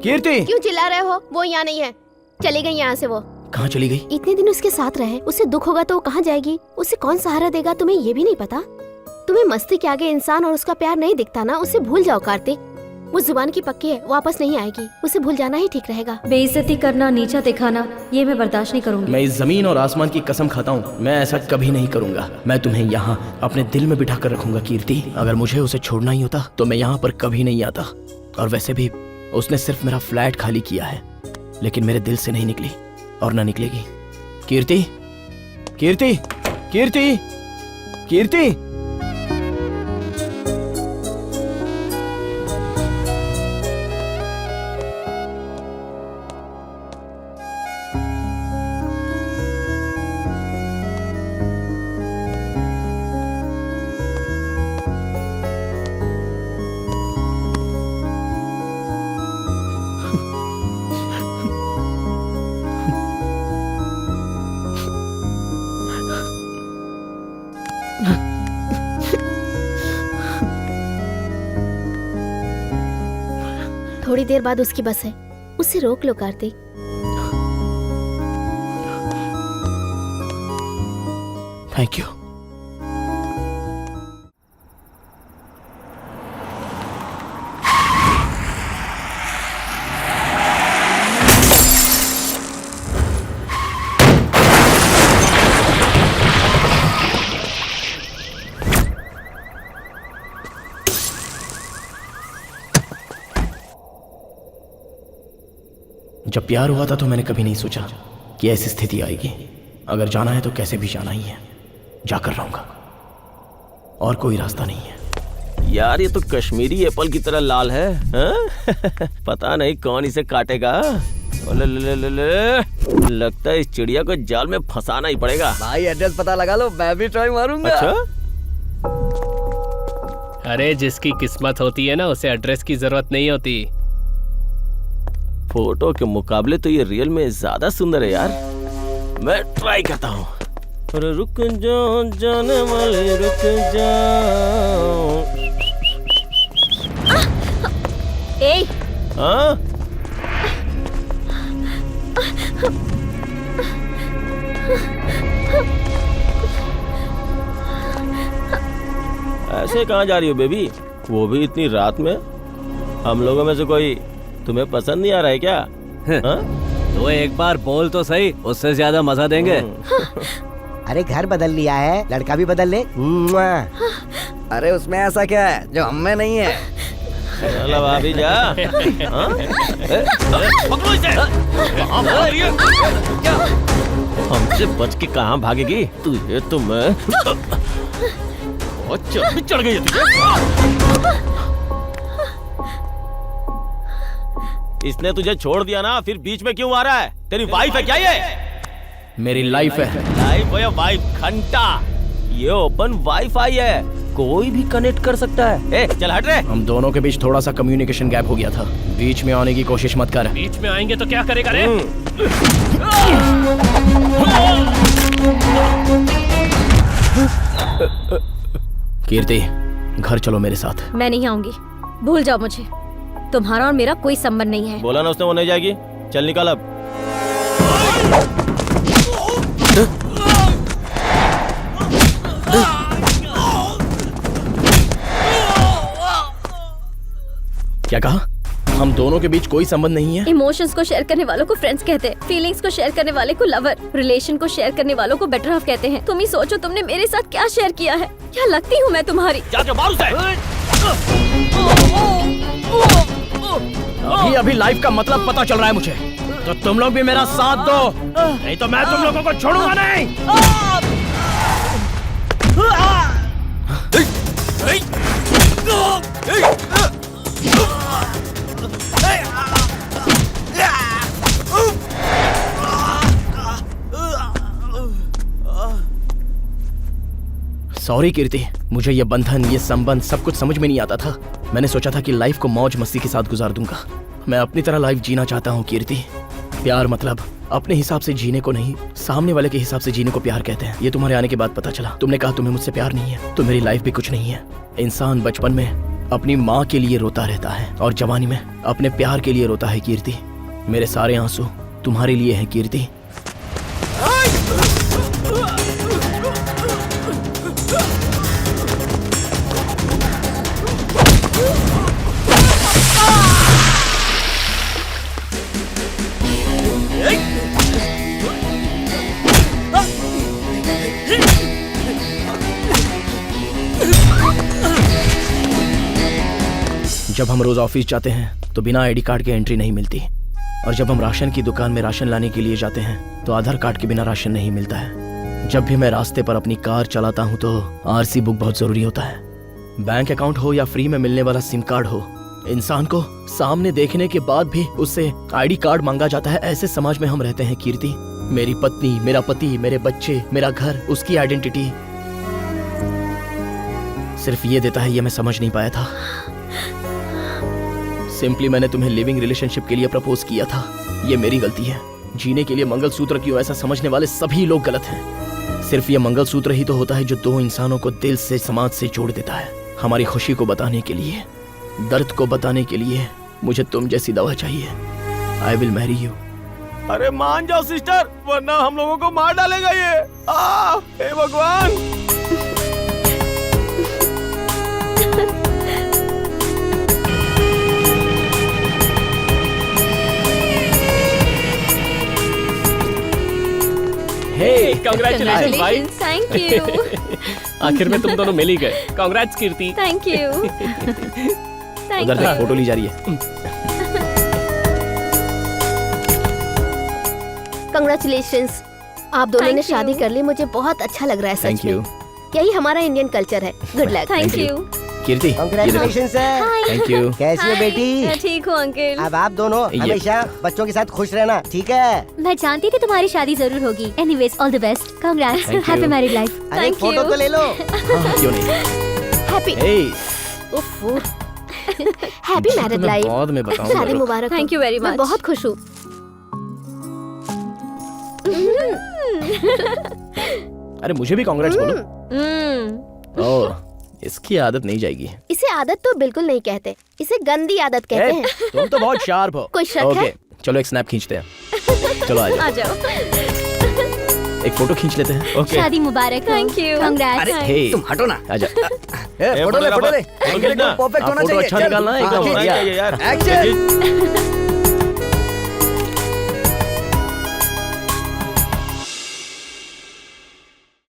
कीर्ति क्यों चिल्ला रहे हो? वो यहाँ नहीं है, चली गई यहाँ से। वो कहाँ चली गई? इतने दिन उसके साथ रहे, उसे दुख होगा तो वो कहाँ जाएगी? उसे कौन सहारा देगा तुम्हें ये भी नहीं पता? तुम्हें मस्ती के आगे इंसान और उसका प्यार नहीं दिखता ना, उसे भूल जाओ कार्तिक। वो जुबान की पक्की है, वापस नहीं आएगी, उसे भूल जाना ही ठीक रहेगा। बेइज्जती करना, नीचा दिखाना, ये मैं बर्दाश्त नहीं करूंगी। मैं इस जमीन और आसमान की कसम खाता हूँ, मैं ऐसा कभी नहीं करूंगा। मैं तुम्हें यहाँ अपने दिल में बिठा कर रखूंगा कीर्ति। अगर मुझे उसे छोड़ना ही होता तो मैं यहाँ पर कभी नहीं आता। और वैसे भी उसने सिर्फ मेरा फ्लैट खाली किया है, लेकिन मेरे दिल से नहीं निकली और न निकलेगी। कीर्ति, कीर्ति, कीर्ति, कीर्ति। थोड़ी देर बाद उसकी बस है, उसे रोक लो कार्तिक। Thank you. जब प्यार हुआ था तो मैंने कभी नहीं सोचा कि ऐसी स्थिति आएगी। अगर जाना है तो कैसे भी जाना ही है, जाकर रहूंगा, और कोई रास्ता नहीं है। यार ये तो कश्मीरी एप्पल की तरह लाल है, हाँ? पता नहीं कौन इसे काटेगा। लगता है इस चिड़िया को जाल में फंसाना ही पड़ेगा। भाई एड्रेस पता लगा लो, मैं भी ट्राई मारूंगा। अच्छा? अरे जिसकी किस्मत होती है ना, उसे एड्रेस की जरूरत नहीं होती। फोटो के मुकाबले तो ये रियल में ज्यादा सुंदर है यार। मैं ट्राई करता हूँ। अरे रुक जाओ जाने वाले, रुक जाओ। ए, हाँ? ऐसे कहाँ जा रही हो बेबी? वो भी इतनी रात में? हम लोगों में से कोई तुम्हें पसंद नहीं आ रहा है क्या? हाँ? तो एक बार बोल तो सही, उससे ज्यादा मजा देंगे। अरे घर बदल लिया है, लड़का भी बदल ले। अरे उसमें ऐसा क्या है जो हमें नहीं है? चलो भाभी जा। हाँ? पकड़ो इसे। कहाँ भाग रही है? हमसे बच के कहाँ भागेगी? तू ये तो मैं चढ़ गई है तुझे। इसने तुझे छोड़ दिया ना, फिर बीच में क्यों आ रहा है? तेरी वाइफ है क्या ये? मेरी लाइफ है। लाइफ है या वाइफ? घंटा। ये ओपन वाईफाई है, कोई भी कनेक्ट कर सकता है। ए, चल हट रे। हम दोनों के बीच थोड़ा सा कम्युनिकेशन गैप हो गया था, बीच में आने की कोशिश मत कर। बीच में आएंगे तो क्या करेगा रे? कीर्ति, घर चलो मेरे साथ। मैं नहीं आऊंगी, भूल जाओ मुझे। तुम्हारा और मेरा कोई संबंध नहीं है। बोला ना उसने वो नहीं जाएगी। चल निकल अब। क्या कहा? हम दोनों के बीच कोई संबंध नहीं है? इमोशंस को शेयर करने वालों को फ्रेंड्स कहते हैं, फीलिंग्स को शेयर करने वाले को लवर, रिलेशन को शेयर करने वालों को बेटर हाफ कहते हैं। तुम ही सोचो तुमने मेरे साथ क्या शेयर किया है। क्या लगती हूँ मैं तुम्हारी? जाके मार उसे। अभी लाइफ का मतलब पता चल रहा है मुझे, तो तुम लोग भी मेरा साथ दो, नहीं तो मैं तुम लोगों को छोड़ूंगा नहीं। सॉरी कीर्ति, मुझे ये बंधन, ये संबंध सब कुछ समझ में नहीं आता था। मैंने सोचा था कि लाइफ को मौज मस्ती के साथ गुजार दूंगा। मैं अपनी तरह लाइफ जीना चाहता हूँ कीर्ति। प्यार मतलब अपने हिसाब से जीने को नहीं, सामने वाले के हिसाब से जीने को प्यार कहते हैं। ये तुम्हारे आने के बाद पता चला। तुमने कहा तुम्हें मुझसे प्यार नहीं है, तो मेरी लाइफ भी कुछ नहीं है। इंसान बचपन में अपनी माँ के लिए रोता रहता है और जवानी में अपने प्यार के लिए रोता है कीर्ति। मेरे सारे आंसू तुम्हारे लिए हैं कीर्ति। जब हम रोज ऑफिस जाते हैं तो बिना आईडी कार्ड के एंट्री नहीं मिलती, और जब हम राशन की दुकान में राशन लाने के लिए जाते हैं तो आधार कार्ड के बिना राशन नहीं मिलता है। जब भी मैं रास्ते पर अपनी कार चलाता हूँ तो आरसी बुक बहुत जरूरी होता है। बैंक अकाउंट हो या फ्री में मिलने वाला सिम कार्ड हो, इंसान को सामने देखने के बाद भी उससे आईडी कार्ड मांगा जाता है। ऐसे समाज में हम रहते हैं कीर्ति। मेरी पत्नी, मेरा पति, मेरे बच्चे, मेरा घर, उसकी आइडेंटिटी सिर्फ ये देता है, ये मैं समझ नहीं पाया था। सिंपली मैंने तुम्हें लिविंग रिलेशनशिप के लिए प्रपोज किया था, ये मेरी गलती है। जीने के लिए मंगलसूत्र क्यों, ऐसा समझने वाले सभी लोग गलत हैं। सिर्फ ये मंगलसूत्र ही तो होता है जो दो इंसानों को दिल से, समाज से जोड़ देता है। हमारी खुशी को बताने के लिए, दर्द को बताने के लिए मुझे तुम जैसी दवा चाहिए। I will marry you. अरे मान जाओ सिस्टर, वरना हम लोगों को मार डालेगा ये। हे भगवान। हे कांग्रेचुलेशन भाई। Thank you. आखिर में तुम दोनों मिल ही गए। Congrats Kirti. Thank you. उधर देख, फोटो ली जा रही है। कंग्रेचुलेशंस, आप दोनों Thank ने you. शादी कर ली। मुझे बहुत अच्छा लग रहा है थैंक सच में। यू यही हमारा इंडियन कल्चर है। Good luck. Thank Thank you. You. Kirti, ये देखो। Congratulation sir. Thank you. कैसी हो बेटी? मैं ठीक हूँ अंकल। अब आप दोनों ये- हमेशा बच्चों के साथ खुश रहना, ठीक है? मैं जानती थी तुम्हारी शादी जरूर होगी। Anyways all the best, congrats, Thank you. Happy married life. अरे Thank फोटो you. तो ले लो। हाँ, क्यों नहीं। हैप्पी Hey, हैप्पी मैरिड तुम्हें लाइफ। बाद में बताऊंगा। शादी मुबारक हो। Thank you very मैं much. बहुत खुश हूँ। अरे मुझे भी कांग्रेट्स बोलो। हम्म। ओह, इसकी आदत नहीं जाएगी। इसे आदत तो बिल्कुल नहीं कहते, इसे गंदी आदत कहते हैं। तुम तो बहुत शार्प हो। कोई शक ओके, है? चलो एक स्नैप खींचते हैं। चलो आ जाओ, आ जाओ। एक फोटो खींच लेते हैं। ओके। शादी मुबारक। Thank you. कांग्रेट्स। हे, तुम हटो ना। आजा। फोटो ले, फोटो ले। फोटो खींचना। परफेक्ट होना फोटो चाहिए। अच्छा चल। निकालना है, एकदम हाँ, बढ़िया। यार। एक्शन।